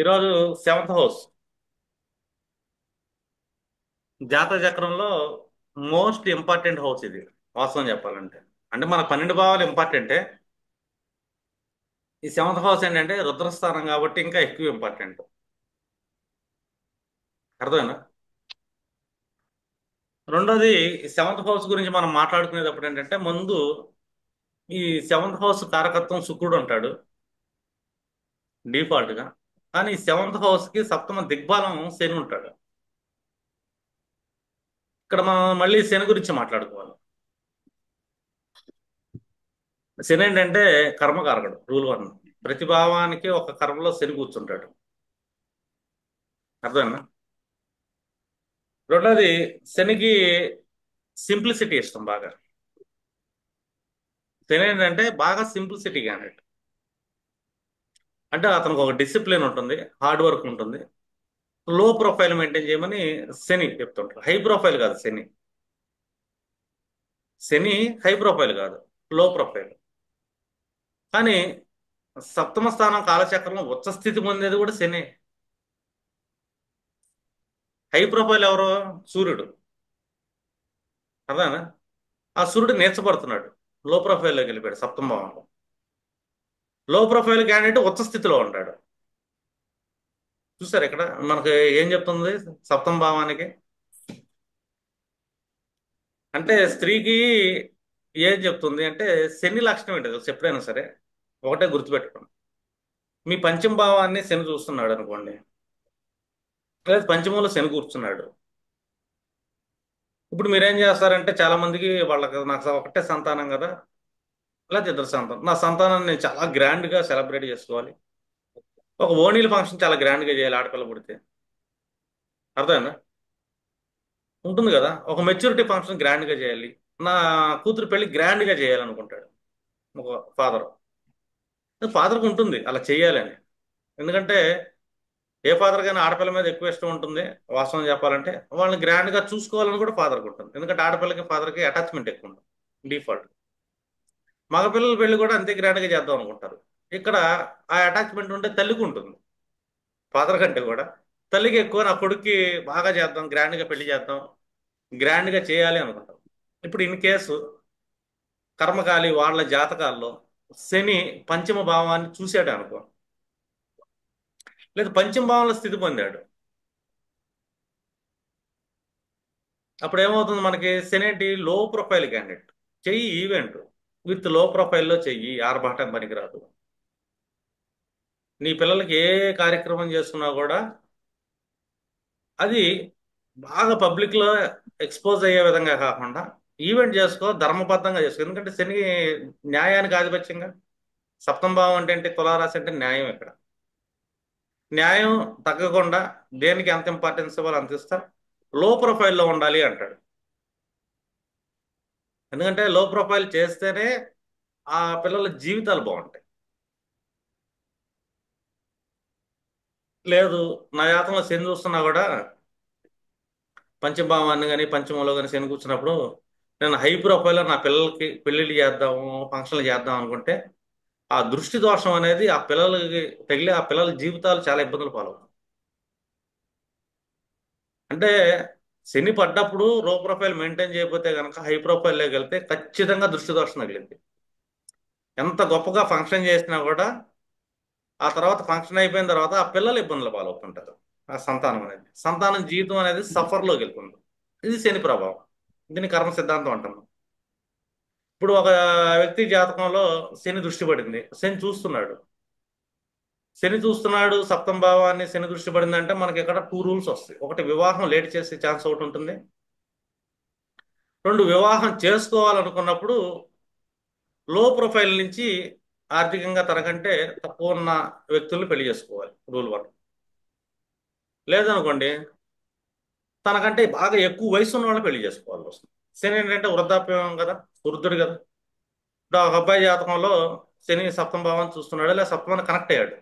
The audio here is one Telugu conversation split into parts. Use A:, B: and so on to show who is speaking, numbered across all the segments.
A: ఈరోజు సెవెంత్ హౌస్ జాతక చక్రంలో మోస్ట్ ఇంపార్టెంట్ హౌస్ ఇది. వాస్తవం చెప్పాలంటే అంటే మనకు 12 భావాలు ఇంపార్టెంటే. ఈ సెవెంత్ హౌస్ ఏంటంటే రుద్రస్థానం కాబట్టి ఇంకా ఎక్కువ ఇంపార్టెంట్. అర్థమైనా? రెండోది, ఈ సెవెంత్ హౌస్ గురించి మనం మాట్లాడుకునేటప్పుడు ఏంటంటే ముందు ఈ సెవెంత్ హౌస్ కారకత్వం శుక్రుడు ఉంటాడు డిఫాల్ట్ గా. కానీ సెవెంత్ హౌస్ కి సప్తమ దిగ్బలం శని ఉంటాడు. ఇక్కడ మనం మళ్ళీ శని గురించి మాట్లాడుకోవాలి. శని ఏంటంటే కర్మకారకుడు, రూల్ వన్. ప్రతి భావానికి ఒక కర్మలో శని కూర్చుంటాడు. అర్థమేనా? రెండోది, శనికి సింప్లిసిటీ ఇష్టం బాగా. శని ఏంటంటే బాగా సింప్లిసిటీ క్యాండిడేట్. అంటే అతనికి ఒక డిసిప్లిన్ ఉంటుంది, హార్డ్ వర్క్ ఉంటుంది. లో ప్రొఫైల్ మెయింటైన్ చేయమని శని చెప్తుంటారు. హై ప్రొఫైల్ కాదు శని. శని హై ప్రొఫైల్ కాదు, లో ప్రొఫైల్. కానీ సప్తమ స్థానం కాలచక్రంలో ఉచ్చ స్థితి పొందేది కూడా శని. హై ప్రొఫైల్ ఎవరు? సూర్యుడు. అర్థనా? ఆ సూర్యుడు నేర్చబడుతున్నాడు, లో ప్రొఫైల్లోకి వెళ్ళిపోయాడు సప్తమ భావంలో. లో ప్రొఫైల్ క్యాండిడేట్ ఉచ్చ స్థితిలో ఉంటాడు. చూసారు ఇక్కడ మనకి ఏం చెప్తుంది సప్తమ భావానికి? అంటే స్త్రీకి ఏం చెప్తుంది అంటే శని లక్షణం ఏంటి తెలుసా ఎప్పుడైనా సరే? ఒకటే గుర్తుపెట్టుకోండి. మీ పంచమ భావాన్ని శని చూస్తున్నాడు అనుకోండి, లేదా పంచమంలో శని కూర్చున్నాడు. ఇప్పుడు మీరేం చేస్తారంటే చాలా మందికి వాళ్ళకి నాకు ఒకటే సంతానం కదా, లేదా ఇద్దరు సంతానం, నా సంతానాన్ని నేను చాలా గ్రాండ్ గా సెలబ్రేట్ చేసుకోవాలి, ఒక ఓణీల ఫంక్షన్ చాలా గ్రాండ్ గా చేయాలి ఆడపిల్ల పుడితే. అర్థమైందా? ఉంటుంది కదా, ఒక మెచ్యూరిటీ ఫంక్షన్ గ్రాండ్ గా చేయాలి, నా కూతురు పెళ్లి గ్రాండ్ గా చేయాలనుకుంటాడు ఒక ఫాదర్. ఫాదర్కి ఉంటుంది అలా చేయాలని. ఎందుకంటే ఏ ఫాదర్ కైనా ఆడపిల్ల మీద ఎక్కువ ఇష్టం ఉంటుంది. వాస్తవం చెప్పాలంటే వాళ్ళని గ్రాండ్ గా చూసుకోవాలని కూడా ఫాదర్కి ఉంటుంది. ఎందుకంటే ఆడపిల్లకి ఫాదర్కి అటాచ్మెంట్ ఎక్కువ ఉంటుంది డిఫాల్ట్. మగపిల్లల పెళ్లి కూడా అంతే గ్రాండ్ గా చేద్దాం అనుకుంటారు. ఇక్కడ ఆ అటాచ్మెంట్ ఉంటే తల్లికి ఉంటుంది, ఫాదర్ కంటే కూడా. తల్లికి ఎక్కువ నా కొడుక్కి బాగా చేద్దాం, గ్రాండ్ గా పెళ్లి చేద్దాం, గ్రాండ్ గా చేయాలి అనుకుంటాం. ఇప్పుడు ఇన్ కేసు కర్మకాలి వాళ్ళ జాతకాల్లో శని పంచమ భావాన్ని చూశాడు అనుకో, లేదా పంచమ భావంలో స్థితి పొందాడు, అప్పుడు ఏమవుతుంది మనకి? శని ఏంటి? లో ప్రొఫైల్ క్యాండిడేట్. చెయ్యి ఈవెంట్ విత్ లో ప్రొఫైల్లో చెయ్యి, ఆర్భాటం పనికిరాదు. నీ పిల్లలకి ఏ కార్యక్రమం చేస్తున్నా కూడా అది బాగా పబ్లిక్ లో ఎక్స్పోజ్ అయ్యే విధంగా కాకుండా ఈవెంట్ చేసుకో, ధర్మబద్ధంగా చేసుకో. ఎందుకంటే శని న్యాయానికి ఆధిపత్యంగా. సప్తమ భావం అంటే ఏంటి? తులారాశి అంటే న్యాయం. ఇక్కడ న్యాయం తగ్గకుండా దేనికి ఎంత ఇంపార్టెన్స్ ఇవ్వాలి అంత ఇస్తా. లో ప్రొఫైల్లో ఉండాలి అంటాడు. ఎందుకంటే లో ప్రొఫైల్ చేస్తేనే ఆ పిల్లల జీవితాలు బాగుంటాయి. లేదు, నా జాతకంలో శని చూస్తున్నా కూడా పంచభావాన్ని కానీ పంచమంలో కానీ శని కూర్చున్నప్పుడు నేను హై ప్రొఫైల్లో నా పిల్లలకి పెళ్లిళ్ళు చేద్దాము, ఫంక్షన్లు చేద్దాం అనుకుంటే ఆ దృష్టి దోషం అనేది ఆ పిల్లలకి తగిలి ఆ పిల్లల జీవితాలు చాలా ఇబ్బందులు పాలవుతాయి. అంటే శని పడ్డప్పుడు లో ప్రొఫైల్ మెయింటైన్ చేయకపోతే కనుక హై ప్రొఫైల్లోకి వెళ్తే ఖచ్చితంగా దృష్టి దోషం తగిలింది. ఎంత గొప్పగా ఫంక్షన్ చేసినా కూడా ఆ తర్వాత ఫంక్షన్ అయిపోయిన తర్వాత ఆ పిల్లలు ఇబ్బందులు పాలవుతుంటారు. ఆ సంతానం అనేది, సంతానం జీవితం అనేది సఫర్లోకి వెళ్తుంది. ఇది శని ప్రభావం. దీన్ని కర్మ సిద్ధాంతం అంటాము. ఇప్పుడు ఒక వ్యక్తి జాతకంలో శని దృష్టి పడింది, శని చూస్తున్నాడు. శని చూస్తున్నాడు సప్తమ భావాన్ని, శని దృష్టి పడిందంటే మనకి ఇక్కడ టూ రూల్స్ వస్తాయి. ఒకటి, వివాహం లేట్ చేసే ఛాన్స్ ఒకటి ఉంటుంది. రెండు, వివాహం చేసుకోవాలనుకున్నప్పుడు లో ప్రొఫైల్ నుంచి ఆర్థికంగా తనకంటే తక్కువ ఉన్న వ్యక్తుల్ని పెళ్లి చేసుకోవాలి, రూల్ వన్. లేదనుకోండి, తనకంటే బాగా ఎక్కువ వయసు ఉన్న వాళ్ళని పెళ్లి చేసుకోవాల్సి వస్తుంది. శని ఏంటంటే వృద్ధాప్యం కదా, వృద్ధుడు కదా. ఇప్పుడు ఒక అబ్బాయి జాతకంలో శని సప్తమ భావం చూస్తున్నాడు, లేదా సప్తమాన్ని కనెక్ట్ అయ్యాడు.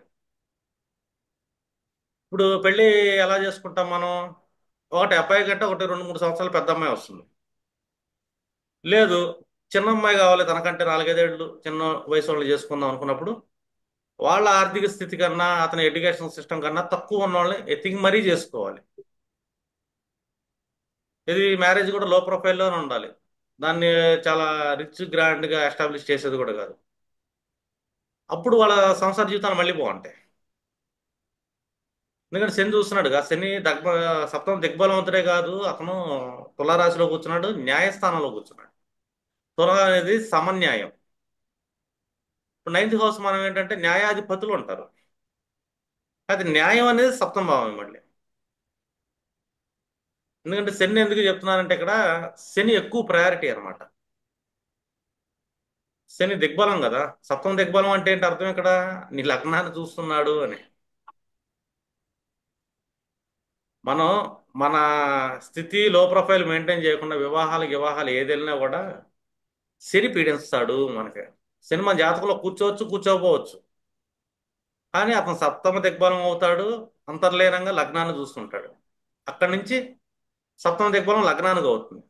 A: ఇప్పుడు పెళ్లి ఎలా చేసుకుంటాం మనం? ఒకటి అబ్బాయి కంటే ఒకటి 2 3 సంవత్సరాలు పెద్ద అమ్మాయి వస్తుంది. లేదు, చిన్న అమ్మాయి కావాలి, తనకంటే 4 5 ఏళ్ళు చిన్న వయసు వాళ్ళు చేసుకుందాం అనుకున్నప్పుడు వాళ్ళ ఆర్థిక స్థితి కన్నా అతని ఎడ్యుకేషన్ సిస్టమ్ కన్నా తక్కువ ఉన్న వాళ్ళని ఎతికి మరీ చేసుకోవాలి. ఇది మ్యారేజ్ కూడా లో ప్రొఫైల్లోనే ఉండాలి. దాన్ని చాలా రిచ్ గ్రాండ్గా ఎస్టాబ్లిష్ చేసేది కూడా కాదు. అప్పుడు వాళ్ళ సంసార జీవితాలు మళ్ళీ బాగుంటాయి. ఎందుకంటే శని చూస్తున్నాడుగా, శని సప్తమ దిగ్బలవంతుడే కాదు, అతను తులారాశిలో కూర్చున్నాడు, న్యాయస్థానంలో కూర్చున్నాడు. తుల అనేది సమన్యాయం. ఇప్పుడు నైన్త్ హౌస్ మనం ఏంటంటే న్యాయాధిపతులు ఉంటారు. అది న్యాయం అనేది సప్తమ భావం మళ్ళీ. ఎందుకంటే శని ఎందుకు చెప్తున్నానంటే ఇక్కడ శని ఎక్కువ ప్రయారిటీ అన్నమాట. శని దిగ్బలం కదా. సప్తమ దిగ్బలం అంటే ఏంటి అర్థం ఇక్కడ? నీ లగ్నాన్ని చూస్తున్నాడు అని. మనం మన స్థితి లో ప్రొఫైల్ మెయింటైన్ చేయకుండా వివాహాలు ఏది వెళ్ళినా కూడా శని పీడిస్తాడు మనకి. శని మన జాతకంలో కూర్చోవచ్చు, కూర్చోకపోవచ్చు. కానీ అతను సప్తమ దిగ్బలం అవుతాడు. అంతర్లీనంగా లగ్నాన్ని చూస్తుంటాడు. అక్కడి నుంచి సప్తమ దిగ్బలం లగ్నానికి అవుతుంది.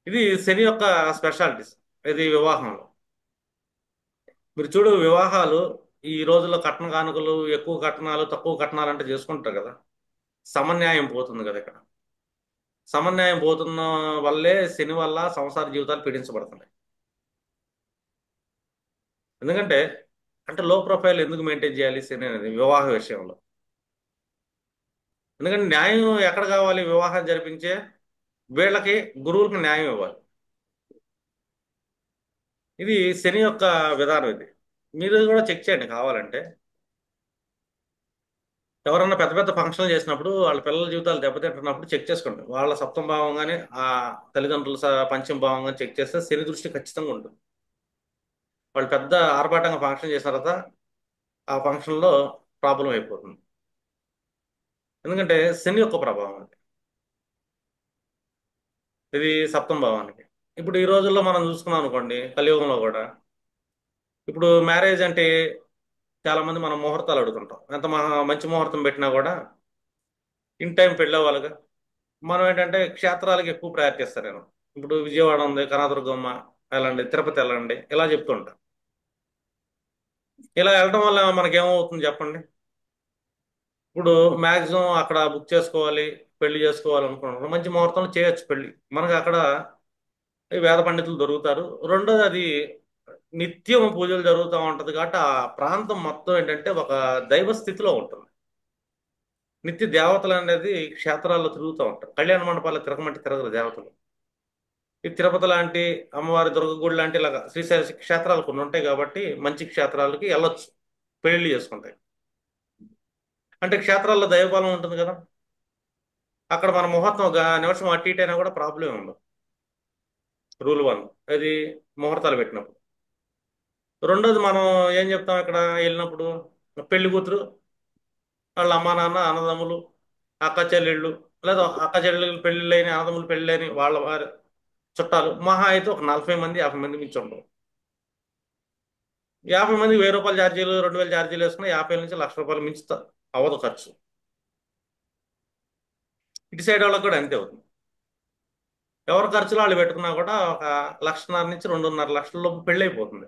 A: ఇది శని యొక్క స్పెషాలిటీస్. ఇది వివాహంలో మీరు చూడు, వివాహాలు ఈ రోజుల్లో కట్న కానుకలు, ఎక్కువ కట్నాలు తక్కువ కట్నాలు అంటే చేసుకుంటారు కదా. సమన్యాయం పోతుంది కదా ఇక్కడ. సమన్యాయం పోతున్న వల్లే శని వల్ల సంసార జీవితాలు పీడించబడుతున్నాయి. ఎందుకంటే అంటే లో ప్రొఫైల్ ఎందుకు మెయింటైన్ చేయాలి శని అనేది వివాహ విషయంలో? ఎందుకంటే న్యాయం ఎక్కడ కావాలి? వివాహం జరిపించే వీళ్ళకి, గురువులకు న్యాయం ఇవ్వాలి. ఇది శని యొక్క విధానం. ఇది మీరు కూడా చెక్ చేయండి కావాలంటే. ఎవరన్నా పెద్ద పెద్ద ఫంక్షన్లు చేసినప్పుడు వాళ్ళ పిల్లల జీవితాలు దెబ్బతింటున్నప్పుడు చెక్ చేసుకోండి. వాళ్ళ సప్తమ భావం కానీ ఆ తల్లిదండ్రుల పంచమ భావం కానీ చెక్ చేస్తే శని దృష్టి ఖచ్చితంగా ఉంటుంది. వాళ్ళు పెద్ద ఆర్భాటంగా ఫంక్షన్ చేసిన తర్వాత ఆ ఫంక్షన్లో ప్రాబ్లం అయిపోతుంది. ఎందుకంటే శని యొక్క ప్రభావం అది. ఇది సప్తమ భావానికి. ఇప్పుడు ఈ రోజుల్లో మనం చూసుకున్నాం అనుకోండి, కలియుగంలో కూడా ఇప్పుడు మ్యారేజ్ అంటే చాలా మంది మనం ముహూర్తాలు అడుగుతుంటాం. ఎంత మంచి ముహూర్తం పెట్టినా కూడా ఇన్ టైం పెళ్ళి అవ్వాలిగా. మనం ఏంటంటే క్షేత్రాలకు ఎక్కువ ప్రయారిటీ ఇస్తాను నేను. ఇప్పుడు విజయవాడ ఉంది, కనదుర్గమ్మ వెళ్ళండి, తిరుపతి వెళ్ళండి, ఇలా చెప్తుంటా. ఇలా వెళ్ళడం వల్ల మనకేమవుతుంది చెప్పండి? ఇప్పుడు మ్యాక్సిమం అక్కడ బుక్ చేసుకోవాలి, పెళ్లి చేసుకోవాలి అనుకుంటున్నాం, మంచి ముహూర్తంలో చేయొచ్చు పెళ్లి. మనకు అక్కడ ఈ వేద పండితులు దొరుకుతారు. రెండోది అది నిత్యం పూజలు జరుగుతూ ఉంటది కాబట్టి ఆ ప్రాంతం మొత్తం ఏంటంటే ఒక దైవ స్థితిలో ఉంటుంది. నిత్య దేవతలు అనేది క్షేత్రాల్లో తిరుగుతూ ఉంటారు. కళ్యాణ మండపాల్లో తిరగమంటే తిరగరు దేవతలు. ఈ తిరుపతి లాంటి అమ్మవారి దుర్గ గుడి లాంటి ఇలాగా శ్రీశైల క్షేత్రాలు కొన్ని ఉంటాయి కాబట్టి మంచి క్షేత్రాలకి వెళ్ళొచ్చు, పెళ్లి చేసుకుంటాయి. అంటే క్షేత్రాల్లో దైవబలం ఉంటుంది కదా. అక్కడ మన ముహూర్తం ఒక నిమిషం అటు ఇటు అయినా కూడా ప్రాబ్లం ఉండదు. Rule one. అది ముహూర్తాలు పెట్టినప్పుడు. రెండోది మనం ఏం చెప్తాం ఇక్కడ వెళ్ళినప్పుడు? పెళ్లి కూతురు వాళ్ళ అమ్మా నాన్న, అన్నదమ్ములు, అక్క చెల్లెళ్ళు, లేదా అక్క చెల్లెళ్ళు పెళ్ళిళ్ళైన, అన్నదమ్ములు పెళ్ళిళ్ళని వాళ్ళ వారి చుట్టాలు మహా అయితే ఒక 40 మంది 50 మంది మించి ఉండరు. 50 మందికి 1000 రూపాయలు ఛార్జీలు, 2000 ఛార్జీలు వేసుకున్నా 50 నుంచి 1,00,000 రూపాయలు మించి అవ్వదు ఖర్చు. ఇటు సైడ్ వాళ్ళకి కూడా అంతే అవుతుంది. ఎవరి ఖర్చులు వాళ్ళు పెట్టుకున్నా కూడా ఒక 1,50,000 నుంచి 2,500,000 లోపు పెళ్ళి అయిపోతుంది.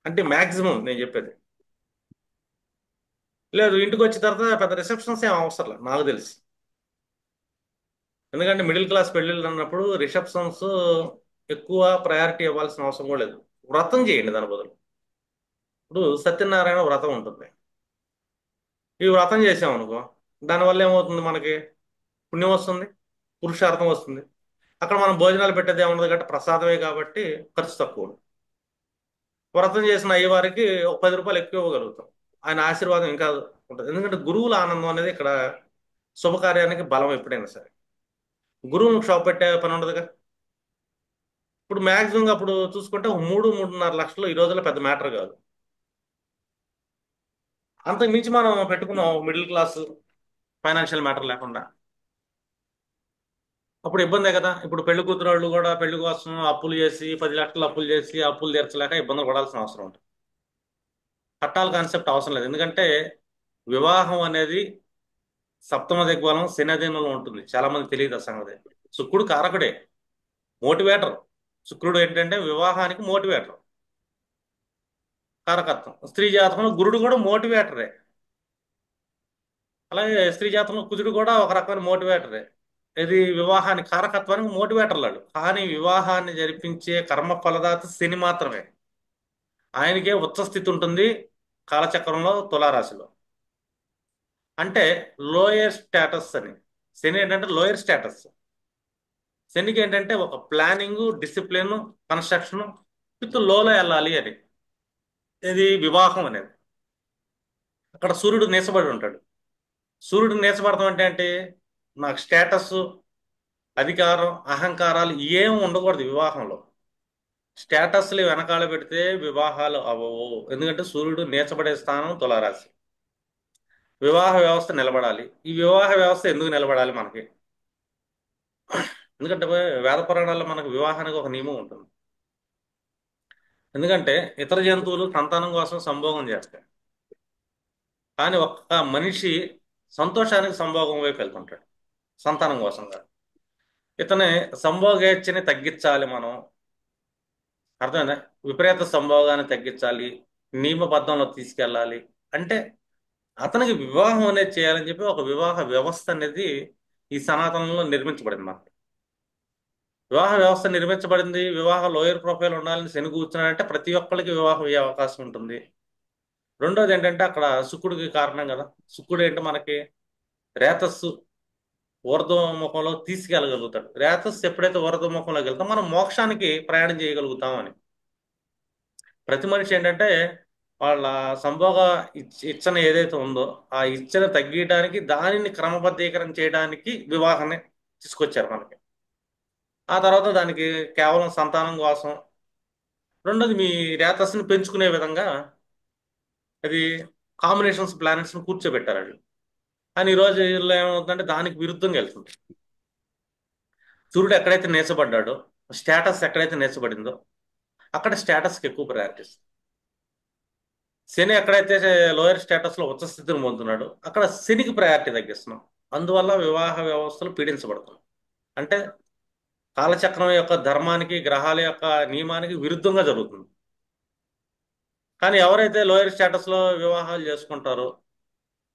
A: అంటే మాక్సిమం నేను చెప్పేది. లేదు, ఇంటికి వచ్చిన తర్వాత పెద్ద రిసెప్షన్స్ ఏం అవసరం లేదు నాకు తెలిసి. ఎందుకంటే మిడిల్ క్లాస్ పెళ్ళిళ్ళు అన్నప్పుడు రిసెప్షన్స్ ఎక్కువ ప్రయారిటీ ఇవ్వాల్సిన అవసరం కూడా లేదు. వ్రతం చేయండి దాని బదులు. ఇప్పుడు సత్యనారాయణ వ్రతం ఉంటుంది. ఈ వ్రతం చేసామనుకో, దానివల్ల ఏమవుతుంది మనకి? పుణ్యం వస్తుంది, పురుషార్థం వస్తుంది. అక్కడ మనం భోజనాలు పెట్టేది ఏమన్నది కాబట్టి ప్రసాదమే కాబట్టి ఖర్చు తక్కువ. వ్రతం చేసిన అయ్యవారికి ఒక 10 రూపాయలు ఎక్కువ ఇవ్వగలుగుతాం. ఆయన ఆశీర్వాదం ఇంకా ఉంటుంది. ఎందుకంటే గురువుల ఆనందం అనేది ఇక్కడ శుభకార్యానికి బలం ఎప్పుడైనా సరే. గురువులకు షాప్ పెట్టే పని ఉండదుగా. ఇప్పుడు మ్యాక్సిమం అప్పుడు చూసుకుంటే ఒక 3-3.5 లక్షలు ఈ రోజుల్లో పెద్ద మ్యాటర్ కాదు. అంతకు మించి మనం పెట్టుకున్నాం మిడిల్ క్లాస్, ఫైనాన్షియల్ మ్యాటర్ లేకుండా, అప్పుడు ఇబ్బందే కదా. ఇప్పుడు పెళ్లి కూతురు వాళ్ళు కూడా పెళ్లి కోసం అప్పులు చేసి 10 లక్షలు అప్పులు చేసి అప్పులు తీర్చలేక ఇబ్బందులు పడాల్సిన అవసరం ఉంటుంది. పట్టాల కాన్సెప్ట్ అవసరం లేదు. ఎందుకంటే వివాహం అనేది సప్తమ దిగ్బలం శనాధీనంలో ఉంటుంది. చాలా మంది తెలియదు ఆ సంగతి. శుక్రుడు కారకుడే, మోటివేటర్. శుక్రుడు ఏంటంటే వివాహానికి మోటివేటర్. కారకత్వం. స్త్రీ జాతకంలో గురుడు కూడా మోటివేటరే. అలాగే స్త్రీ జాతకంలో కుజుడు కూడా ఒక రకమైన మోటివేటరే. ఇది వివాహానికి కారకత్వానికి మోటివేటర్లాడు. కానీ వివాహాన్ని జరిపించే కర్మ ఫలదాత శని మాత్రమే. ఆయనకే ఉచ్చ స్థితి ఉంటుంది కాలచక్రంలో తులారాశిలో. అంటే లోయర్ స్టేటస్ అని. శని ఏంటంటే లోయర్ స్టేటస్. శనికి ఏంటంటే ఒక ప్లానింగ్, డిసిప్లిన్, కన్స్ట్రక్షన్ విత్ లోలో వెళ్ళాలి అని. ఇది వివాహం అనేది. అక్కడ సూర్యుడు నీచబడి ఉంటాడు. సూర్యుడు నీచబడతాం అంటే ఏంటి? నాకు స్టేటస్, అధికారం, అహంకారాలు ఏం ఉండకూడదు వివాహంలో. స్టేటస్లు వెనకాల పెడితే వివాహాలు అవ్వవు. ఎందుకంటే సూర్యుడు నీచబడే స్థానం తులారాశి. వివాహ వ్యవస్థ నిలబడాలి. ఈ వివాహ వ్యవస్థ ఎందుకు నిలబడాలి మనకి? ఎందుకంటే వేద పురాణాల్లో మనకు వివాహానికి ఒక నియమం ఉంటుంది. ఎందుకంటే ఇతర జంతువులు సంతానం కోసం సంభోగం చేస్తాయి. కానీ ఒక్క మనిషి సంతోషానికి సంభోగం వైపు వెళ్తుంటాడు, సంతానం కోసం కాదు. ఇతని సంభోగేచ్ఛని తగ్గించాలి మనం. అర్థమైందా? విపరీత సంభోగాన్ని తగ్గించాలి, నియమబద్ధంలో తీసుకెళ్ళాలి. అంటే అతనికి వివాహం అనేది చేయాలని చెప్పి ఒక వివాహ వ్యవస్థ అనేది ఈ సనాతనంలో నిర్మించబడింది మనకి. వివాహ వ్యవస్థ నిర్మించబడింది. వివాహ లోయర్ ప్రొఫైల్ ఉండాలని శని కూర్చున్నాడంటే ప్రతి ఒక్కరికి వివాహం అయ్యే అవకాశం ఉంటుంది. రెండోది ఏంటంటే అక్కడ శుక్రుడికి కారణం కదా. శుక్రుడు ఏంటి మనకి రేతస్సు ఊర్ధ్వముఖంలో తీసుకెళ్ళగలుగుతాడు. రేతస్సు ఎప్పుడైతే ఊర్ధ్వముఖంలోకి వెళ్తాం మనం మోక్షానికి ప్రయాణం చేయగలుగుతామని. ప్రతి మనిషి ఏంటంటే వాళ్ళ సంభోగ ఇచ్చన ఏదైతే ఉందో ఆ ఇచ్చను తగ్గించడానికి, దానిని క్రమబద్ధీకరణ చేయడానికి వివాహాన్ని తీసుకొచ్చారు మనకి. ఆ తర్వాత దానికి కేవలం సంతానం కోసం. రెండోది మీ రేతస్సుని పెంచుకునే విధంగా అది కాంబినేషన్స్ ప్లానెట్స్ని కూర్చోబెట్టారు అది. కానీ ఈ రోజుల్లో ఏమవుతుందంటే దానికి విరుద్ధంగా వెళ్తుంది. సూర్యుడు ఎక్కడైతే నేర్చబడ్డాడో, స్టేటస్ ఎక్కడైతే నేర్చబడిందో అక్కడ స్టేటస్కి ఎక్కువ ప్రయారిటీ ఇస్తుంది. శని ఎక్కడైతే లోయర్ స్టేటస్లో ఉచ్చ స్థితిని పొందుతున్నాడో అక్కడ శనికి ప్రయారిటీ తగ్గిస్తున్నాం. అందువల్ల వివాహ వ్యవస్థలు పీడించబడుతున్నాయి. అంటే కాలచక్రం యొక్క ధర్మానికి, గ్రహాల యొక్క నియమానికి విరుద్ధంగా జరుగుతుంది. కానీ ఎవరైతే లోయర్ స్టేటస్లో వివాహాలు చేసుకుంటారో,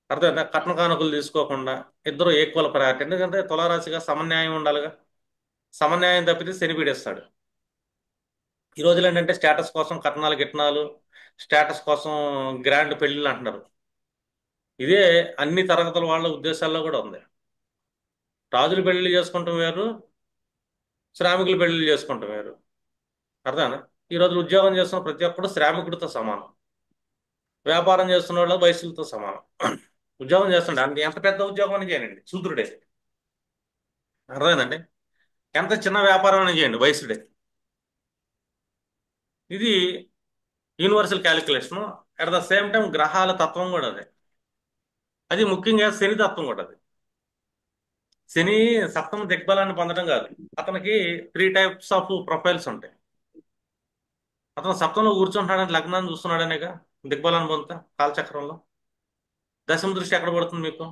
A: అర్థమైందా, కట్న కానుకలు తీసుకోకుండా ఇద్దరు ఈక్వల్ ప్రయారిటీ. ఎందుకంటే తులారాశిగా సమన్యాయం ఉండాలిగా. సమన్యాయం తప్పితే శని పీడిస్తాడు. ఈ రోజులు ఏంటంటే స్టేటస్ కోసం కట్నాలు గిట్నాలు, స్టేటస్ కోసం గ్రాండ్ పెళ్ళిళ్ళు అంటున్నారు. ఇదే అన్ని తరగతుల వాళ్ళ ఉద్దేశాల్లో కూడా ఉంది. రాజులు పెళ్లిళ్ళు చేసుకుంటాం వేరు, శ్రామికులు పెళ్లిళ్ళు చేసుకుంటాం వేరు. అర్థమేనా? ఈ రోజు ఉద్యోగం చేస్తున్న ప్రతి ఒక్కడు శ్రామికుడితో సమానం. వ్యాపారం చేస్తున్న వాళ్ళు వయసులతో సమానం. ఉద్యోగం చేస్తుండే అంటే ఎంత పెద్ద ఉద్యోగం అని చేయండి శూద్రుడే. అర్థమైందండి? ఎంత చిన్న వ్యాపారం అని చేయండి వయసుడే. ఇది universal calculation. At the same time గ్రహాల తత్వం కూడా అదే. అది ముఖ్యంగా శని తత్వం కూడా అది. శని సప్తమ దిగ్బలాన్ని పొందడం కాదు. అతనికి 3 టైప్స్ ఆఫ్ ప్రొఫైల్స్ ఉంటాయి. అతను సప్తంలో కూర్చుంటున్నాడని లగ్నాన్ని చూస్తున్నాడనేగా దిగ్బలాన్ని పొందుతా కాలచక్రంలో. దశమ దృష్టి ఎక్కడ పడుతుంది మీకు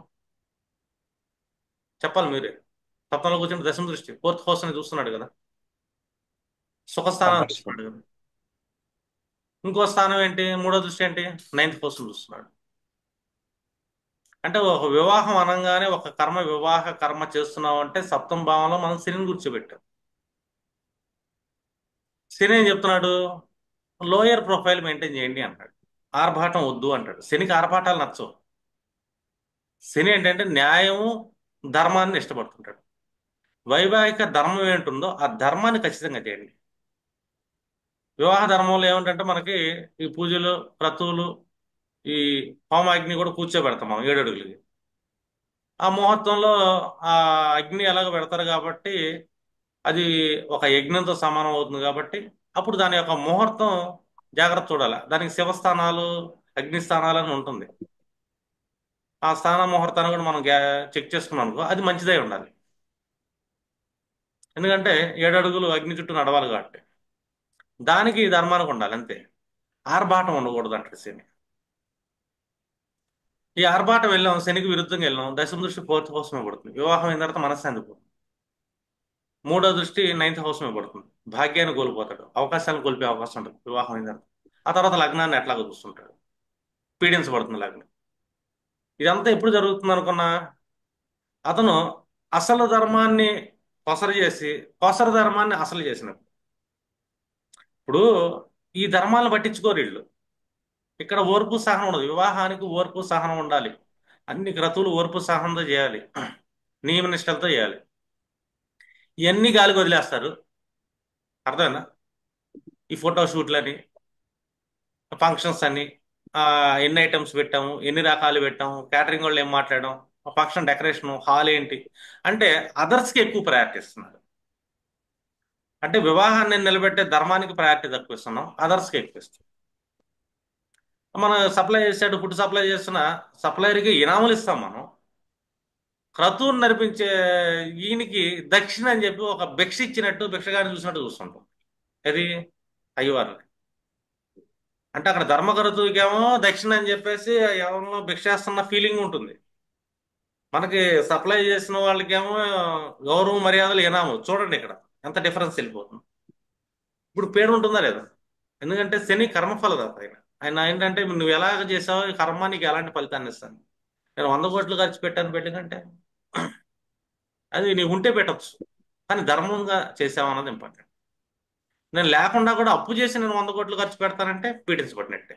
A: చెప్పాలి మీరే. సప్తంలో కూర్చుంటే దశమ దృష్టి ఫోర్త్ హౌస్ అని చూస్తున్నాడు కదా, సుఖస్థానాన్ని
B: కర్కాటకం.
A: చూస్తున్నాడు కదా. ఇంకో స్థానం ఏంటి, మూడో దృష్టి ఏంటి, నైన్త్ హౌస్ చూస్తున్నాడు. అంటే ఒక వివాహం అనగానే ఒక కర్మ, వివాహ కర్మ చేస్తున్నాం అంటే సప్తమ భావంలో మనం శనిని కూర్చోబెట్టాం. శని ఏం చెప్తున్నాడు? లోయర్ ప్రొఫైల్ మెయింటైన్ చేయండి అంటాడు. ఆర్భాటం వద్దు అంటాడు. శనికి ఆర్భాటాలు నచ్చవు. శని ఏంటంటే న్యాయము, ధర్మాన్ని ఇష్టపడుతుంటాడు. వైవాహిక ధర్మం ఏంటుందో ఆ ధర్మాన్ని ఖచ్చితంగా చేయండి. వివాహ ధర్మంలో ఏమిటంటే మనకి ఈ పూజలు, క్రతువులు, ఈ హోమాగ్ని కూడా కూర్చోబెడతాం మనం 7 అడుగులకి. ఆ ముహూర్తంలో ఆ అగ్ని ఎలాగ పెడతారు కాబట్టి అది ఒక యజ్ఞంతో సమానం అవుతుంది కాబట్టి అప్పుడు దాని యొక్క ముహూర్తం జాగ్రత్త చూడాలి. దానికి శివస్థానాలు, అగ్నిస్థానాలు అని ఉంటుంది. ఆ స్థాన ముహూర్తాన్ని కూడా మనం చెక్ చేసుకున్నాం అనుకో అది మంచిదై ఉండాలి. ఎందుకంటే 7 అడుగులు అగ్ని చుట్టూ నడవాలి కాబట్టి దానికి ధర్మానికి ఉండాలి అంతే. ఆర్భాటం ఉండకూడదు అంటాడు శని. ఈ ఆర్భాటం వెళ్ళాం, శనికి విరుద్ధంగా వెళ్ళాం, దశమ దృష్టి ఫోర్త్ హౌస్ మీద పడుతుంది. వివాహం అయిన తర్వాత మనశ్శాంతి పోతుంది. మూడో దృష్టి నైన్త్ హౌస్ మీద పడుతుంది. భాగ్యాన్ని కోల్పోతాడు, అవకాశాలను కోల్పోయే అవకాశం ఉంటుంది వివాహం అయిన తర్వాత. ఆ తర్వాత లగ్నాన్ని ఎట్లాగో చూస్తుంటాడు, పీడించబడుతుంది లగ్నం. ఇదంతా ఎప్పుడు జరుగుతుంది అనుకున్నా, అతను అసలు ధర్మాన్ని కొసరు చేసి కొసరు ధర్మాన్ని అసలు చేసినప్పుడు. ఇప్పుడు ఈ ధర్మాలను పట్టించుకోరు వీళ్ళు. ఇక్కడ ఓర్పు సహనం ఉండదు. వివాహానికి ఓర్పు సహనం ఉండాలి. అన్ని క్రతువులు ఓర్పు సహనంతో చేయాలి, నియమ నిష్టలతో చేయాలి. ఇవన్నీ గాలికి వదిలేస్తారు. అర్థమైందా? ఈ ఫోటో షూట్లని, ఫంక్షన్స్ అని, ఆ, ఎన్ని ఐటమ్స్ పెట్టాము, ఎన్ని రకాలు పెట్టాము, క్యాటరింగ్ వాళ్ళు ఏం మాట్లాడడం, ఫంక్షన్ డెకరేషన్, హాల్ ఏంటి, అంటే అదర్స్కి ఎక్కువ ప్రయారిటీ ఇస్తున్నారు. అంటే వివాహాన్ని నిలబెట్టే ధర్మానికి ప్రయారిటీ తక్కువ ఇస్తున్నాం, అదర్స్కి ఎక్కువ ఇస్తాం. మనం సప్లై చేసాడు, ఫుడ్ సప్లై చేస్తున్న సప్లైర్కి ఇనాములు ఇస్తాం మనం. క్రతువుని నడిపించే ఈయనకి దక్షిణ అని చెప్పి ఒక భిక్ష ఇచ్చినట్టు, భిక్షగాన్ని చూసినట్టు చూస్తుంటాం. అది అయ్యవారు. అంటే అక్కడ ధర్మకరతువుకేమో దక్షిణ అని చెప్పేసి ఎవరినో భిక్షేస్తున్న ఫీలింగ్ ఉంటుంది. మనకి సప్లై చేసిన వాళ్ళకేమో గౌరవ మర్యాదలు ఇనాము. చూడండి ఇక్కడ ఎంత డిఫరెన్స్ వెళ్ళిపోతుంది. ఇప్పుడు పేరు ఉంటుందా లేదా? ఎందుకంటే శని కర్మఫలదాత ఆయన. ఆయన ఏంటంటే నువ్వు ఎలాగ చేసావో ఈ కర్మ నీకు ఎలాంటి ఫలితాన్ని ఇస్తాను. నేను 100 కోట్లు ఖర్చు పెట్టాను పెట్టిందంటే అది నీకు ఉంటే పెట్టచ్చు, కానీ ధర్మంగా చేసావన్నది ఇంపార్టెంట్. నేను లేకుండా కూడా అప్పు చేసి నేను 100 కోట్లు ఖర్చు పెడతానంటే పీడించబడినట్టే.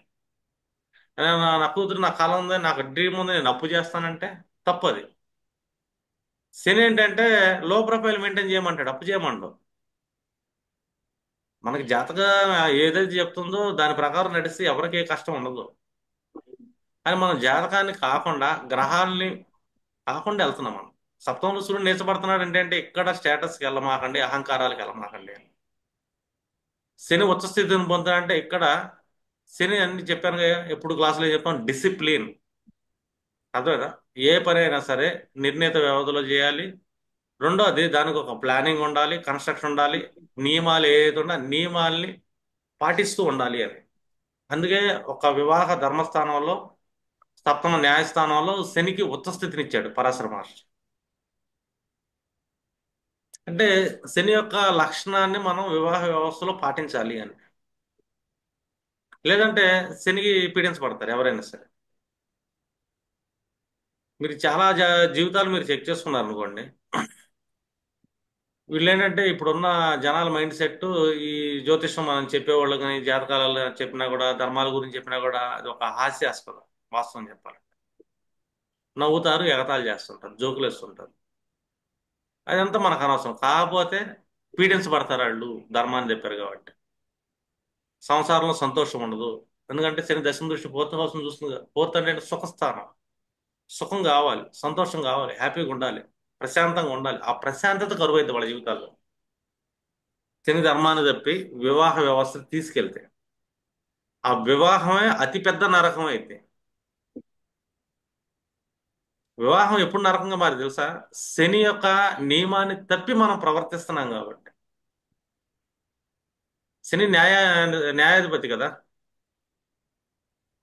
A: నా కూతురు నా కళ ఉంది, నాకు డ్రీమ్ ఉంది, నేను అప్పు చేస్తానంటే తప్పది. శని ఏంటంటే లో ప్రొఫైల్ మెయింటైన్ చేయమంటాడు, అప్పు చేయమంటాడు. మనకి జాతకం ఏదైతే చెప్తుందో దాని ప్రకారం నడిస్తే ఎవరికి ఏ కష్టం ఉండదు. కానీ మనం జాతకాన్ని కాకుండా గ్రహాలని కాకుండా వెళ్తున్నాం మనం. సప్తమంలో సూర్యుడు నీచపడుతున్నాడు అంటే ఇక్కడ స్టేటస్కి వెళ్ళమాకండి, అహంకారాలకు వెళ్ళమాకండి. శని ఉచ్చ స్థితిని పొందుతాడంటే ఇక్కడ శని అన్ని చెప్పాను కదా, ఎప్పుడు క్లాసులో చెప్పాను, డిసిప్లిన్. అర్థమైందా? ఏ పని అయినా సరే నిర్ణీత వ్యవధిలో చేయాలి. రెండోది దానికి ఒక ప్లానింగ్ ఉండాలి, కన్స్ట్రక్షన్ ఉండాలి, నియమాలు ఏదైతే ఉన్నా నియమాల్ని పాటిస్తూ ఉండాలి అని. అందుకే ఒక వివాహ ధర్మస్థానంలో సప్తమ న్యాయస్థానంలో శనికి ఉచ్చ స్థితినిచ్చాడు పరాశర మహర్షి. అంటే శని యొక్క లక్షణాన్ని మనం వివాహ వ్యవస్థలో పాటించాలి అని. లేదంటే శనికి పీడించబడతారు ఎవరైనా సరే. మీరు చాలా జీవితాలు మీరు చెక్ చేసుకున్నారు అనుకోండి. వీళ్ళు ఏంటంటే ఇప్పుడున్న జనాల మైండ్ సెట్, ఈ జ్యోతిష్యం మనం చెప్పేవాళ్ళు కానీ జాతకాలు చెప్పినా కూడా, ధర్మాల గురించి చెప్పినా కూడా అది ఒక హాస్యాస్పదం. వాస్తవం చెప్పాలి, నవ్వుతారు, ఎగతాళి చేస్తుంటారు, జోకులు వేస్తుంటారు. అదంతా మనకు అనవసరం. కాకపోతే పీడించబడతారు వాళ్ళు ధర్మాన్ని చెప్పారు కాబట్టి. సంసారంలో సంతోషం ఉండదు. ఎందుకంటే శని దశమ దృష్టి ఫోర్త్ హౌస్ చూస్తుంది కదా. ఫోర్త్ అంటే సుఖస్థానం. సుఖం కావాలి, సంతోషం కావాలి, హ్యాపీగా ఉండాలి, ప్రశాంతంగా ఉండాలి. ఆ ప్రశాంతత కరువైంది వాళ్ళ జీవితాల్లో శని ధర్మాన్ని తప్పి వివాహ వ్యవస్థ తీసుకెళ్తే. ఆ వివాహమే అతిపెద్ద నరకం అయితే. వివాహం ఎప్పుడు నరకంగా మారి తెలుసా? శని యొక్క నియమాన్ని తప్పి మనం ప్రవర్తిస్తున్నాం కాబట్టి. శని న్యాయాధిపతి కదా,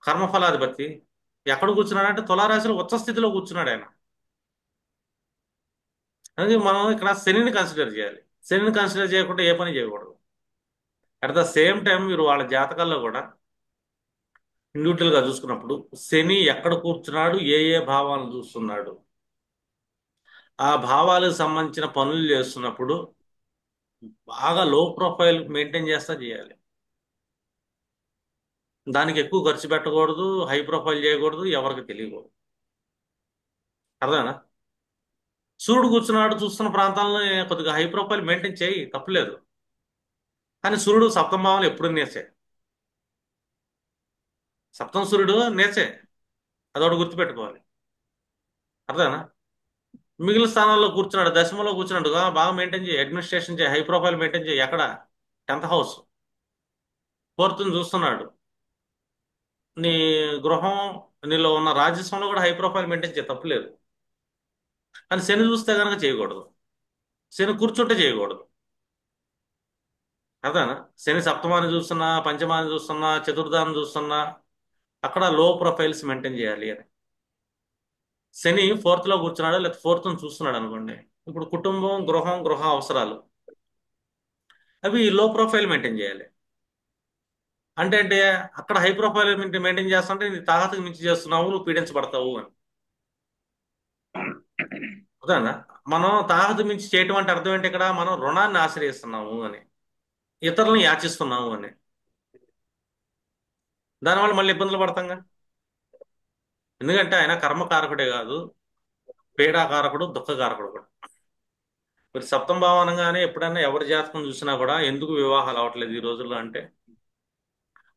A: కర్మఫలాధిపతి. ఎక్కడ కూర్చున్నాడంటే తులారాశిలో ఉచ్చ స్థితిలో కూర్చున్నాడు ఆయన. అందుకే మనం ఇక్కడ శనిని కన్సిడర్ చేయాలి. శనిని కన్సిడర్ చేయకుండా ఏ పని చేయకూడదు. అట్ ద సేమ్ టైం మీరు వాళ్ళ జాతకాల్లో కూడా ఇండివిజువల్గా చూసుకున్నప్పుడు శని ఎక్కడ కూర్చున్నాడు, ఏ ఏ భావాలను చూస్తున్నాడు, ఆ భావాలకు సంబంధించిన పనులు చేస్తున్నప్పుడు బాగా లో ప్రొఫైల్ మెయింటైన్ చేస్తా చేయాలి. దానికి ఎక్కువ ఖర్చు పెట్టకూడదు, హై ప్రొఫైల్ చేయకూడదు, ఎవరికి తెలియకూడదు. అర్థమేనా? సూర్యుడు కూర్చున్నాడు చూస్తున్న ప్రాంతాలను కొద్దిగా హై ప్రొఫైల్ మెయింటైన్ చేయి, తప్పులేదు. కానీ సూర్యుడు సప్తమ భావంలో ఎప్పుడు నేసే. సప్తమ సూర్యుడు నేసే, అదొకటి గుర్తుపెట్టుకోవాలి. అర్థమేనా? మిగిలిన స్థానాల్లో కూర్చున్నాడు, దశమలో కూర్చున్నాడు, బాగా మెయింటైన్ చేయి, అడ్మినిస్ట్రేషన్ చేయి, హై ప్రొఫైల్ మెయింటైన్ చేయి. ఎక్కడ? 10th హౌస్, ఫోర్త్ని చూస్తున్నాడు. నీ గృహం, నీలో ఉన్న రాజస్వంలో కూడా హై ప్రొఫైల్ మెయింటైన్ చేయ, తప్పులేదు. కానీ శని చూస్తే కనుక చేయకూడదు. శని కూర్చుంటే చేయకూడదు. అదేనా? శని సప్తమాన్ని చూస్తున్నా, పంచమాన్ని చూస్తున్నా, చతుర్థాన్ని చూస్తున్నా అక్కడ లో ప్రొఫైల్స్ మెయింటైన్ చేయాలి అని. శని ఫోర్త్లో కూర్చున్నాడు, లేకపోతే ఫోర్త్ని చూస్తున్నాడు అనుకోండి. ఇప్పుడు కుటుంబం, గృహం, గృహ అవసరాలు అవి లో ప్రొఫైల్ మెయింటైన్ చేయాలి. అంటే అక్కడ హై ప్రొఫైల్ మెయింటైన్ చేస్తుంటే నీ తాహతకు మించి చేస్తున్నావు, నువ్వు పీడించబడతావు అని. అర్థమైందా? మనం తాహతు మించి చేయటం అంటే అర్థం ఏంటి? ఇక్కడ మనం రుణాన్ని ఆశ్రయిస్తున్నాము అని, ఇతరులను యాచిస్తున్నాము అని. దానివల్ల మళ్ళీ ఇబ్బందులు పడతాంగా. ఎందుకంటే ఆయన కర్మకారకుడే కాదు, పీడాకారకుడు, దుఃఖకారకుడు కూడా. మీరు సప్తమ భావం అనగానే ఎప్పుడైనా ఎవరి జాతకం చూసినా కూడా ఎందుకు వివాహాలు అవ్వట్లేదు ఈ రోజుల్లో అంటే,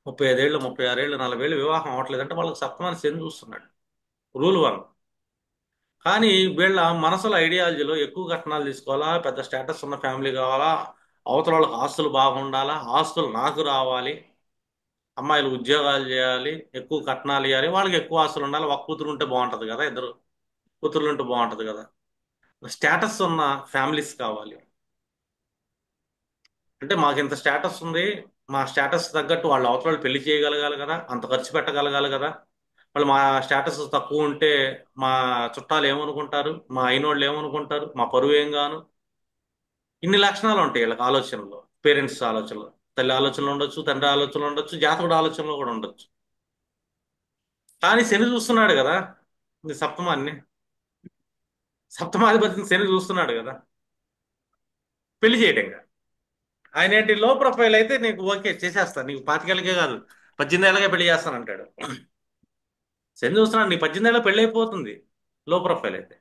A: 35 ఏళ్ళు, 36 ఏళ్ళు, 40 ఏళ్ళు వివాహం అవ్వట్లేదు అంటే వాళ్ళకి సప్తమాన్ని శని చూస్తున్నాడు. Rule one. కానీ వీళ్ళ మనసుల ఐడియాలజీలో ఎక్కువ కట్నాలు తీసుకోవాలా, పెద్ద స్టేటస్ ఉన్న ఫ్యామిలీ కావాలా, అవతల వాళ్ళకి ఆస్తులు బాగుండాలా, ఆస్తులు నాకు రావాలి, అమ్మాయిలు ఉద్యోగాలు చేయాలి, ఎక్కువ కట్నాలు ఇవ్వాలి, వాళ్ళకి ఎక్కువ ఆస్తులు ఉండాలి, ఒక కూతురు ఉంటే బాగుంటది కదా, ఇద్దరు కూతుర్లు ఉంటే బాగుంటది కదా, స్టేటస్ ఉన్న ఫ్యామిలీస్ కావాలి. అంటే మాకు ఇంత స్టేటస్ ఉంది, మా స్టేటస్ తగ్గట్టు వాళ్ళు అవతల వాళ్ళు పెళ్లి చేయగలగాలి కదా, అంత ఖర్చు పెట్టగలగాలి కదా. వాళ్ళు మా స్టేటస్ తక్కువ ఉంటే మా చుట్టాలు ఏమనుకుంటారు, మా అయినోళ్ళు ఏమనుకుంటారు, మా పరువు ఏం గాను. ఇన్ని లక్షణాలు ఉంటాయి వీళ్ళకి ఆలోచనలో, పేరెంట్స్ ఆలోచనలో. తల్లి ఆలోచనలు ఉండొచ్చు, తండ్రి ఆలోచనలు ఉండొచ్చు, జాతకుడు ఆలోచనలో కూడా ఉండొచ్చు. కానీ శని చూస్తున్నాడు కదా ఈ సప్తమాన్ని, సప్తమాధిపతిని శని చూస్తున్నాడు కదా, పెళ్లి చేయటంగా. ఆయన ఏంటి, లో ప్రొఫైల్ అయితే నీకు ఓకే చేసేస్తాను, నీకు 25 ఏళ్ళకే కాదు 18 ఏళ్ళకే పెళ్లి చేస్తాను అంటాడు. శని చూస్తున్నాడు, నీ 18 ఏళ్ళ పెళ్లి అయిపోతుంది లో ప్రొఫైల్ అయితే.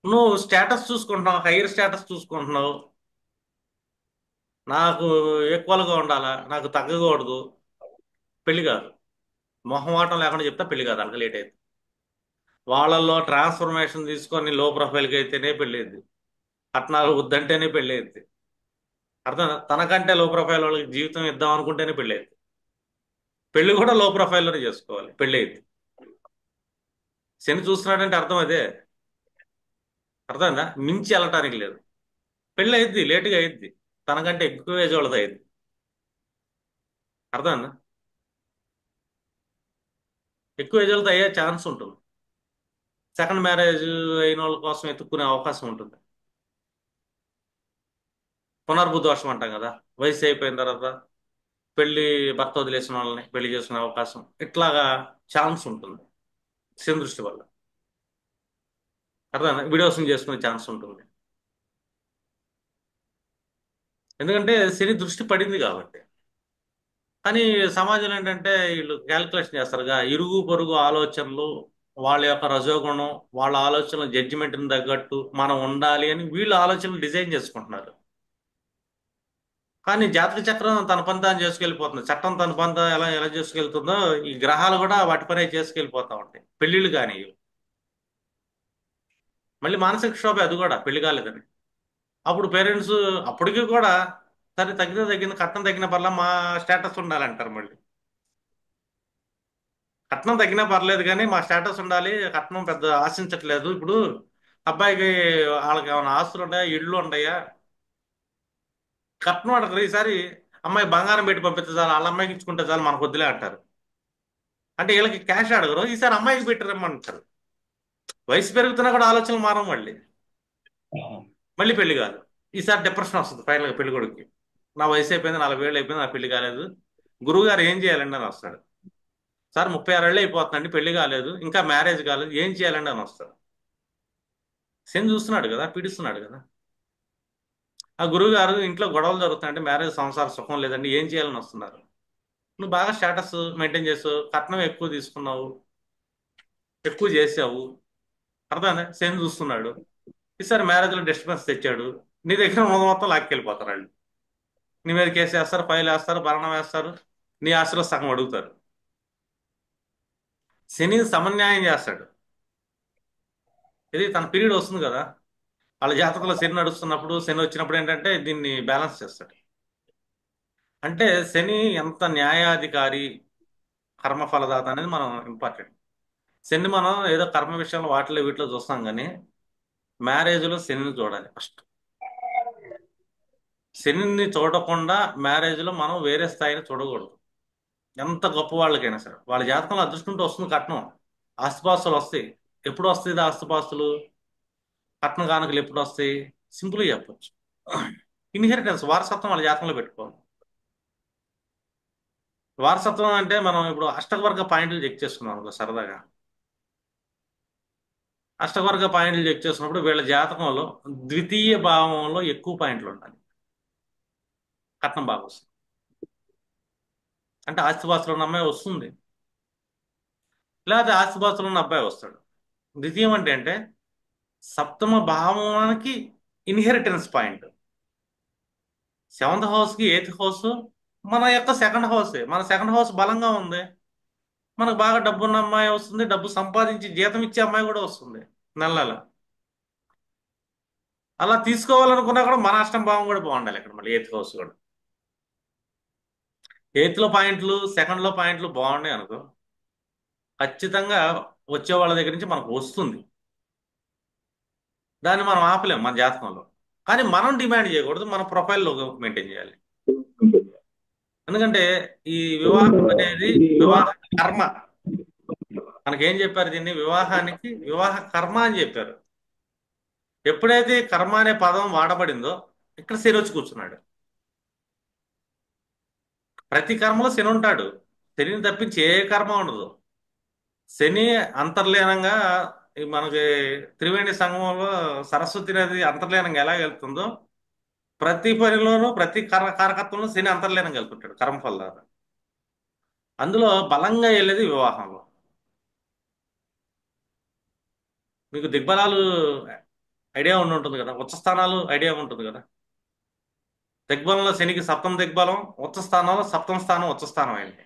A: నువ్వు స్టేటస్ చూసుకుంటున్నావు, హైయర్ స్టేటస్ చూసుకుంటున్నావు, నాకు ఈక్వల్గా ఉండాలా, నాకు తగ్గకూడదు, పెళ్లి కాదు. మొహమాటం లేకుండా చెప్తా పెళ్లి కాదు, అలాగే లేట్ అయితే. వాళ్ళల్లో ట్రాన్స్ఫర్మేషన్ తీసుకొని లో ప్రొఫైల్కి అయితేనే పెళ్ళేది, కట్నాలు వద్దంటేనే పెళ్ళేది. అర్థం, తనకంటే లో ప్రొఫైల్ వాళ్ళకి జీవితం ఇద్దాం అనుకుంటేనే పెళ్ళేది. పెళ్లి కూడా లో ప్రొఫైల్లోనే చేసుకోవాలి, పెళ్ళేది. శని చూస్తున్నాడంటే అర్థం అదే. అర్థమైందా? మించి వెళ్ళటానికి లేదు. పెళ్ళి అయింది లేటుగా అయింది, తనకంటే ఎక్కువ ఏజ్ వాళ్ళది అయింది. అర్థమైందా? ఎక్కువ ఏజ్ వాళ్ళతో అయ్యే ఛాన్స్ ఉంటుంది. సెకండ్ మ్యారేజ్ అయిన వాళ్ళ కోసం ఎత్తుక్కునే అవకాశం ఉంటుంది. పునర్బుద్ధి దోషం అంటాం కదా, వయసు అయిపోయిన తర్వాత పెళ్లి, భర్త వదిలేసిన వాళ్ళని పెళ్లి చేసుకునే అవకాశం, ఇట్లాగా ఛాన్స్ ఉంటుంది శని దృష్టి వల్ల. అర్థమైందా? విడోసం చేసుకునే ఛాన్స్ ఉంటుంది. ఎందుకంటే శని దృష్టి పడింది కాబట్టి. కానీ సమాజంలో ఏంటంటే వీళ్ళు క్యాల్కులేషన్ చేస్తారుగా, ఇరుగు పొరుగు ఆలోచనలు, వాళ్ళ యొక్క రజోగుణం, వాళ్ళ ఆలోచనల జడ్జిమెంట్ని తగ్గట్టు మనం ఉండాలి అని వీళ్ళు ఆలోచనలు డిజైన్ చేసుకుంటున్నారు. కానీ జాతక చక్రం తన పని తాను చేసుకెళ్ళిపోతుంది, చట్టం తన పని తాను ఎలా ఎలా చేసుకెళ్తుందో ఈ గ్రహాలు కూడా వాటి పని చేసుకెళ్ళిపోతా ఉంటాయి. పెళ్ళిళ్ళు కానీ మళ్ళీ మానసిక క్షోభ, అది కూడా పెళ్లి కాలేదని. అప్పుడు పేరెంట్స్ అప్పటికి కూడా సరే తగ్గిన కట్నం తగ్గిన పర్లా మా స్టేటస్ ఉండాలంటారు మళ్ళీ. కట్నం తగ్గినా పర్లేదు కానీ మా స్టేటస్ ఉండాలి, కట్నం పెద్ద ఆశించట్లేదు ఇప్పుడు. అబ్బాయికి వాళ్ళకి ఏమైనా ఆస్తులు ఉన్నాయా, ఇళ్ళు ఉన్నాయా, కట్నం అడగరు ఈసారి. అమ్మాయి బంగారం పెట్టి పంపిస్తే చాలు, వాళ్ళ అమ్మాయికి ఇచ్చుకుంటే చాలు, మనకు వద్దులే అంటారు. అంటే వీళ్ళకి క్యాష్ అడగరు, ఈసారి అమ్మాయికి పెట్టిరమ్మంటారు. వయసు పెరుగుతున్నా కూడా ఆలోచనలు మారం మళ్ళీ. మళ్ళీ పెళ్లి కాదు. ఈసారి డిప్రెషన్ వస్తుంది ఫైనల్గా పెళ్లి కొడుకుకి. నా వయసు అయిపోయింది, 40 ఏళ్ళు అయిపోయింది, నా పెళ్లి కాలేదు, గురువు గారు ఏం చేయాలండి అని వస్తాడు. సార్ 36 ఏళ్ళు అయిపోతుందండి, పెళ్లి కాలేదు, ఇంకా మ్యారేజ్ కాలేదు, ఏం చేయాలండి అని వస్తాడు. శని చూస్తున్నాడు కదా, పీడిస్తున్నాడు కదా. ఆ గురువు గారు ఇంట్లో గొడవలు జరుగుతున్నాయంటే మ్యారేజ్ సంసార సుఖం లేదండి, ఏం చేయాలని వస్తున్నారు. నువ్వు బాగా స్టేటస్ మెయింటైన్ చేసావు, కట్నం ఎక్కువ తీసుకున్నావు, ఎక్కువ చేసావు. అర్థమైందా? శని చూస్తున్నాడు. ఈసారి మ్యారేజ్లో డిస్టర్బెన్స్ తెచ్చాడు, నీ దగ్గర ఉన్నది మొత్తం లాక్కెళ్ళిపోతారు వాళ్ళు. నీ మీద కేసు వేస్తారు, ఫైల్ వేస్తారు, భరణం వేస్తారు, నీ ఆస్తిలో సగం అడుగుతారు. శని సమన్యాయం చేస్తాడు. ఇది తన పీరియడ్ వస్తుంది కదా, వాళ్ళ జాతకంలో శని నడుస్తున్నప్పుడు, శని వచ్చినప్పుడు ఏంటంటే దీన్ని బ్యాలెన్స్ చేస్తాడు. అంటే శని ఎంత న్యాయాధికారి, కర్మఫలదాత అనేది మనం ఇంపార్టెంట్. శని మనం ఏదో కర్మ విషయంలో వాటిలో వీటిలో చూస్తాం కానీ మ్యారేజ్లో శనిని చూడాలి ఫస్ట్. శనిని చూడకుండా మ్యారేజ్లో మనం వేరే స్థాయిని చూడకూడదు. ఎంత గొప్ప వాళ్ళకైనా సరే వాళ్ళ జాతకంలో అదృష్టంతో వస్తుంది కట్నం, ఆస్తిపాస్తులు వస్తాయి. ఎప్పుడు వస్తాయి ఇది ఆస్తిపాస్తులు, కట్న కానుకలు ఎప్పుడు వస్తాయి? సింపుల్గా చెప్పొచ్చు, ఇన్హెరిటెన్స్, వారసత్వం వాళ్ళ జాతకంలో పెట్టుకోవాలి. వారసత్వం అంటే మనం ఇప్పుడు అష్టవర్గ పాయింట్లు చెక్ చేసుకున్నాం అనుకో సరదాగా. అష్టవర్గ పాయింట్లు చెక్ చేసినప్పుడు వీళ్ళ జాతకంలో ద్వితీయ భావంలో ఎక్కువ పాయింట్లు ఉండాలి. కట్నం బాగా వస్తుంది. అంటే ఆస్తిపాస్తులు ఉన్న అమ్మాయి వస్తుంది, లేకపోతే ఆస్తిపాస్తులు ఉన్న అబ్బాయి వస్తాడు. ద్వితీయం అంటే సప్తమ భావానికి ఇన్హెరిటెన్స్ పాయింట్. సెవెంత్ హౌస్ కి ఎయిత్ హౌస్ మన యొక్క సెకండ్ హౌస్. మన సెకండ్ హౌస్ బలంగా ఉంది, మనకు బాగా డబ్బున్న అమ్మాయి వస్తుంది, డబ్బు సంపాదించి జీతం ఇచ్చే అమ్మాయి కూడా వస్తుంది నెల నెల. అలా తీసుకోవాలనుకున్నా కూడా మన అష్టం భావం కూడా బాగుండాలి ఇక్కడ, మళ్ళీ ఎయిత్ హౌస్ కూడా. ఎయిత్ లో పాయింట్లు, సెకండ్ లో పాయింట్లు బాగున్నాయి అనుకో, ఖచ్చితంగా వచ్చే వాళ్ళ దగ్గర నుంచి మనకు వస్తుంది. దాన్ని మనం ఆపలేం మన జాతకంలో. కానీ మనం డిమాండ్ చేయకూడదు, మన ప్రొఫైల్లో మెయింటైన్ చేయాలి. ఎందుకంటే ఈ వివాహం అనేది వివాహ కర్మ. మనకేం చెప్పారు దీన్ని? వివాహానికి వివాహ కర్మ అని చెప్పారు. ఎప్పుడైతే కర్మ అనే పదం వాడబడిందో ఇక్కడ శని వచ్చి కూర్చున్నాడు. ప్రతి కర్మలో శని ఉంటాడు. శనిని తప్పించి ఏ కర్మ ఉండదు. శని అంతర్లీనంగా ఈ మనకి త్రివేణి సంగమంలో సరస్వతి నది అంతర్లీనంగా ఎలా వెళ్తుందో, ప్రతి పనిలోనూ ప్రతి కారకత్వంలో శని అంతర్లీనంగా వెళ్తుంటాడు కర్మఫల ద్వారా. అందులో బలంగా వెళ్ళేది వివాహంలో. మీకు దిగ్బలాలు ఐడియా ఉండి ఉంటుంది కదా, ఉచ్చ స్థానాలు ఐడియా ఉంటుంది కదా. దిగ్బలంలో శనికి సప్తమ దిగ్బలం, ఉచ్చ స్థానంలో సప్తమ స్థానం ఉచ్చ స్థానం అయింది.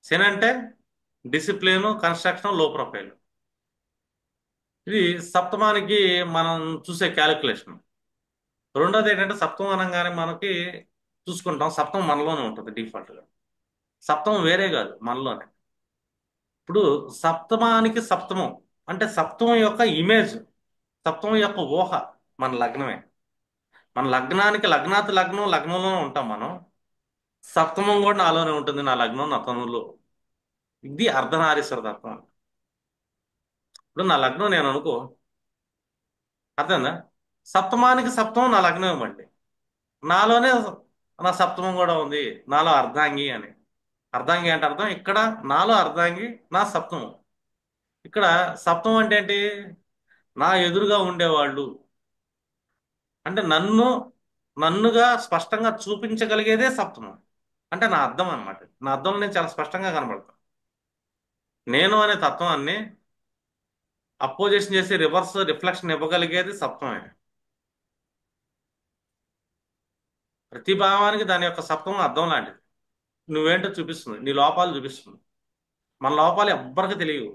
A: శని అంటే డిసిప్లిన్, కన్స్ట్రక్షన్, లో ప్రొఫైల్. ఇది సప్తమానికి మనం చూసే క్యాలిక్యులేషన్. రెండోది ఏంటంటే సప్తమం అనగానే మనకి చూసుకుంటాం, సప్తమం మనలోనే ఉంటుంది డిఫాల్ట్గా. సప్తమం వేరే కాదు, మనలోనే. ఇప్పుడు సప్తమానికి సప్తమం అంటే సప్తమం యొక్క ఇమేజ్, సప్తమం యొక్క ఊహ మన లగ్నమే. మన లగ్నానికి లగ్నాత్ లగ్నం, లగ్నంలోనే ఉంటాం మనం. సప్తమం కూడా నాలోనే ఉంటుంది, నా లగ్నం నా తనువులో. ఇది అర్ధనారీశ్వర తత్వం. ఇప్పుడు నా లగ్నం నేను అనుకో, అర్థందా? సప్తమానికి సప్తమం నా లగ్నం ఇవ్వండి, నాలోనే నా సప్తమం కూడా ఉంది. నాలో అర్ధాంగి అని. అర్ధాంగి అంటే అర్థం ఇక్కడ నాలో అర్ధాంగి నా సప్తమం. ఇక్కడ సప్తమం అంటే ఏంటి? నా ఎదురుగా ఉండేవాళ్ళు, అంటే నన్నుగా స్పష్టంగా చూపించగలిగేదే సప్తమం. అంటే నా అర్థం అన్నమాట. నా అర్థంలో నేను చాలా స్పష్టంగా కనబడతాను. నేను అనే తత్వాన్ని అపోజిషన్ చేసి రివర్స్ రిఫ్లెక్షన్ ఇవ్వగలిగేది సప్తమే. ప్రతి భావానికి దాని యొక్క సప్తమం అర్థం లాంటిది. నువ్వేంటో చూపిస్తుంది, నీ లోపాలు చూపిస్తుంది. మన లోపాలు ఎవ్వరికి తెలియవు.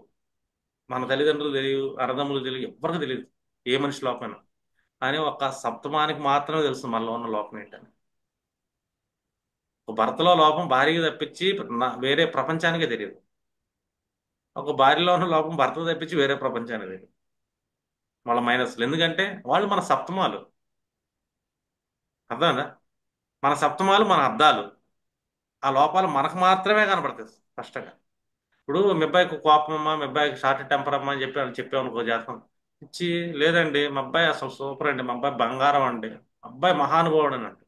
A: మన తల్లిదండ్రులు తెలియదు, అన్నదమ్ములు తెలియదు, ఎవ్వరికి తెలియదు ఏ మనిషి లోపమైనా. కానీ ఒక సప్తమానికి మాత్రమే తెలుసు మనలో ఉన్న లోపం ఏంటని. ఒక భర్తలో లోపం భార్యకి తప్పించి వేరే ప్రపంచానికే తెలియదు. ఒక భార్యలో ఉన్న లోపం భర్త తప్పించి వేరే ప్రపంచానికి తెలియదు. వాళ్ళ మైనస్లు, ఎందుకంటే వాళ్ళు మన సప్తమాలు. అర్థమైందా? మన సప్తమాలు మన అద్దాలు. ఆ లోపాలు మనకు మాత్రమే కనపడతాయి స్పష్టంగా. ఇప్పుడు మీ అబ్బాయికి కోపం అమ్మా, మీ అబ్బాయికి షార్ట్ టెంపర్ అమ్మా అని చెప్పావు అనుకో జాతకం ఇచ్చి, లేదండి మా అబ్బాయి అసలు సూపర్ అండి, మా అబ్బాయి బంగారం అండి, అబ్బాయి మహానుభావుడు అని అంటే,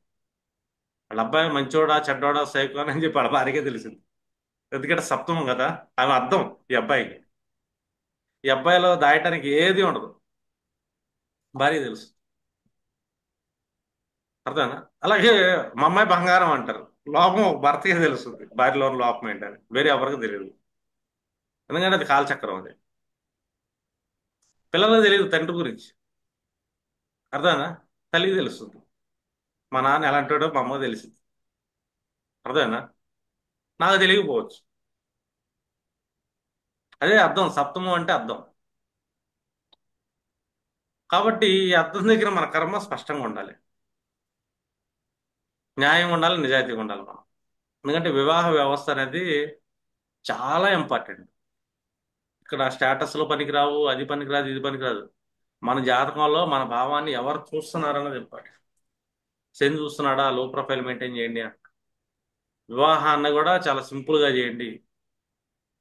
A: వాళ్ళ అబ్బాయి మంచోడా చెడ్డోడా సైకో అని చెప్పి వాళ్ళ భార్యకే తెలిసింది. ఎందుకంటే సప్తమం కదా, ఆమె అర్థం ఈ అబ్బాయికి. ఈ అబ్బాయిలో దాయటానికి ఏది ఉండదు, భార్య తెలుసు. అర్థమేనా? అలాగే మా అమ్మాయి బంగారం అంటారు, లోపం ఒక భర్తకే తెలుస్తుంది, భార్యలో ఉన్న లోపం ఏంటని వేరే ఎవరికి తెలియదు. ఎందుకంటే అది కాలచక్రం అది. పిల్లలకు తెలియదు తండ్రి గురించి. అర్థమేనా? తల్లికి తెలుస్తుంది, మా నాన్న ఎలాంటాడో మా అమ్మకు తెలిసింది. అర్థమేనా? నాకు తెలియకపోవచ్చు. అదే అర్థం, సప్తమం అంటే అర్థం. కాబట్టి ఈ అర్థం దగ్గర మన కర్మ స్పష్టంగా ఉండాలి, న్యాయం ఉండాలి, నిజాయితీగా ఉండాలి మనం. ఎందుకంటే వివాహ వ్యవస్థ అనేది చాలా ఇంపార్టెంట్. ఇక్కడ స్టేటస్లో పనికిరావు, అది పనికిరాదు, ఇది పనికిరాదు. మన జాతకంలో మన భావాన్ని ఎవరు చూస్తున్నారన్నది ఇంపార్టెంట్. శని చూస్తున్నాడా, లో ప్రొఫైల్ మెయింటైన్ చేయండి. వివాహాన్ని కూడా చాలా సింపుల్గా చేయండి.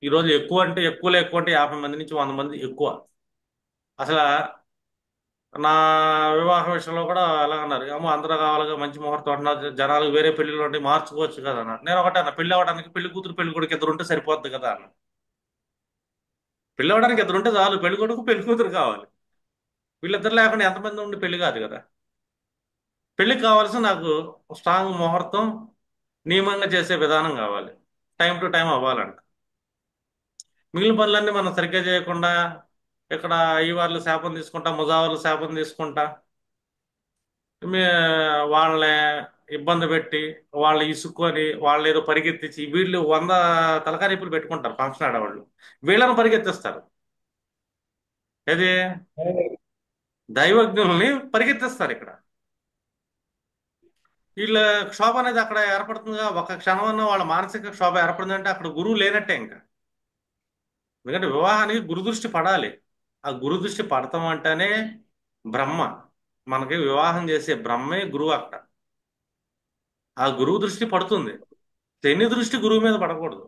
A: ఈరోజు ఎక్కువ అంటే ఎక్కువ, ఎక్కువ అంటే 50 మంది నుంచి 100 మంది ఎక్కువ. అసలు నా వివాహం విషయంలో కూడా అలా అన్నారు. ఏమో అందరూ కావాలిగా మంచి ముహూర్తం అంటున్నారు, జనాలు వేరే పెళ్లిళ్ళు ఉంటే మార్చుకోవచ్చు కదా అన్నారు. నేను ఒకటే అన్న, పెళ్లి అవ్వడానికి పెళ్లి కూతురు పెళ్లి కొడుకు ఇద్దరు ఉంటే సరిపోద్ది కదా అన్న. పెళ్లి అవ్వడానికి ఇద్దరు ఉంటే చాలు, పెళ్లి కొడుకు పెళ్లి కూతురు కావాలి. వీళ్ళిద్దరు లేకుండా ఎంతమంది ఉండి పెళ్లి కాదు కదా. పెళ్లికి కావాల్సిన నాకు స్ట్రాంగ్ ముహూర్తం, నియమంగా చేసే విధానం కావాలి. టైం టు టైం అవ్వాలంట. మిగిలిన పనులన్నీ మనం సరిగ్గా చేయకుండా, ఇక్కడ ఈ వాళ్ళు శాపం తీసుకుంటా, ముజావర్లు శాపం తీసుకుంటా, మీ వాళ్ళని ఇబ్బంది పెట్టి, వాళ్ళు ఇసుక్కొని, వాళ్ళు ఏదో పరిగెత్తించి, వీళ్ళు 100 తలకారీపులు పెట్టుకుంటారు ఫంక్షన్ ఆడవాళ్ళు. వీళ్ళని పరిగెత్తిస్తారు. ఏది, దైవజ్ఞుల్ని పరిగెత్తిస్తారు ఇక్కడ. వీళ్ళ క్షోభ అనేది అక్కడ ఏర్పడుతుందిగా. ఒక క్షణం అన్న వాళ్ళ మానసిక క్షోభ ఏర్పడిందంటే అక్కడ గురువు లేనట్టే ఇంకా. ఎందుకంటే వివాహానికి గురుదృష్టి పడాలి. ఆ గురుదృష్టి పడతాం అంటేనే బ్రహ్మ. మనకి వివాహం చేసే బ్రహ్మే గురువు అక్కడ. ఆ గురువు దృష్టి పడుతుంది. శని దృష్టి గురువు మీద పడకూడదు.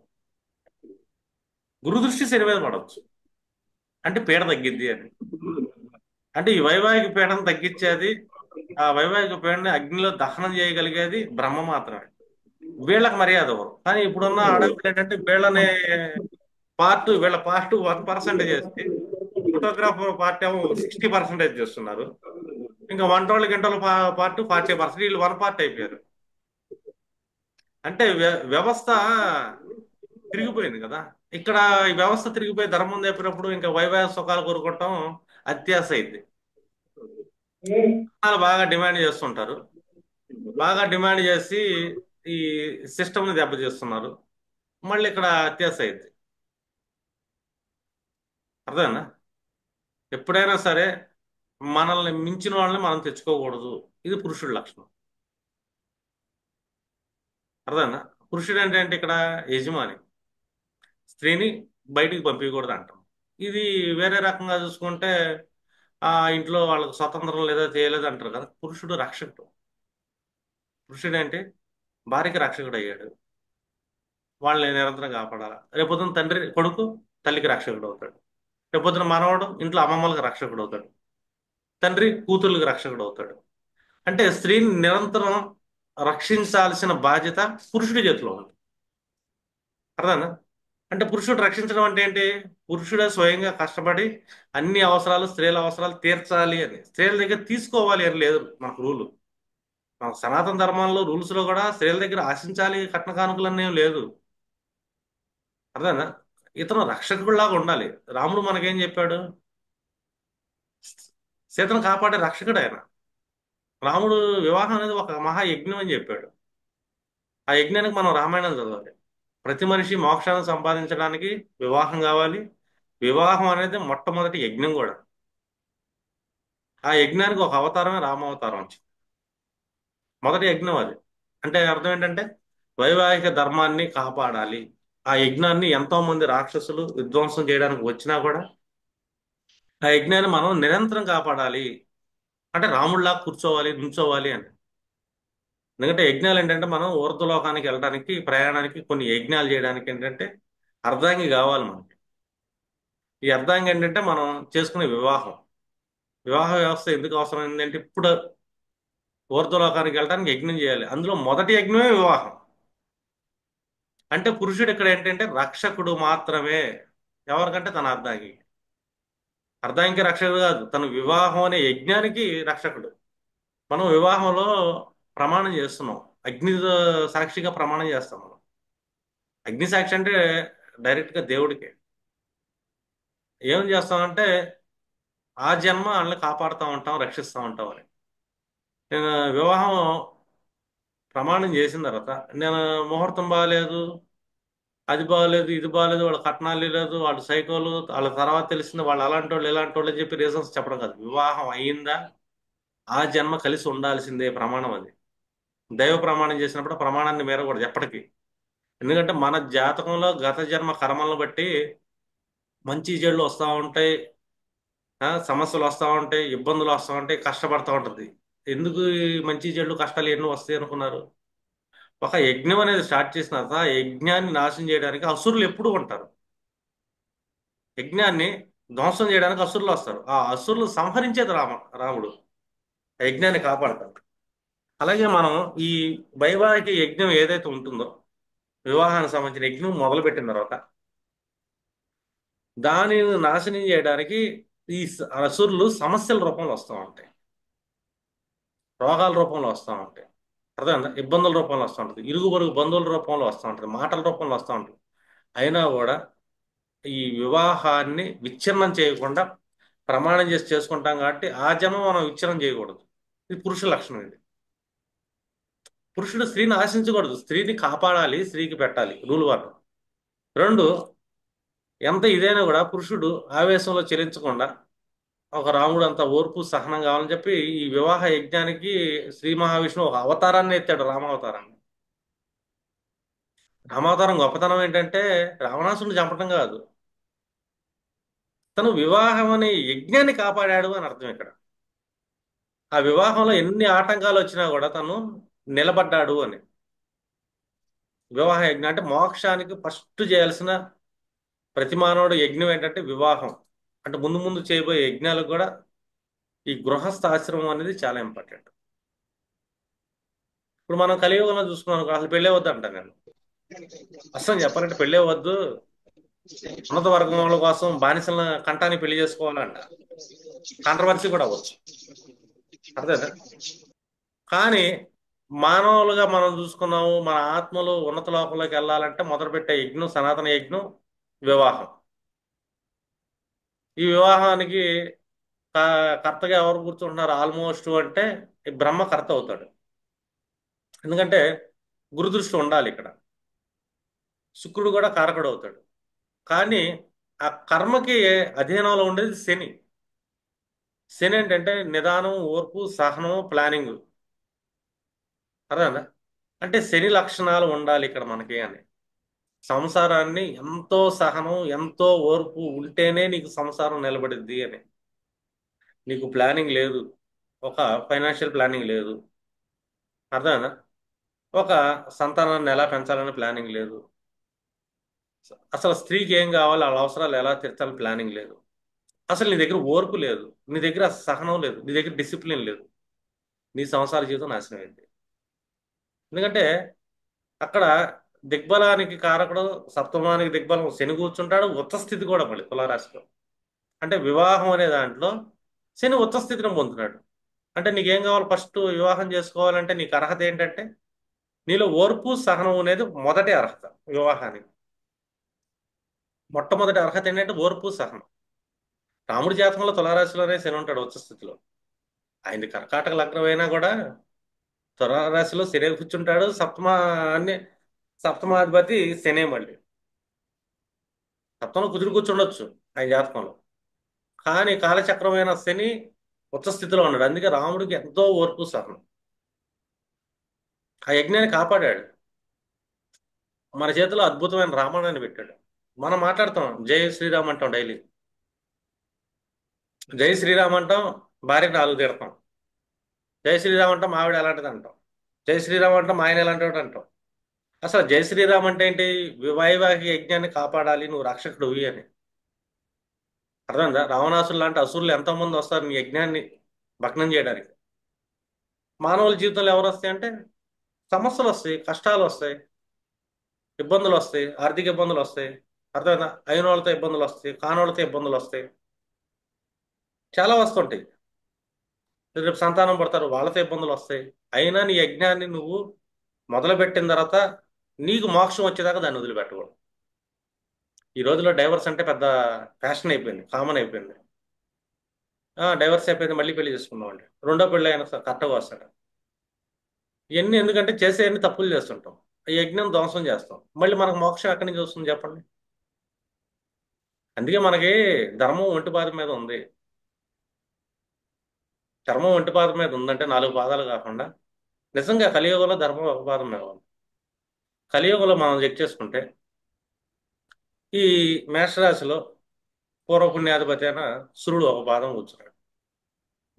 A: గురు దృష్టి శని మీద పడవచ్చు. అంటే పీడ తగ్గిద్ది అని. అంటే ఈ వైవాహిక పీడను తగ్గించేది, ఆ వైవాహిక పీడని అగ్నిలో దహనం చేయగలిగేది బ్రహ్మ మాత్రమే. వీళ్ళకి మర్యాద ఇవ్వరు. కానీ ఇప్పుడున్న ఆడవాళ్ళు ఏంటంటే వీళ్ళని వీళ్ళ పార్ట్ 1% చేస్తే, ఫోటోగ్రాఫర్ పార్ట్ ఏమో 60% చేస్తున్నారు. ఇంకా వంటోళ్ళ గంటల పార్ట్ 40%, వీళ్ళు 1 పార్ట్ అయిపోయారు. అంటే వ్యవస్థ తిరిగిపోయింది కదా. ఇక్కడ ఈ వ్యవస్థ తిరిగిపోయి ధర్మం తప్పినప్పుడు ఇంకా వైవాహిక సుఖాలు కోరుకోవటం అత్యాశ అయింది. వాళ్ళు బాగా డిమాండ్ చేస్తుంటారు. బాగా డిమాండ్ చేసి ఈ సిస్టమ్ని దెబ్బతీస్తున్నారు. మళ్ళీ ఇక్కడ అత్యాశ అయింది. అర్థమేనా? ఎప్పుడైనా సరే మనల్ని మించిన వాళ్ళని మనం తెచ్చుకోకూడదు. ఇది పురుషుడి లక్షణం. అర్థమేనా? పురుషుడు అంటే ఇక్కడ యజమాని. స్త్రీని బయటికి పంపించకూడదు అంటాం. ఇది వేరే రకంగా చూసుకుంటే, ఆ ఇంట్లో వాళ్ళకి స్వతంత్రం లేదా చేయలేదు అంటారు కదా. పురుషుడు రక్షకుడు. పురుషుడు అంటే భార్యకి రక్షకుడు అయ్యాడు. వాళ్ళని నిరంతరం కాపాడాలి. రేపొద్దున తండ్రి కొడుకు తల్లికి రక్షకుడు అవుతాడు. రేపొద్దున మనవడు ఇంట్లో అమ్మమ్మలకు రక్షకుడు అవుతాడు. తండ్రి కూతుర్లకు రక్షకుడు అవుతాడు. అంటే స్త్రీని నిరంతరం రక్షించాల్సిన బాధ్యత పురుషుడి చేతిలో ఉంది. అర్థనా? అంటే పురుషుడు రక్షించడం అంటే ఏంటి? పురుషుడే స్వయంగా కష్టపడి అన్ని అవసరాలు, స్త్రీల అవసరాలు తీర్చాలి అని, స్త్రీల దగ్గర తీసుకోవాలి అని లేదు మనకు రూలు. మన సనాతన ధర్మంలో రూల్స్ లో కూడా స్త్రీల దగ్గర ఆశించాలి కట్న కానుకలు ఏం లేదు. అర్థనా? ఇతను రక్షకుడిలాగా ఉండాలి. రాముడు మనకేం చెప్పాడు? సీతను కాపాడే రక్షకుడు ఆయన. రాముడు వివాహం అనేది ఒక మహాయజ్ఞం అని చెప్పాడు. ఆ యజ్ఞానికి మనం రామాయణం చదవాలి. ప్రతి మనిషి మోక్షాన్ని సంపాదించడానికి వివాహం కావాలి. వివాహం అనేది మొట్టమొదటి యజ్ఞం కూడా. ఆ యజ్ఞానికి ఒక అవతారమే రామావతారం వచ్చింది. మొదటి యజ్ఞం అది. అంటే అర్థం ఏంటంటే వైవాహిక ధర్మాన్ని కాపాడాలి. ఆ యజ్ఞాన్ని ఎంతో మంది రాక్షసులు విధ్వంసం చేయడానికి వచ్చినా కూడా ఆ యజ్ఞాన్ని మనం నిరంతరం కాపాడాలి. అంటే రాముడిలా కూర్చోవాలి, నుంచోవాలి అని. ఎందుకంటే యజ్ఞాలు ఏంటంటే మనం ఊర్ధ్వలోకానికి వెళ్ళడానికి, ప్రయాణానికి కొన్ని యజ్ఞాలు చేయడానికి ఏంటంటే అర్ధాంగి కావాలి మనకి. ఈ అర్ధాంగి ఏంటంటే మనం చేసుకునే వివాహం. వివాహ వ్యవస్థ ఎందుకు అవసరం ఏంటంటే ఇప్పుడు ఊర్ధ్వలోకానికి వెళ్ళడానికి యజ్ఞం చేయాలి. అందులో మొదటి యజ్ఞమే వివాహం. అంటే పురుషుడు ఇక్కడ ఏంటంటే రక్షకుడు మాత్రమే. ఎవరికంటే తన అర్ధాంగి. అర్ధాంగికి రక్షకుడు కాదు, తన వివాహం అనే యజ్ఞానికి రక్షకుడు. మనం వివాహంలో ప్రమాణం చేస్తున్నాం. అగ్ని సాక్షిగా ప్రమాణం చేస్తాం మనం. అగ్ని సాక్షి అంటే డైరెక్ట్గా దేవుడికే. ఏం చేస్తామంటే ఆ జన్మ వాళ్ళని కాపాడుతూ ఉంటాం, రక్షిస్తూ ఉంటాం అని. నేను వివాహం ప్రమాణం చేసిన తర్వాత నేను ముహూర్తం బాగాలేదు, అది బాగాలేదు, ఇది బాగాలేదు, వాళ్ళ కట్నాలు లేదు, వాళ్ళు సైకోలు, వాళ్ళ తర్వాత తెలిసింది వాళ్ళు అలాంటి వాళ్ళు ఇలాంటి వాళ్ళు అని చెప్పి రీజన్స్ చెప్పడం కాదు. వివాహం అయ్యిందా, ఆ జన్మ కలిసి ఉండాల్సిందే ప్రమాణం అది. దైవ ప్రమాణం చేసినప్పుడు ప్రమాణాన్ని మీరకూడదు ఎప్పటికీ. ఎందుకంటే మన జాతకంలో గత జన్మ కర్మలను బట్టి మంచి చెడులు వస్తూ ఉంటాయి. సమస్యలు వస్తూ ఉంటాయి, ఇబ్బందులు వస్తూ ఉంటాయి, కష్టపడతా ఉంటుంది. ఎందుకు ఈ మంచి చెడులు కష్టాలు ఎన్నో వస్తాయి అనుకున్నారు? ఒక యజ్ఞం అనేది స్టార్ట్ చేసిన తర్వాత ఆ యజ్ఞాన్ని నాశనం చేయడానికి అసురులు ఎప్పుడూ ఉంటారు. యజ్ఞాన్ని ధ్వంసం చేయడానికి అసురులు వస్తారు. ఆ అసురులు సంహరించేది రాముడు ఆ యజ్ఞాన్ని కాపాడతాడు. అలాగే మనం ఈ వైవాహిక యజ్ఞం ఏదైతే ఉంటుందో, వివాహానికి సంబంధించిన యజ్ఞం మొదలుపెట్టిన తర్వాత దానిని నాశనం చేయడానికి ఈ అసురులు సమస్యల రూపంలో వస్తూ ఉంటాయి, రోగాల రూపంలో వస్తూ ఉంటాయి, అర్థమైందా? ఇబ్బందుల రూపంలో వస్తూ ఉంటుంది, ఇరుగు పొరుగు బంధువుల రూపంలో వస్తూ ఉంటుంది, మాటల రూపంలో వస్తూ ఉంటుంది. అయినా కూడా ఈ వివాహాన్ని విచ్ఛిన్నం చేయకుండా ప్రమాణం చేసి చేసుకుంటాం కాబట్టి ఆ జన్మ మనం విచ్ఛిన్నం చేయకూడదు. ఇది పురుష లక్షణం. ఇది పురుషుడు స్త్రీని ఆశించకూడదు, స్త్రీని కాపాడాలి, స్త్రీకి పెట్టాలి రూల్ వన్. రెండు, ఎంత ఇదైనా కూడా పురుషుడు ఆవేశంలో చెలించకుండా ఒక రాముడు అంత ఓర్పు సహనం కావాలని చెప్పి ఈ వివాహ యజ్ఞానికి శ్రీ మహావిష్ణువు ఒక అవతారాన్ని ఎత్తాడు, రామావతారాన్ని. రామావతారం గొప్పతనం ఏంటంటే రావణాసురుని చంపటం కాదు, తను వివాహం అనే యజ్ఞాన్ని కాపాడాడు అని అర్థం ఇక్కడ. ఆ వివాహంలో ఎన్ని ఆటంకాలు వచ్చినా కూడా తను నిలబడ్డాడు అని. వివాహ యజ్ఞం అంటే మోక్షానికి ఫస్ట్ చేయాల్సిన ప్రతి మానవుడు యజ్ఞం ఏంటంటే వివాహం. అంటే ముందు ముందు చేయబోయే యజ్ఞాలకు కూడా ఈ గృహస్థ ఆశ్రమం అనేది చాలా ఇంపార్టెంట్. ఇప్పుడు మనం కలియుగంలో చూసుకున్నాం అనుకో, అసలు పెళ్ళే వద్దు అంటాను నేను. అసలు చెప్పాలంటే పెళ్ళే వద్దు, ఉన్నత వర్గం వాళ్ళ కోసం బానిసల కంటాన్ని పెళ్లి చేసుకోవాలంట. కాంట్రవర్సీ కూడా అవ్వచ్చు, అర్థమైందా? కానీ మానవులుగా మనం చూసుకున్నాము, మన ఆత్మలు ఉన్నత లోకంలోకి వెళ్ళాలంటే మొదలుపెట్టే యజ్ఞం, సనాతన యజ్ఞం వివాహం. ఈ వివాహానికి కర్తగా ఎవరు కూర్చుంటున్నారు ఆల్మోస్ట్ అంటే ఈ బ్రహ్మ కర్త అవుతాడు. ఎందుకంటే గురుదృష్టి ఉండాలి ఇక్కడ. శుక్రుడు కూడా కారకుడు అవుతాడు. కానీ ఆ కర్మకి అధీనంలో ఉండేది శని. శని ఏంటంటే నిదానం, ఓర్పు, సహనం, ప్లానింగ్, అర్థమైందా? అంటే శని లక్షణాలు ఉండాలి ఇక్కడ మనకి అని. సంసారాన్ని ఎంతో సహనం, ఎంతో ఓర్పు ఉంటేనే నీకు సంసారం నిలబడిద్ది అని. నీకు ప్లానింగ్ లేదు, ఒక ఫైనాన్షియల్ ప్లానింగ్ లేదు, అర్థమైందా? ఒక సంతానాన్ని ఎలా పెంచాలని ప్లానింగ్ లేదు, అసలు స్త్రీకి ఏం కావాలి, వాళ్ళ అవసరాలు ఎలా తీర్చాలని ప్లానింగ్ లేదు, అసలు నీ దగ్గర ఓర్పు లేదు, నీ దగ్గర సహనం లేదు, నీ దగ్గర డిసిప్లిన్ లేదు, నీ సంసార జీవితం నాశనం అయింది. ఎందుకంటే అక్కడ దిగ్బలానికి కారకుడు, సప్తమానికి దిగ్బలం శని కూర్చుంటాడు, ఉచ్చ స్థితి కూడా మళ్ళీ తులారాశిలో. అంటే వివాహం అనే దాంట్లో శని ఉచ్చ స్థితిని పొందుతున్నాడు. అంటే నీకేం కావాలి, ఫస్ట్ వివాహం చేసుకోవాలంటే నీకు అర్హత ఏంటంటే నీలో ఓర్పు సహనం అనేది మొదటి అర్హత వివాహానికి. మొట్టమొదటి అర్హత ఏంటంటే ఓర్పు సహనం. రాముడి జాతకంలో తులారాశిలోనే శని ఉంటాడు ఉచ్చ స్థితిలో. ఆయనది కర్కాటక లగ్నం అయినా కూడా తులారాశిలో శని కూర్చుంటాడు. అన్ని సప్తమాధిపతి శనే మళ్ళీ. సప్తంలో కుదురు కూర్చుండొచ్చు ఆయన జాతకంలో, కానీ కాలచక్రమైన శని ఉచ్చ స్థితిలో ఉన్నాడు. అందుకే రాముడికి ఎంతో ఓర్పు సహనం. ఆ యజ్ఞాన్ని కాపాడాడు. మన చేతిలో అద్భుతమైన రామాయణాన్ని పెట్టాడు. మనం మాట్లాడతాం జై శ్రీరామ్ అంటాం డైలీ. జై శ్రీరామ్ అంటాం, భార్యకు నాలుగు తిడతాం. జై శ్రీరామ్ అంటాం, మావిడ ఎలాంటిది అంటాం. జై శ్రీరామ్ అంటాం, మా ఆయన ఎలాంటి అంటాం. అసలు జై శ్రీరామ్ అంటే ఏంటి? వైవాహిక యజ్ఞాన్ని కాపాడాలి, నువ్వు రక్షకుడివి అని. అర్థమైందా? రావణాసురు లాంటి అసురులు ఎంతో మంది వస్తారు నీ యజ్ఞాన్ని భగ్నం చేయడానికి. మానవుల జీవితంలో ఎవరు వస్తాయి అంటే సమస్యలు వస్తాయి, కష్టాలు వస్తాయి, ఇబ్బందులు వస్తాయి, ఆర్థిక ఇబ్బందులు వస్తాయి, అర్థమైందా? అయిన వాళ్ళతో ఇబ్బందులు వస్తాయి, కానోళ్ళతో ఇబ్బందులు వస్తాయి, చాలా వస్తుంటాయి. రేపు సంతానం పడతారు, వాళ్ళతో ఇబ్బందులు వస్తాయి. అయినా నీ యజ్ఞాన్ని నువ్వు మొదలుపెట్టిన తర్వాత నీకు మోక్షం వచ్చేదాకా దాన్ని వదిలిపెట్టకూడదు. ఈ రోజుల్లో డైవర్స్ అంటే పెద్ద ఫ్యాషన్ అయిపోయింది, కామన్ అయిపోయింది. డైవర్స్ అయిపోయింది, మళ్ళీ పెళ్లి చేసుకున్నాం అంటే రెండో పెళ్లి అయినా కరెక్ట్గా వస్తాడు. ఇవన్నీ ఎందుకంటే చేసేవన్నీ తప్పులు చేస్తుంటాం, ఈ యజ్ఞం ధ్వంసం చేస్తాం, మళ్ళీ మనకు మోక్షం ఎక్కడి నుంచి వస్తుంది చెప్పండి? అందుకే మనకి ధర్మం ఒంటి పాదం మీద ఉంది. ధర్మం ఒంటి పాదం మీద ఉందంటే నాలుగు పాదాలు కాకుండా నిజంగా కలియుగంలో ధర్మం ఒక పాదం మీద ఉంది. కలియుగంలో మనం చెక్ చేసుకుంటే ఈ మేషరాశిలో పూర్వపుణ్యాధిపతి అయిన సూర్యుడు ఒక పాదం కూర్చున్నాడు.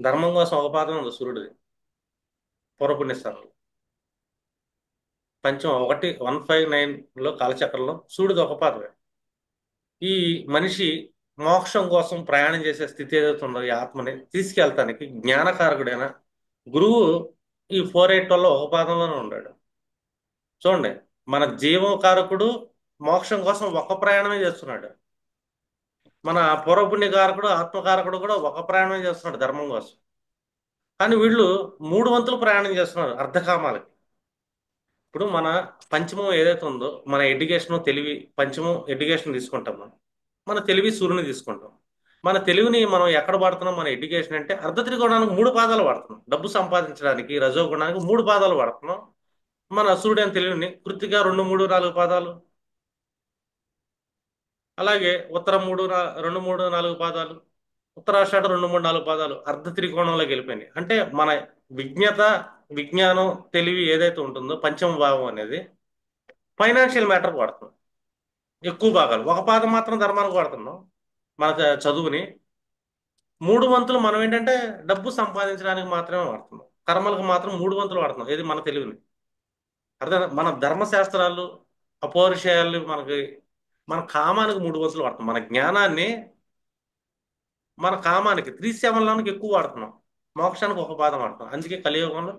A: ధర్మం కోసం ఒక పాదం ఉంది సూర్యుడిది పూర్వపుణ్యస్థానంలో. పంచం 159లో కాలచక్రంలో సూర్యుడు ఒక పాదమే. ఈ మనిషి మోక్షం కోసం ప్రయాణం చేసే స్థితి ఏదైతే ఉందో ఈ ఆత్మని తీసుకెళ్తానికి జ్ఞానకారకుడైన గురువు ఈ 481లో ఒక పాదంలోనే ఉన్నాడు. చూడండి, మన జీవకారకుడు మోక్షం కోసం ఒక ప్రయాణమే చేస్తున్నాడు. మన పూర్వపుణ్యకారకుడు ఆత్మకారకుడు కూడా ఒక ప్రయాణమే చేస్తున్నాడు ధర్మం కోసం. కానీ వీళ్ళు 3 వంతులు ప్రయాణం చేస్తున్నారు అర్ధకామాలకి. ఇప్పుడు మన పంచమం ఏదైతే ఉందో మన ఎడ్యుకేషన్ తెలివి, పంచమం ఎడ్యుకేషన్ తీసుకుంటాం మనం. మన తెలివి సూర్యుని తీసుకుంటాం. మన తెలివిని మనం ఎక్కడ వాడుతున్నాం? మన ఎడ్యుకేషన్ అంటే అర్ధ త్రికోణానికి 3 పాదాలు వాడుతున్నాం. డబ్బు సంపాదించడానికి రజోగుణానికి 3 పాదాలు వాడుతున్నాం. మన సూర్యుని తెలివిని కృత్తిక 2, 3, 4 పాదాలు. అలాగే ఉత్తరం 2, 3, 4 పాదాలు. ఉత్తరాషాఢ 2, 3, 4 పాదాలు అర్ధ త్రికోణంలోకి వెళ్ళిపోయినాయి. అంటే మన విజ్ఞత, విజ్ఞానం, తెలివి ఏదైతే ఉంటుందో పంచమ భావం అనేది ఫైనాన్షియల్ మ్యాటర్ వాడుతున్నాం ఎక్కువ భాగాలు. ఒక పాదం మాత్రం ధర్మానికి వాడుతున్నాం. మన చదువుని 3 వంతులు మనం ఏంటంటే డబ్బు సంపాదించడానికి మాత్రమే వాడుతున్నాం. కర్మలకు మాత్రం 3 వంతులు వాడుతున్నాం. ఏది మన తెలివిని. అర్థం, మన ధర్మశాస్త్రాలు అపౌరుషేయాలు మనకి, మన కామానికి 3 వంతులు వాడుతున్నాం. మన జ్ఞానాన్ని మన కామానికి 3 7లోనికి ఎక్కువ వాడుతున్నాం. మోక్షానికి ఒక పాదం వాడుతున్నాం. అందుకే కలియుగంలో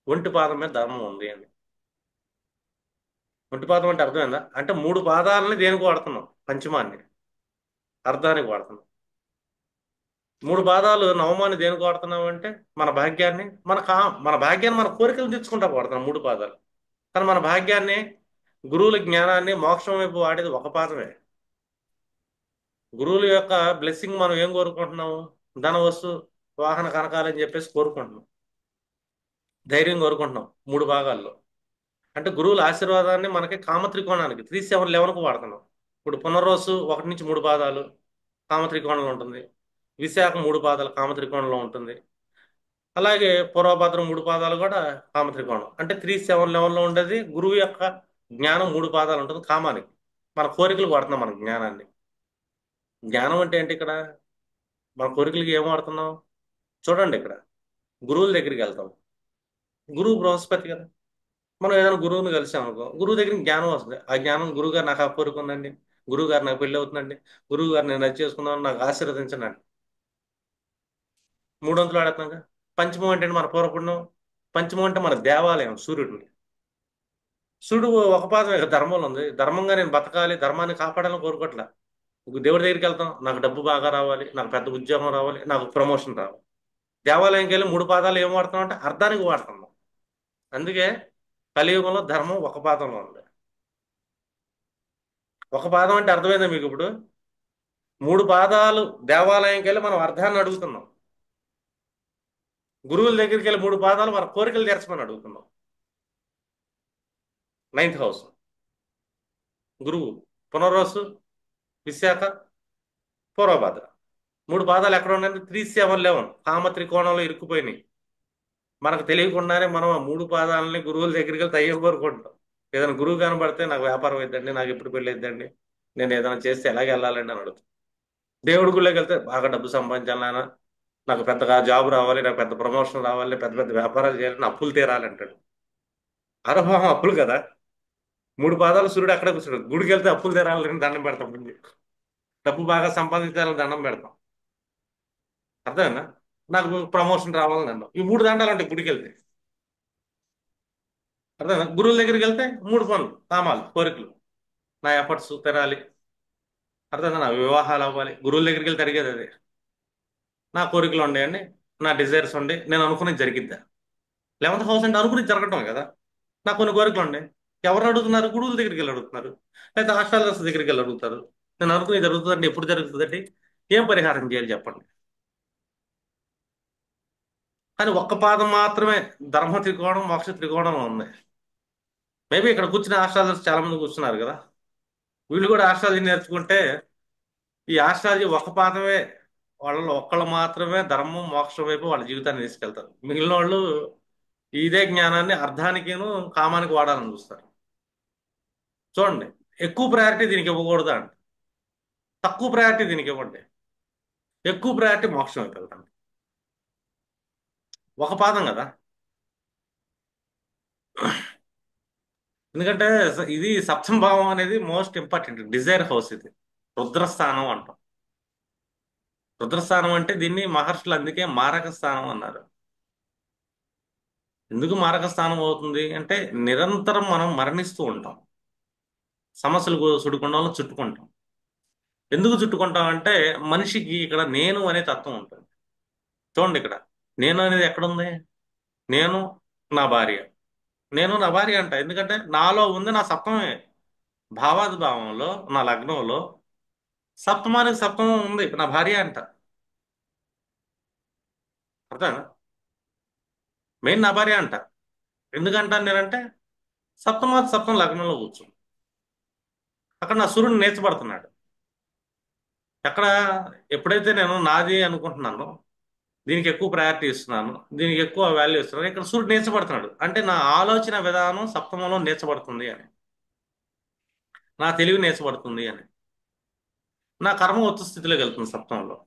A: ఒంటి పాదం మీద ధర్మం ఉంది అని. ఒంటి పాదం అంటే అర్థమైందా? అంటే 3 పాదాలని దేనికి వాడుతున్నాం? పంచమాన్ని అర్థానికి వాడుతున్నాం. 3 పాదాలు నవమాన్ని దేనికి వాడుతున్నాం అంటే మన భాగ్యాన్ని, మన భాగ్యాన్ని మన కోరికలు తెచ్చుకుంటా వాడుతున్నాం 3 పాదాలు. కానీ మన భాగ్యాన్ని, గురువుల జ్ఞానాన్ని మోక్షం వైపు వాడేది ఒక పాదమే. గురువుల యొక్క బ్లెస్సింగ్ మనం ఏం కోరుకుంటున్నాము? ధన వస్తు వాహన కనకాలని చెప్పేసి కోరుకుంటున్నాం. ధైర్యం కోరుకుంటున్నాం 3 భాగాల్లో. అంటే గురువుల ఆశీర్వాదాన్ని మనకి కామత్రికోణానికి 3 7 11కు వాడుతున్నాం. ఇప్పుడు పునర్వసు 1 నుంచి 3 పాదాలు కామత్రికోణంలో ఉంటుంది. విశాఖ 3 పాదాలు కామత్రికోణంలో ఉంటుంది. అలాగే పూర్వభద్రం 3 పాదాలు కూడా కామత్రికోణం. అంటే 3 7 11లో ఉండేది గురువు యొక్క జ్ఞానం 3 పాదాలు ఉంటుంది కామానికి. మన కోరికలు వాడుతున్నాం మన జ్ఞానాన్ని. జ్ఞానం అంటే ఏంటి ఇక్కడ? మన కోరికలకి ఏం వాడుతున్నాం? చూడండి, ఇక్కడ గురువుల దగ్గరికి వెళ్తాం. గురువు బృహస్పతి కదా. మనం ఏదైనా గురువుని కలిసాం అనుకో, గురువు దగ్గర జ్ఞానం వస్తుంది. ఆ జ్ఞానం, గురువు గారు నాకు ఆ కోరిక ఉందండి, గురువు గారు నాకు పెళ్ళి అవుతుందండి, గురువు గారు నేను అది చేసుకుందామని నాకు ఆశీర్వదించండి. 3 వంతులు ఆడుతున్నాగా. పంచమం అంటే మన పూర్వపుణ్యం. పంచమం అంటే మన దేవాలయం సూర్యుడిని. సూర్యుడు ఒక పాదం ఇక ధర్మంలో ఉంది. ధర్మంగా నేను బతకాలి, ధర్మాన్ని కాపాడాలని కోరుకోవట్లే. దేవుడి దగ్గరికి వెళ్తాం, నాకు డబ్బు బాగా రావాలి, నాకు పెద్ద ఉద్యోగం రావాలి, నాకు ప్రమోషన్ రావాలి. దేవాలయంకి వెళ్ళి 3 పాదాలు ఏం వాడుతున్నాం అంటే అర్థానికి వాడుతున్నాం. అందుకే కలియుగంలో ధర్మం ఒక పాదంలో ఉంది. ఒక పాదం అంటే అర్థమైందా మీకు ఇప్పుడు? 3 పాదాలు దేవాలయంకి వెళ్ళి మనం అర్థాన్ని అడుగుతున్నాం. గురువుల దగ్గరికి వెళ్ళి 3 పాదాలు మన కోరికలు తీర్చమని అడుగుతున్నాం. 9th హౌస్ గురువు, పునర్వసు, విశాఖ, పూర్వభద్ర. 3 పాదాలు ఎక్కడ ఉన్నాయి? 3 7 11 కామ త్రికోణంలో ఇరుక్కుపోయినాయి. మనకు తెలియకుండానే మనం ఆ 3 పాదాలని గురువుల దగ్గరికి వెళ్తే అయ్యే కోరుకుంటాం. ఏదైనా గురువు కనబడితే నాకు వ్యాపారం అయిద్దండి, నాకు ఎప్పుడు పెళ్ళి అయిద్దండి, నేను ఏదైనా చేస్తే ఎలాగ వెళ్ళాలండి అని అడుగుతాం. దేవుడి గుళ్ళకి వెళ్తే బాగా డబ్బు సంపాదించాలి నాన్న, నాకు పెద్దగా జాబ్ రావాలి, నాకు పెద్ద ప్రమోషన్ రావాలి, పెద్ద పెద్ద వ్యాపారాలు చేయాలి, నా అప్పులు తీరాలి అంటాడు. అరభావం అప్పులు కదా. 3 పాదాలు సూర్యుడు అక్కడే కూర్చున్నాడు. గుడికి వెళ్తే అప్పులు తీరాలని దండం పెడతాం ముందు. డబ్బు బాగా సంపాదించాలని దండం పెడతాం. అర్థమేనా? నాకు ప్రమోషన్ రావాలని దండం. ఈ 3 దండాలు అంటే గుడికి వెళ్తే అర్థమేనా? గురువుల దగ్గరికి వెళ్తే 3 పనులు, కామాలు, కోరికలు, నా ఎఫర్ట్స్ తినాలి. అర్థమైందా? నా వివాహాలు అవ్వాలి. గురువుల దగ్గరికి వెళ్తే అడిగేది అదే. నా కోరికలు ఉండేయండి, నా డిజైర్స్ ఉండి నేను అనుకునేది జరిగిద్దా? 11th హౌస్ అంటే అనుకునేది జరగటం కదా. నాకు కొన్ని కోరికలు ఉన్నాయి. ఎవరు అడుగుతున్నారు? గురువుల దగ్గరికి వెళ్ళి అడుగుతున్నారు, లేదా ఆస్ట్రాలజర్స్ దగ్గరికి వెళ్ళి అడుగుతారు. నేను అనుకునేది జరుగుతుందండి, ఎప్పుడు జరుగుతుందండి, ఏం పరిహారం చేయాలి చెప్పండి. కానీ ఒక్క పాదం మాత్రమే ధర్మ త్రికోణం, మోక్ష త్రికోణం ఉంది. మేబీ ఇక్కడ కూర్చున్న ఆస్ట్రాలజర్స్ చాలా మంది కూర్చున్నారు కదా. వీళ్ళు కూడా ఆస్ట్రాలజీ నేర్చుకుంటే ఈ ఆస్ట్రాలజీ ఒక పాదమే, వాళ్ళలో ఒక్కళ్ళు మాత్రమే ధర్మం మోక్షం వైపు వాళ్ళ జీవితాన్ని తీసుకెళ్తారు. మిగిలిన వాళ్ళు ఇదే జ్ఞానాన్ని అర్థానికిను కామానికి వాడాలని చూస్తారు. చూడండి, ఎక్కువ ప్రయారిటీ దీనికి ఇవ్వకూడదు అండి, తక్కువ ప్రయారిటీ దీనికి ఇవ్వండి, ఎక్కువ ప్రయారిటీ మోక్షం వైపు వెళ్తాను. ఒక పాదం కదా. ఎందుకంటే ఇది సప్తమ భావం అనేది మోస్ట్ ఇంపార్టెంట్ డిజైర్ హౌస్. ఇది రుద్రస్థానం అంటాం. రుద్రస్థానం అంటే దీన్ని మహర్షులు అందుకే మారక స్థానం అన్నారు. ఎందుకు మారక స్థానం అవుతుంది అంటే నిరంతరం మనం మరణిస్తూ ఉంటాం. సమస్యలు సుడిగుండంలో చుట్టుకుంటాం. ఎందుకు చుట్టుకుంటాం అంటే మనిషికి ఇక్కడ నేను అనే తత్వం ఉంటుంది. చూడండి ఇక్కడ నేను అనేది ఎక్కడుంది? నేను నా భార్య. నేను నా భార్య అంట, ఎందుకంటే నాలో ఉంది నా సప్తమే. భావాది భావంలో నా లగ్నంలో సప్తమానికి సప్తమం ఉంది, నా భార్య అంట. అర్థం? మెయిన్ నా భార్య అంట. ఎందుకంటాను నేనంటే సప్తమాది సప్తం లగ్నంలో కూర్చుంది. అక్కడ నా సూర్యుడు నేర్చబడుతున్నాడు. ఎక్కడ? ఎప్పుడైతే నేను నాది అనుకుంటున్నానో, దీనికి ఎక్కువ ప్రయారిటీ ఇస్తున్నాను, దీనికి ఎక్కువ వాల్యూ ఇస్తున్నాను, ఇక్కడ సూర్యుడు నేర్చబడుతున్నాడు. అంటే నా ఆలోచన విధానం సప్తమంలో నేర్చబడుతుంది అని, నా తెలివి నేర్చబడుతుంది అని, నా కర్మ ఉచ్చ స్థితిలోకి వెళ్తుంది సప్తమంలో,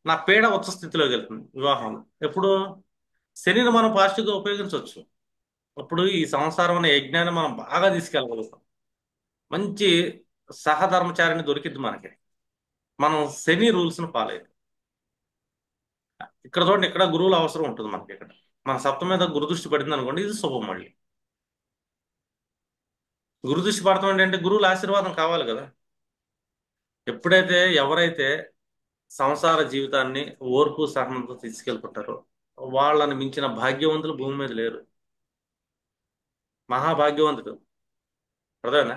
A: నా పీడ ఉచ్చ స్థితిలోకి వెళ్తుంది వివాహంలో. ఎప్పుడు? శనిని మనం పాజిటివ్గా ఉపయోగించవచ్చు. అప్పుడు ఈ సంసారం అనే యజ్ఞాన్ని మనం బాగా తీసుకెళ్ళగలుగుతాం. మంచి సహధర్మచారిని దొరికిద్ది మనకి, మనం శని రూల్స్ని ఫాలో అయితే. ఇక్కడ చూడండి, ఇక్కడ గురువుల అవసరం ఉంటుంది మనకి. ఇక్కడ మన సప్తం మీద గురుదృష్టి పడింది అనుకోండి, ఇది శుభం మళ్ళీ. గురుదృష్టి పడతాం అంటే గురువుల ఆశీర్వాదం కావాలి కదా. ఎప్పుడైతే ఎవరైతే సంసార జీవితాన్ని ఓర్పు సహనంతో తీసుకెళ్తుంటారో వాళ్ళని మించిన భాగ్యవంతులు భూమి మీద లేరు. మహాభాగ్యవంతుడు. అర్థమైందా?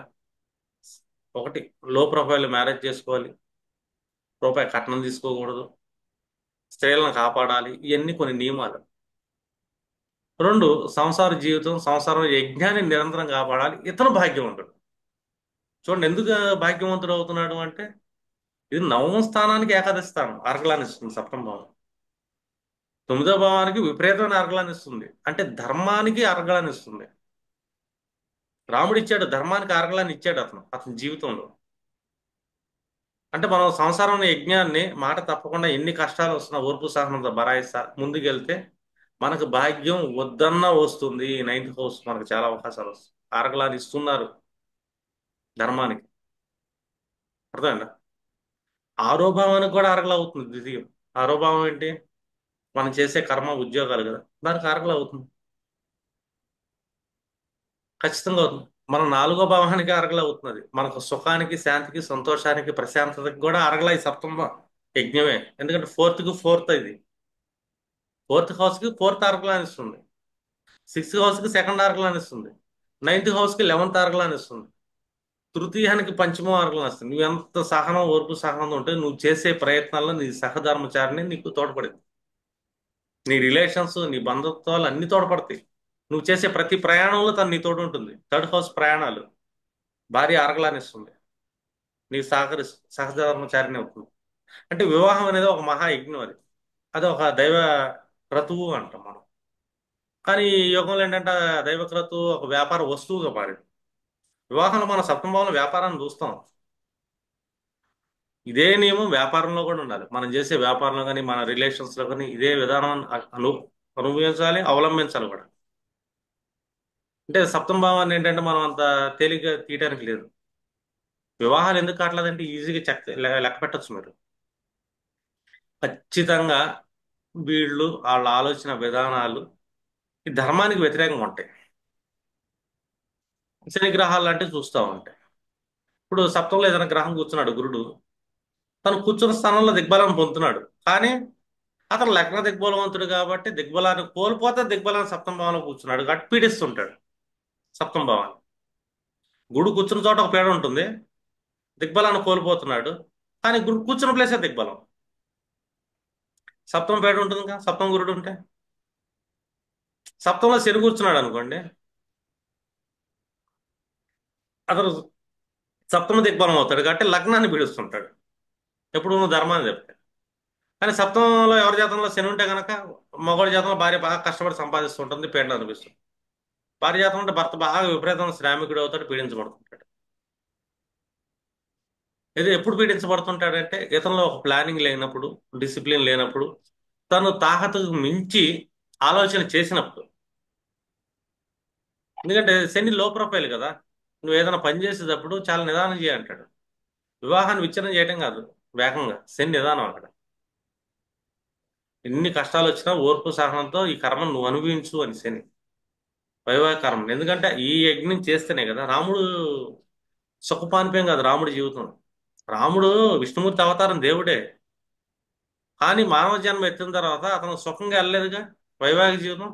A: ఒకటి, లో ప్రొఫైల్ మ్యారేజ్ చేసుకోవాలి, రూపాయి కట్నం తీసుకోకూడదు, స్త్రీలను కాపాడాలి, ఇవన్నీ కొన్ని నియమాలు. రెండు, సంసార జీవితం సంసారం యజ్ఞాన్ని నిరంతరం కాపాడాలి, ఇతను భాగ్యవంతుడు. చూడండి ఎందుకు భాగ్యవంతుడు అవుతున్నాడు అంటే ఇది నవమ స్థానానికి ఏకాదశి స్థానం అర్గలాన్ని ఇస్తుంది సప్తమ భావం. తొమ్మిదో భావానికి విపరీతమైన అర్గలాన్ని ఇస్తుంది, అంటే ధర్మానికి అర్గలాన్ని ఇస్తుంది. రాముడు ఇచ్చాడు, ధర్మానికి అర్గలాన్ని ఇచ్చాడు అతను అతని జీవితంలో. అంటే మనం సంసారం యజ్ఞాన్ని మాట తప్పకుండా ఎన్ని కష్టాలు వస్తున్నా ఓర్పు సహనంతో బరాయిస్తా ముందుకెళ్తే మనకు భాగ్యం వద్దన్నా వస్తుంది. నైన్త్ హౌస్ మనకు చాలా అవకాశాలు వస్తాయి. అర్గలాన్ని ఇస్తున్నారు ధర్మానికి. అర్థమైందా? ఆరో భావానికి కూడా అరగలు అవుతుంది ద్వితీయం. ఆరో భావం ఏంటి? మనం చేసే కర్మ ఉద్యోగాలు కదా, దానికి అరగలు అవుతుంది. ఖచ్చితంగా అవుతుంది. మన నాలుగో భావానికి అరగలు అవుతుంది. మనకు సుఖానికి శాంతికి సంతోషానికి ప్రశాంతతకి కూడా అరగల ఈ సప్తమ యజ్ఞమే. ఎందుకంటే ఫోర్త్కి ఫోర్త్ ఇది. ఫోర్త్ హౌస్కి ఫోర్త్ అరగలు అనిస్తుంది, సిక్స్త్ హౌస్కి సెకండ్ అరగలు అనిస్తుంది, నైన్త్ హౌస్కి 11th అరగలు అనిస్తుంది, తృతీయానికి పంచమో అరగలు అనిస్తుంది. నువ్వు ఎంత సహనం ఓర్పు సహనం ఉంటే నువ్వు చేసే ప్రయత్నాల్లో నీ సహధర్మచారిని నీకు తోడ్పడింది. నీ రిలేషన్స్ నీ బంధుత్వాలు అన్ని తోడ్పడతాయి. నువ్వు చేసే ప్రతి ప్రయాణంలో తను నీ తోడు ఉంటుంది. థర్డ్ హౌస్ ప్రయాణాలు, భార్య అరగలానిస్తుంది, నీ సహధర్మచారిని అవుతుంది. అంటే వివాహం అనేది ఒక మహాయజ్ఞం. అది అది ఒక దైవ క్రతువు అంటాం మనం. కానీ ఈ యుగంలో ఏంటంటే ఆ దైవ క్రతువు ఒక వ్యాపార వస్తువుగా మారింది. వివాహంలో మన సప్తమంలో వ్యాపారాన్ని చూస్తాం. ఇదే నియమం వ్యాపారంలో కూడా ఉండాలి. మనం చేసే వ్యాపారంలో కానీ మన రిలేషన్స్లో కానీ ఇదే విధానం అను అనుభవించాలి, అవలంబించాలి కూడా. అంటే సప్తమ భావాన్ని ఏంటంటే మనం అంత తేలిగ్గా తీయడానికి లేదు. వివాహాలు ఎందుకు కావట్లేదంటే ఈజీగా లెక్క పెట్టచ్చు మీరు. ఖచ్చితంగా వీళ్ళు వాళ్ళ ఆలోచన విధానాలు ఈ ధర్మానికి వ్యతిరేకంగా ఉంటాయి. శని గ్రహాలు అంటే చూస్తూ ఉంటాయి. ఇప్పుడు సప్తంలో ఏదైనా గ్రహం కూర్చున్నాడు గురుడు, తను కూర్చున్న స్థానంలో దిగ్బలం పొందుతున్నాడు. కానీ అతను లగ్న దిగ్బలవంతుడు కాబట్టి దిగ్బలాన్ని కోల్పోతే దిగ్బలాన్ని సప్తమ భావంలో కూర్చున్నాడు కాబట్టి పీడిస్తుంటాడు సప్తమ భావాన్ని. గుడు కూర్చున్న చోట ఒక పీడ ఉంటుంది, దిగ్బలాన్ని కోల్పోతున్నాడు. కానీ గురు కూర్చున్న ప్లేసే దిగ్బలం. సప్తమ పేడ ఉంటుంది కదా సప్తమ గురుడు ఉంటే. సప్తంలో శని కూర్చున్నాడు అనుకోండి, అతను సప్తమ దిగ్బలం అవుతాడు కాబట్టి లగ్నాన్ని పీడిస్తుంటాడు ఎప్పుడు నువ్వు ధర్మాన్ని చెప్తే. కానీ సప్తమంలో ఎవరి జాతంలో శని ఉంటే కనుక మగవాడి జాతంలో భార్య బాగా కష్టపడి సంపాదిస్తుంటుంది, పీడన అనిపిస్తుంది. భార్య జాతం అంటే భర్త బాగా విపరీతమైన శ్రామికుడు అవుతాడు, పీడించబడుతుంటాడు. ఇది ఎప్పుడు పీడించబడుతుంటాడంటే ఇతనిలో ఒక ప్లానింగ్ లేనప్పుడు, డిసిప్లిన్ లేనప్పుడు, తను తాహతుకు మించి ఆలోచన చేసినప్పుడు. ఎందుకంటే శని లో ప్రొఫైల్ కదా, నువ్వు ఏదైనా పని చేసేటప్పుడు చాలా నిదానం చేయంటాడు. వివాహాన్ని విచ్ఛిన్నం చేయటం కాదు, వేగంగా. శని నిదానం అక్కడ. ఎన్ని కష్టాలు వచ్చినా ఓర్పు సహనంతో ఈ కర్మను నువ్వు అనుభవించు అని శని వైవాహిక కర్మ. ఎందుకంటే ఈ యజ్ఞం చేస్తేనే కదా రాముడు సుఖపానిపోయం కాదు రాముడి జీవితం. రాముడు విష్ణుమూర్తి అవతారం దేవుడే. కానీ మానవ జన్మ ఎత్తిన తర్వాత అతను సుఖంగా వెళ్ళలేదుగా వైవాహిక జీవితం.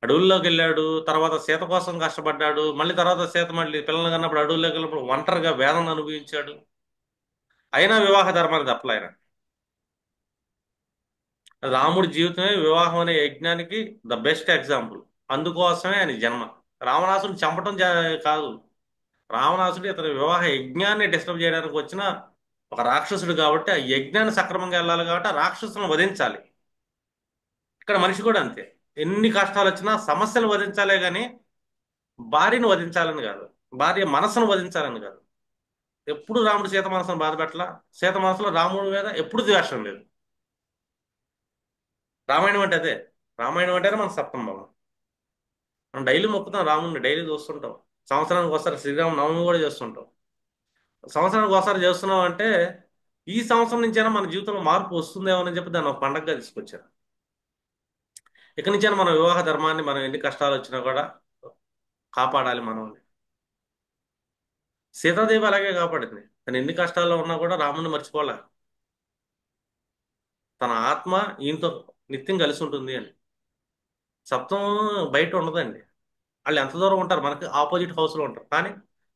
A: అడవుల్లోకి వెళ్ళాడు, తర్వాత సీత కోసం కష్టపడ్డాడు, మళ్ళీ తర్వాత సీత మళ్ళీ పిల్లలు కన్నప్పుడు అడవుల్లోకి వెళ్ళినప్పుడు ఒంటరిగా వేదన అనుభవించాడు. అయినా వివాహ ధర్మాన్ని తప్పలే ఆయన. రాముడి జీవితమే వివాహం అనే యజ్ఞానికి ద బెస్ట్ ఎగ్జాంపుల్. అందుకోసమే ఆయన జన్మ. రావణాసుని చంపటం కాదు. రావణాసుడు ఇతని వివాహ యజ్ఞాన్ని డిస్టర్బ్ చేయడానికి వచ్చిన ఒక రాక్షసుడు కాబట్టి ఆ యజ్ఞాన్ని సక్రమంగా వెళ్ళాలి కాబట్టి ఆ రాక్షసులను వధించాలి. ఇక్కడ మనిషి కూడా అంతే. ఎన్ని కష్టాలు వచ్చినా సమస్యలు వధించాలే గాని భార్యను వధించాలని కాదు. భార్య మనసును వధించాలని కాదు. ఎప్పుడు రాముడు సీత మనసును బాధ పెట్టలా. సీత మనసులో రాముడి మీద ఎప్పుడు ద్వేషం లేదు. రామాయణం అంటే అదే. రామాయణం అంటేనే మన సప్తమం. మనం డైలీ మొక్కుతాం రాముడిని, డైలీ చూస్తుంటాం. సంవత్సరానికి ఒకసారి శ్రీరామ నవమి కూడా చేస్తుంటాం. సంవత్సరానికి ఒకసారి చేస్తున్నాం అంటే ఈ సంవత్సరం నుంచైనా మన జీవితంలో మార్పు వస్తుందేమో అని చెప్పి దాన్ని ఒక పండగగా తీసుకొచ్చారు. ఇక నుంచైనా మన వివాహ ధర్మాన్ని మనం ఎన్ని కష్టాలు వచ్చినా కూడా కాపాడాలి మనం. సీతాదేవి అలాగే కాపాడింది. తను ఎన్ని కష్టాల్లో ఉన్నా కూడా రాముని మర్చిపోలే. తన ఆత్మ ఈయనతో నిత్యం కలిసి ఉంటుంది అని. సప్తం బయట ఉండదండి. వాళ్ళు ఎంత దూరం ఉంటారు, మనకి ఆపోజిట్ హౌస్ లో ఉంటారు, కానీ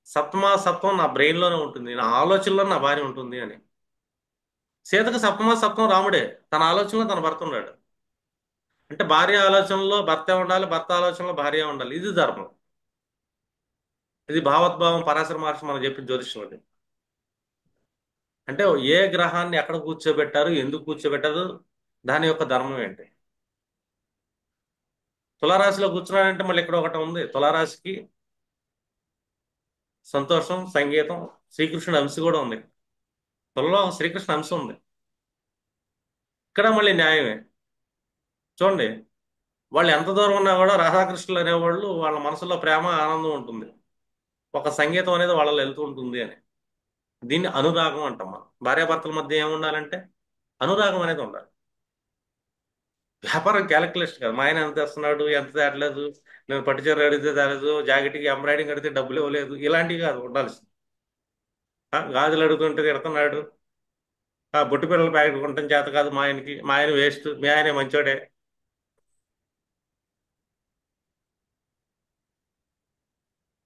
A: సప్తమ నా బ్రెయిన్ లోనే ఉంటుంది, నా ఆలోచనలో నా భార్య ఉంటుంది అని. సీతకు సప్తం రాముడే. తన ఆలోచనలో తన భర్త ఉన్నాడు. అంటే భార్య ఆలోచనలో భర్తే ఉండాలి, భర్త ఆలోచనలో భార్య ఉండాలి. ఇది ధర్మం. ఇది భావోద్భావం పరాశర మహర్షి మనకు చెప్పిన జ్యోతిష్యం అది. అంటే ఏ గ్రహాన్ని ఎక్కడ కూర్చోబెట్టారు, ఎందుకు కూర్చోబెట్టారు, దాని యొక్క ధర్మం ఏంటి. తులారాశిలో కూర్చున్నాడంటే మళ్ళీ ఇక్కడ ఒకటి ఉంది. తులారాశికి సంతోషం, సంగీతం, శ్రీకృష్ణుడి అంశ కూడా ఉంది. తులలో శ్రీకృష్ణ అంశ ఉంది. ఇక్కడ మళ్ళీ న్యాయమే. చూడండి, వాళ్ళు ఎంత దూరం ఉన్నా కూడా రాధాకృష్ణులు అనేవాళ్ళు వాళ్ళ మనసులో ప్రేమ ఆనందం ఉంటుంది. ఒక సంగీతం అనేది వాళ్ళలో వెళ్తూ ఉంటుంది అని. దీన్ని అనురాగం అంటాం మనం. భార్యాభర్తల మధ్య ఏముండాలంటే అనురాగం అనేది ఉండాలి. వ్యాపారం క్యాలిక్యులేషన్ కాదు. మా ఆయన ఎంత తెస్తున్నాడు, ఎంత తేట్లేదు, నేను పట్టుచీర అడిగితే తేలేదు, జాకెట్కి ఎంబ్రాయిడింగ్ అడిగితే డబ్బులు ఇవ్వలేదు, ఇలాంటివి కాదు ఉండాల్సింది. గాజులు అడుగుతుంటే తిడుతున్నాడు, బొట్టు పిల్లల ప్యాకెట్ కొనటం చేత కాదు మా ఆయనకి, మా ఆయన వేస్ట్, మీ ఆయనే మంచోడే.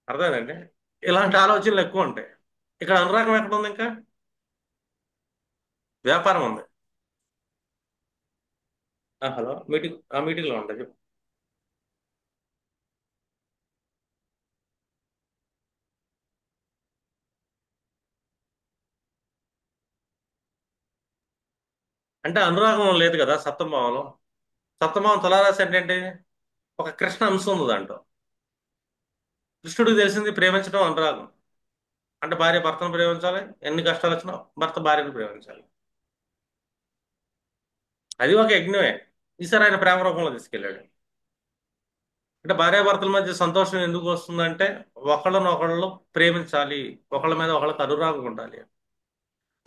A: అర్థమైందండి. ఇలాంటి ఆలోచనలు ఎక్కువ ఉంటాయి. ఇక్కడ అనురాగం ఎక్కడ ఉంది ఇంకా. వ్యాపారం ఉంది. హలో, మీటింగ్, ఆ మీటింగ్లో ఉంటుంది. అంటే అనురాగం లేదు కదా సప్తమభావంలో. సప్తమభావం తులారాశి అంటే ఏంటి? ఒక కృష్ణ అంశం ఉంది దాంట్లో. కృష్ణుడికి తెలిసింది ప్రేమించడం అనురాగం. అంటే భార్య భర్తను ప్రేమించాలి, ఎన్ని కష్టాలు వచ్చినా భర్త భార్యను ప్రేమించాలి. అది ఒక యజ్ఞమే. ఈసారి ఆయన ప్రేమ రూపంలో తీసుకెళ్ళాడు. అంటే భార్యాభర్తల మధ్య సంతోషం ఎందుకు వస్తుందంటే ఒకళ్ళని ఒకళ్ళు ప్రేమించాలి, ఒకళ్ళ మీద ఒకళ్ళకి అనురాగం ఉండాలి.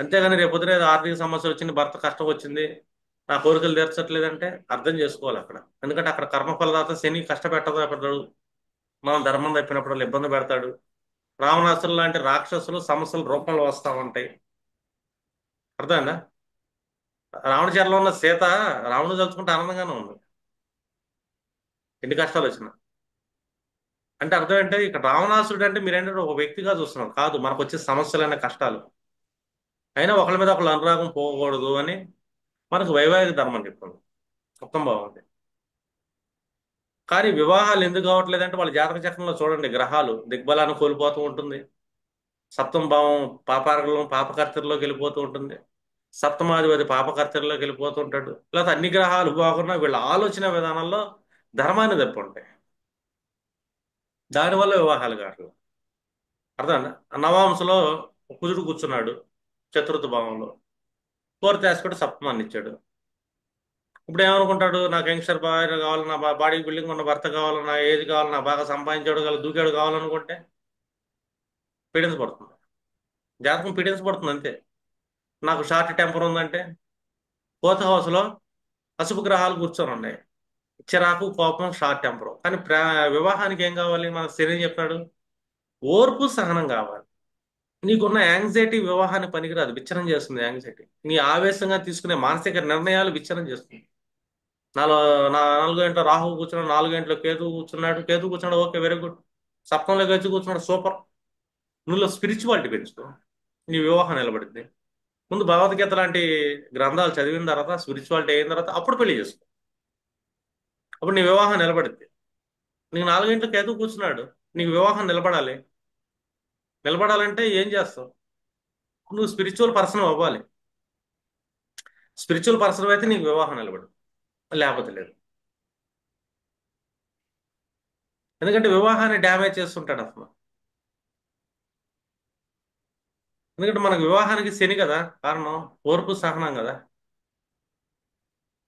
A: అంతేగాని రేపొద్దున ఏదో ఆర్థిక సమస్య వచ్చింది, భర్త కష్టం వచ్చింది, నా కోరికలు తీర్చట్లేదంటే అర్థం చేసుకోవాలి అక్కడ. ఎందుకంటే అక్కడ కర్మఫలదాత శని కష్టపెట్టదాడు. మనం ధర్మం తప్పినప్పుడు వాళ్ళు ఇబ్బంది పెడతాడు. రావణాసురులు లాంటి రాక్షసులు సమస్యల రూపంలో వస్తూ ఉంటాయి. అర్థమైందా? రావణ చెరలో ఉన్న సీత రావణుడు తలుచుకుంటే ఆనందంగానే ఉంది ఎన్ని కష్టాలు వచ్చినా. అంటే అర్థం ఏంటంటే ఇక్కడ రావణాసురుడు అంటే మీరేంటంటే ఒక వ్యక్తిగా చూస్తున్నారు కాదు, మనకు వచ్చే సమస్యలైన కష్టాలు. అయినా ఒకళ్ళ మీద ఒకళ్ళు అనురాగం పోకూడదు అని మనకు వైవాహిక ధర్మం చెప్తుంది. మొత్తం బాగుంది. కానీ వివాహాలు ఎందుకు కావట్లేదంటే వాళ్ళ జాతక చక్రంలో చూడండి, గ్రహాలు దిగ్బలాన్ని కోల్పోతూ ఉంటుంది. సప్తమ భావం పాపార్గంలో పాపకర్తెరలోకి వెళ్ళిపోతూ ఉంటుంది. సప్తమాధిపతి పాపకర్తెరలోకి వెళ్ళిపోతూ ఉంటాడు. లేకపోతే అన్ని గ్రహాలు బాగున్నా వీళ్ళ ఆలోచన విధానంలో ధర్మాన్ని తప్పి ఉంటాయి. దానివల్ల వివాహాలు కావట్లేదు. అర్థం. నవాంశలో కుజుడు కూర్చున్నాడు చతుర్థ భావంలో. ఫోర్త్ ఆస్పెక్ట్ సప్తమాన్ని ఇచ్చాడు. ఇప్పుడు ఏమనుకుంటాడు, నాకు యంగ్స్టర్ భార్య కావాలి, నా బాడీ బిల్డింగ్ ఉన్న భర్త కావాలి, నా ఏజ్ కావాలి, నా బాగా సంపాదించాడు కావాలి, దూకాడు కావాలనుకుంటే పీడెన్స్ పడుతుంది. జాతకం పీడెన్స్ పడుతుంది అంతే. నాకు షార్ట్ టెంపర్ ఉందంటే ఫోర్త్ హౌస్లో అశుభ గ్రహాలు కూర్చొని ఉన్నాయి. చిరాకు, కోపం, షార్ట్ టెంపర్. కానీ వివాహానికి ఏం కావాలి? మనకు శని చెప్పాడు, ఓర్పు, సహనం కావాలి. నీకున్న యాంగ్జైటీ వివాహానికి పనికిరాదు, విచ్ఛిన్నం చేస్తుంది యాంగ్జైటీ. నీ ఆవేశంగా తీసుకునే మానసిక నిర్ణయాలు విచ్ఛిన్నం చేస్తుంది. నాలో 4 గంటల రాహువు కూర్చున్నాడు, 4 గంటల కేతు కూర్చున్నాడు, ఓకే, వెరీ గుడ్. సప్తంలో గచ్చి కూర్చున్నాడు, సూపర్. నువ్వు స్పిరిచువాలిటీ పెంచుకో, నీ వివాహం నిలబడింది. ముందు భగవద్గీత లాంటి గ్రంథాలు చదివిన తర్వాత, స్పిరిచువాలిటీ అయిన తర్వాత అప్పుడు పెళ్లి చేసుకో. అప్పుడు నీ వివాహం నిలబడింది. నీకు 4 గంటల కేతు కూర్చున్నాడు, నీకు వివాహం నిలబడాలి. నిలబడాలంటే ఏం చేస్తావు? నువ్వు స్పిరిచువల్ పర్సన్ అవ్వాలి. స్పిరిచువల్ పర్సన్ అయితే నీకు వివాహం నిలబడు, లేకపోతే లేదు. ఎందుకంటే వివాహాన్ని డ్యామేజ్ చేస్తుంటాడు అసలు. ఎందుకంటే మనకు వివాహానికి శని కదా కారణం, ఓర్పు సహనం కదా.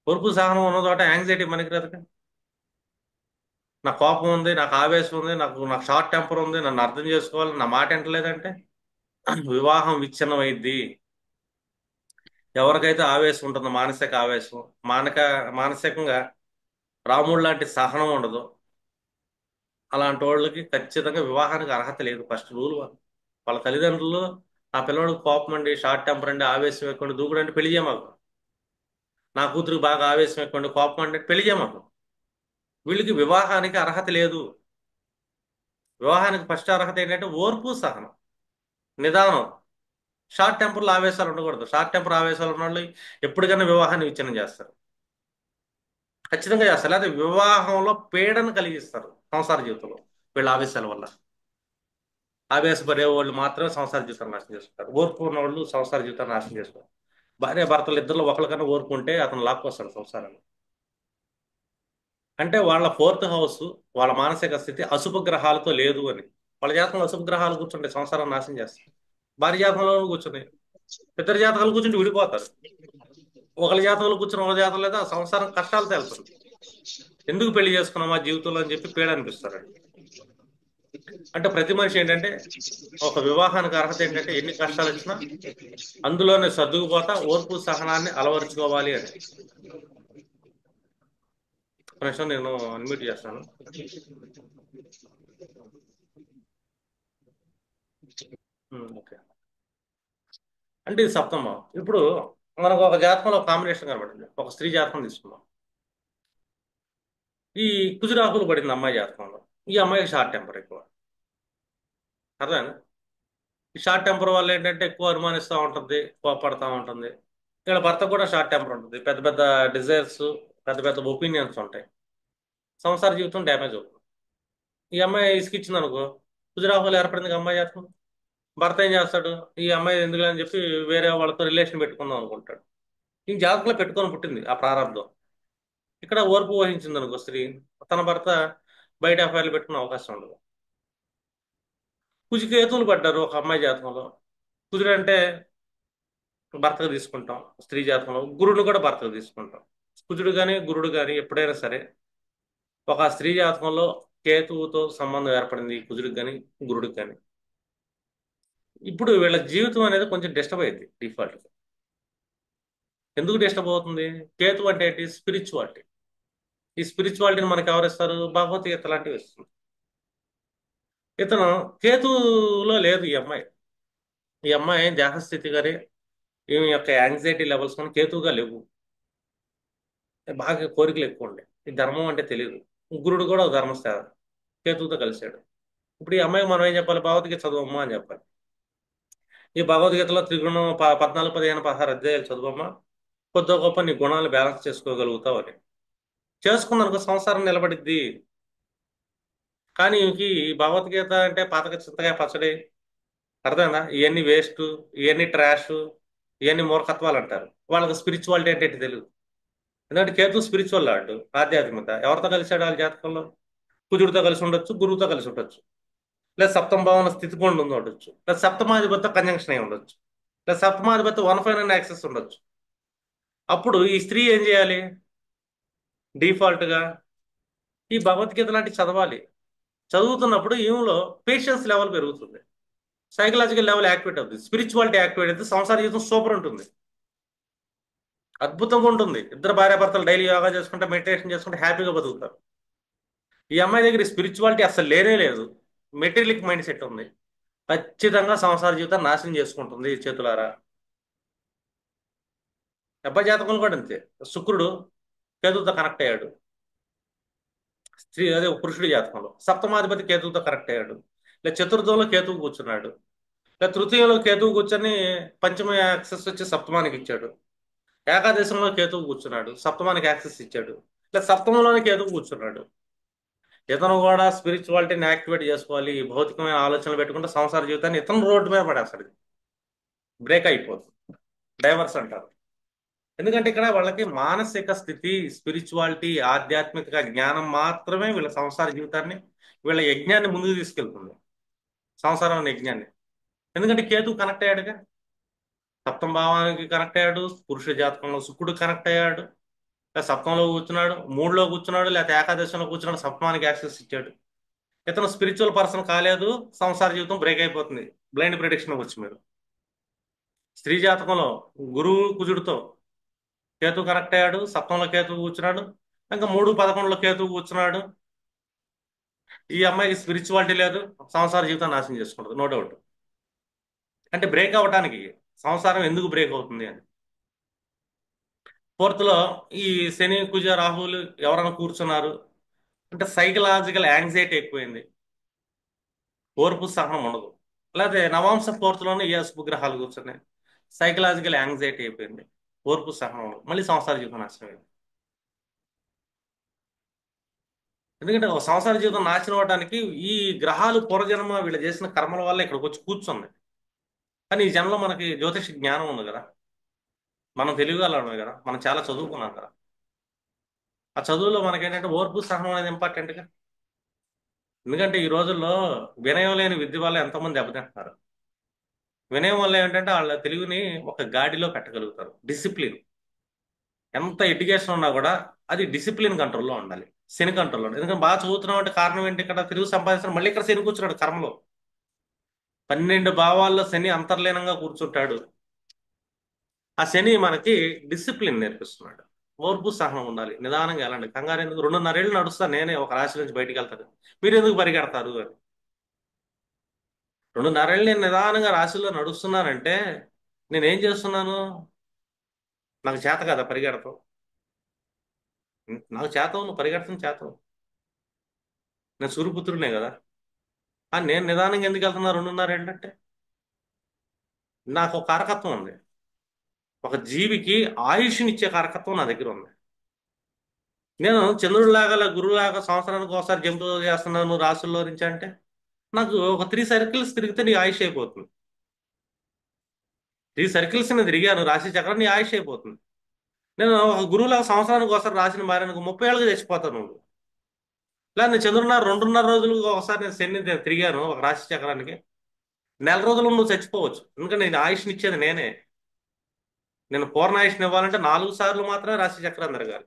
A: ఓర్పు సహనం ఉన్న చోట యాంగ్జైటీ మనకి రాదు కదా. నాకు కోపం ఉంది, నాకు ఆవేశం ఉంది, నాకు షార్ట్ టెంపర్ ఉంది, నన్ను అర్థం చేసుకోవాలి, నా మాట వింటలేదంటే వివాహం విచ్ఛిన్నం అయింది. ఎవరికైతే ఆవేశం ఉంటుందో, మానసిక ఆవేశం, మానసికంగా రాముడు లాంటి సహనం ఉండదు, అలాంటి వాళ్ళకి ఖచ్చితంగా వివాహానికి అర్హత లేదు. ఫస్ట్ రూల్ వాళ్ళ తల్లిదండ్రులు, నా పిల్లవాడికి కోపం అండి, షార్ట్ టెంపర్ అండి, ఆవేశం ఎక్కువ, దూకుడు అంటే పెళ్లి చేయమాకు. నా కూతురికి బాగా ఆవేశం ఎక్కువ, కోపం అంటే పెళ్లి చేయమాకు. వీళ్ళకి వివాహానికి అర్హత లేదు. వివాహానికి ఫస్ట్ అర్హత ఏంటంటే ఓర్పు, సహనం, నిదానం. షార్ట్ టెంపర్లో ఆవేశాలు ఉండకూడదు. షార్ట్ టెంపర్ ఆవేశాలు ఉన్న వాళ్ళు ఎప్పటికైనా వివాహాన్ని విచ్ఛిన్నం చేస్తారు, ఖచ్చితంగా చేస్తారు. లేదా వివాహంలో పీడను కలిగిస్తారు సంసార జీవితంలో వీళ్ళ ఆవేశాల వల్ల. ఆవేశపడే వాళ్ళు మాత్రమే సంసార జీవితాన్ని నాశనం చేసుకుంటారు. ఓర్పు ఉన్న వాళ్ళు సంసార జీవితాన్ని నాశనం చేసుకుంటారు. భార్య భర్తలు ఇద్దరు ఒకరికన్నా ఓర్పు ఉంటే అతను లాక్కొస్తాడు సంసారాన్ని. అంటే వాళ్ళ ఫోర్త్ హౌస్, వాళ్ళ మానసిక స్థితి అశుభ గ్రహాలతో లేదు అని. వాళ్ళ జాతకంలో అశుభ గ్రహాలు కూర్చుంటే సంసారం నాశనం చేస్తారు. భార్య జాతకంలో కూర్చున్నాయి, ఇద్దరు జాతకాలు కూర్చుంటే విడిపోతారు. ఒకళ్ళ జాతకంలో కూర్చుని ఒకళ్ళ జాతకం లేదా సంసారం కష్టాలు తేలుతుంది. ఎందుకు పెళ్లి చేసుకున్నాం మా జీవితంలో అని చెప్పి పీడ అనిపిస్తారండి. అంటే ప్రతి మనిషి ఏంటంటే, ఒక వివాహానికి అర్హత ఏంటంటే ఎన్ని కష్టాలు వచ్చినా అందులోనే సర్దుకుపోతా ఓర్పు సహనాన్ని అలవరుచుకోవాలి అని. ఒక నిమిషం నేను అన్మ్యూట్ చేస్తాను. ఓకే. అంటే ఇది సప్తమం. ఇప్పుడు మనకు ఒక జాతకంలో ఒక కాంబినేషన్ కనబడింది, ఒక స్త్రీ జాతకం తీసుకున్నాం. ఈ కుజురాకులు పడింది అమ్మాయి జాతకంలో. ఈ అమ్మాయికి షార్ట్ టెంపర్ ఎక్కువ. అర్థమైందా? ఈ షార్ట్ టెంపర్ వల్ల ఏంటంటే ఎక్కువ అనుమానిస్తూ ఉంటుంది, కోపడుతూ ఉంటుంది. ఇక్కడ భర్త కూడా షార్ట్ టెంపర్ ఉంటుంది, పెద్ద పెద్ద డిజైర్స్, పెద్ద పెద్ద ఒపీనియన్స్ ఉంటాయి. సంసార జీవితం డ్యామేజ్ అవుతుంది. ఈ అమ్మాయి ఇసుకిచ్చింది అనుకో, కుజురాహులు ఏర్పడింది అమ్మాయి జాతకం. భర్త ఏం చేస్తాడు? ఈ అమ్మాయి ఎందుకు అని చెప్పి వేరే వాళ్ళతో రిలేషన్ పెట్టుకుందాం అనుకుంటాడు. ఈ జాతకంలో పెట్టుకొని పుట్టింది ఆ ప్రారంభం. ఇక్కడ ఓర్పు వహించింది అనుకో స్త్రీ, తన భర్త బయట అఫైర్లు పెట్టుకునే అవకాశం ఉండదు. కుజుకేతువులు పడ్డారు ఒక అమ్మాయి జాతకంలో. కుజుడు అంటే భర్తకు తీసుకుంటాం, స్త్రీ జాతకంలో గురుడు కూడా భర్తకు తీసుకుంటాం. కుజుడు కానీ గురుడు కానీ ఎప్పుడైనా సరే ఒక స్త్రీ జాతకంలో కేతువుతో సంబంధం ఏర్పడింది, కుజుడికి కానీ గురుడికి కానీ, ఇప్పుడు వీళ్ళ జీవితం అనేది కొంచెం డిస్టర్బ్ అయింది డిఫాల్ట్. ఎందుకు డిస్టర్బ్ అవుతుంది? కేతు అంటే ఏంటి? స్పిరిచువాలిటీ. ఈ స్పిరిచువాలిటీని మనకి ఎవరిస్తారు? భగవద్గీత లాంటివి ఇస్తుంది. ఇతను కేతులో లేదు ఈ అమ్మాయి. ఈ అమ్మాయి దేహస్థితి కానీ ఈమె యొక్క యాంగ్జైటీ లెవెల్స్ కానీ కేతువుగా లేవు. బాగా కోరికలు ఎక్కువ ఉండే, ఈ ధర్మం అంటే తెలియదు. గురుడు కూడా ఒక ధర్మస్థాన కేతువుతో కలిశాడు. ఇప్పుడు ఈ అమ్మాయికి మనం ఏం చెప్పాలి? భగవద్గీత చదువమ్మా అని చెప్పాలి. ఈ భగవద్గీతలో త్రిగుణం 14, 15, 16 అధ్యాయాలు చదువమ్మా, కొద్ది గొప్ప నీ గుణాలు బ్యాలెన్స్ చేసుకోగలుగుతావు అని. చేసుకున్నానుకో సంసారం నిలబడిద్ది. కానీ ఈమెకి ఈ భగవద్గీత అంటే పాతక చింతకాయ పచ్చడి, అర్థమైందా? ఇవన్నీ వేస్ట్, ఇవన్నీ ట్రాష్, ఇవన్నీ మూర్ఖత్వాలు అంటారు. వాళ్ళకి స్పిరిచువాలిటీ అంటే ఏంటి తెలియదు. ఎందుకంటే కేతు స్పిరిచువల్ లాంటి ఆధ్యాత్మికత. ఎవరితో కలిశాడు వాళ్ళ జాతకంలో? కుజుడితో కలిసి ఉండొచ్చు, గురువుతో కలిసి ఉండొచ్చు, లేదా సప్తమ భావన స్థితి కొండు ఉండి ఉండొచ్చు, లేదా సప్తమాధిపతితో కంజంక్షన్ అయి ఉండొచ్చు, లేదా సప్తమాధిపతి 1/5 యాక్సెస్ ఉండొచ్చు. అప్పుడు ఈ స్త్రీ ఏం చేయాలి? డిఫాల్ట్ గా ఈ భగవద్గీత లాంటివి చదవాలి. చదువుతున్నప్పుడు ఈమెలో పేషెన్స్ లెవెల్ పెరుగుతుంది, సైకలాజికల్ లెవెల్ యాక్టివేట్ అవుతుంది, స్పిరిచువాలిటీ యాక్టివేట్ అయితే సంసార జీవితం సూపర్ ఉంటుంది. అద్భుతంగా ఉంటుంది. ఇద్దరు భార్యాభర్తలు డైలీ యోగా చేసుకుంటే మెడిటేషన్ చేసుకుంటే హ్యాపీగా బతుకుతారు. ఈ అమ్మాయి దగ్గర స్పిరిచువాలిటీ అసలు లేనే లేదు. మెటీరియలిక్ మైండ్ సెట్ ఉంది. ఖచ్చితంగా సంసార జీవితాన్ని నాశనం చేసుకుంటుంది ఈ చేతులారా. అబ్బాయి జాతకంలో కూడా అంతే. శుక్రుడు కేతువుతో కనెక్ట్ అయ్యాడు. స్త్రీ అదే పురుషుడి జాతకంలో సప్తమాధిపతి కేతువుతో కనెక్ట్ అయ్యాడు. లేదా చతుర్థంలో కేతువు కూర్చున్నాడు. లేదా తృతీయంలో కేతువు కూర్చొని పంచమ యాక్సెస్ వచ్చి సప్తమానికి ఇచ్చాడు. ఏకాదశంలో కేతువు కూర్చున్నాడు, సప్తమానికి యాక్సెస్ ఇచ్చాడు. లేదా సప్తమంలోనే కేతువు కూర్చున్నాడు. ఇతను కూడా స్పిరిచువాలిటీని యాక్టివేట్ చేసుకోవాలి, ఈ భౌతికమైన ఆలోచనలు పెట్టుకుంటే సంసార జీవితాన్ని ఇతను రోడ్డు మీద పడేస్తాడు. బ్రేక్ అయిపోతుంది. డైవర్స్ అంటారు. ఎందుకంటే ఇక్కడ వాళ్ళకి మానసిక స్థితి, స్పిరిచువాలిటీ, ఆధ్యాత్మిక జ్ఞానం మాత్రమే వీళ్ళ సంసార జీవితాన్ని, వీళ్ళ యజ్ఞాన్ని ముందుకు తీసుకెళ్తుంది. సంసారం అనే యజ్ఞాన్ని. ఎందుకంటే కేతు కనెక్ట్ అయ్యాడుగా. సప్తమ భావానికి కనెక్ట్ అయ్యాడు. పురుష జాతకంలో శుక్రుడు కనెక్ట్ అయ్యాడు. లేదా సప్తంలో కూర్చున్నాడు, మూడులో కూర్చున్నాడు, లేకపోతే ఏకాదశంలో కూర్చున్నాడు, సప్తమానికి యాక్సెస్ ఇచ్చాడు. ఇతను స్పిరిచువల్ పర్సన్ కాలేదు, సంసార జీవితం బ్రేక్ అయిపోతుంది. బ్లైండ్ ప్రిడిక్షన్ వచ్చి మీరు స్త్రీ జాతకంలో గురువు కుజుడితో కేతు కనెక్ట్ అయ్యాడు, సప్తంలో కేతు కూర్చున్నాడు, ఇంకా 3-11లో కేతు కూర్చున్నాడు. ఈ అమ్మాయికి స్పిరిచువాలిటీ లేదు, సంసార జీవితం నాశనం చేసుకుంటుంది, నో డౌట్. అంటే బ్రేక్ అవ్వడానికి, సంసారం ఎందుకు బ్రేక్ అవుతుంది అని. ఫోర్త్ లో ఈ శని కుజ రాహువులు ఎవరైనా కూర్చున్నారు అంటే సైకలాజికల్ యాంగ్జైటీ ఎక్కువైంది, ఓర్పు సహనం ఉండదు. అలాగే నవాంశ ఫోర్త్ లోనే ఏ శుభగ్రహాలు కూర్చున్నాయి, సైకలాజికల్ యాంగ్జైటీ అయిపోయింది, ఓర్పు సహనం ఉండదు, మళ్ళీ సంసార జీవితం నాశనం అయింది. ఎందుకంటే ఒక సంసార జీవితం నాశనం అవడానికి ఈ గ్రహాలు పూర్వజన్మ వీళ్ళు చేసిన కర్మల వల్ల ఇక్కడికి వచ్చి కూర్చుంది. కానీ ఈ జన్మలో మనకి జ్యోతిష జ్ఞానం ఉంది కదా, మనం తెలియగలమే కదా, మనం చాలా చదువుకున్నాం కదా. ఆ చదువులో మనకేంటంటే ఓర్పు సహనం అనేది ఇంపార్టెంట్గా. ఎందుకంటే ఈ రోజుల్లో వినయం లేని విద్య వల్ల ఎంతోమంది దెబ్బతింటున్నారు. వినయం వల్ల ఏంటంటే వాళ్ళ తెలివిని ఒక గాడిలో పెట్టగలుగుతారు. డిసిప్లిన్, ఎంత ఎడ్యుకేషన్ ఉన్నా కూడా అది డిసిప్లిన్ కంట్రోల్లో ఉండాలి, శని కంట్రోల్లో ఉండాలి. ఎందుకంటే బాగా చదువుతున్నాం అంటే కారణం ఏంటి, ఇక్కడ తెలుగు సంపాదించడం, మళ్ళీ ఇక్కడ శని కూర్చున్నాడు కర్మలో. 12 భావాల్లో శని అంతర్లీనంగా కూర్చుంటాడు. ఆ శని మనకి డిసిప్లిన్ నేర్పిస్తున్నాడు. ఓర్పు సహనం ఉండాలి, నిదానంగా వెళ్ళండి, కంగారు ఎందుకు, 2.5 ఏళ్ళు నడుస్తా నేనే ఒక రాశి నుంచి బయటికి వెళ్తాను, మీరు ఎందుకు పరిగెడతారు అని. 2.5 ఏళ్ళు నేను నిదానంగా రాశిలో నడుస్తున్నానంటే నేనేం చేస్తున్నాను, నాకు చేత కదా పరిగెడతాం. నాకు చేతవు, నువ్వు పరిగెడతాం చేతవు. నేను సూర్యపుత్రుడినే కదా. నేను నిదానంగా ఎందుకు వెళ్తున్నా 2.5 ఏళ్ళు అంటే నాకు ఒక కారకత్వం ఉంది. ఒక జీవికి ఆయుష్నిచ్చే కారకత్వం నా దగ్గర ఉంది. నేను చంద్రుడిలాగా గురువులాగా సంవత్సరానికి ఒకసారి జంప్ చేస్తున్నాను రాసుల్లో నుంచి అంటే నాకు ఒక 3 సర్కిల్స్ తిరిగితే నీ ఆయుష్ అయిపోతుంది. 3 సర్కిల్స్ నేను తిరిగాను రాశి చక్రం, నీ ఆయుష్ అయిపోతుంది. నేను ఒక గురువులాగా సంవత్సరానికి ఒకసారి రాసిన మారానికి 30 ఏళ్ళకి చచ్చిపోతాను నువ్వు. లేదా నేను చంద్రుడున్నర 2.5 రోజులు ఒకసారి నేను శని తిరిగాను ఒక రాశి చక్రానికి, నెల రోజులు నువ్వు చచ్చిపోవచ్చు. ఎందుకంటే నేను ఆయుష్నిచ్చేది నేనే. నేను పూర్ణ ఆయుష్ని ఇవ్వాలంటే 4 సార్లు మాత్రమే రాశి చక్రం తిరగాలి.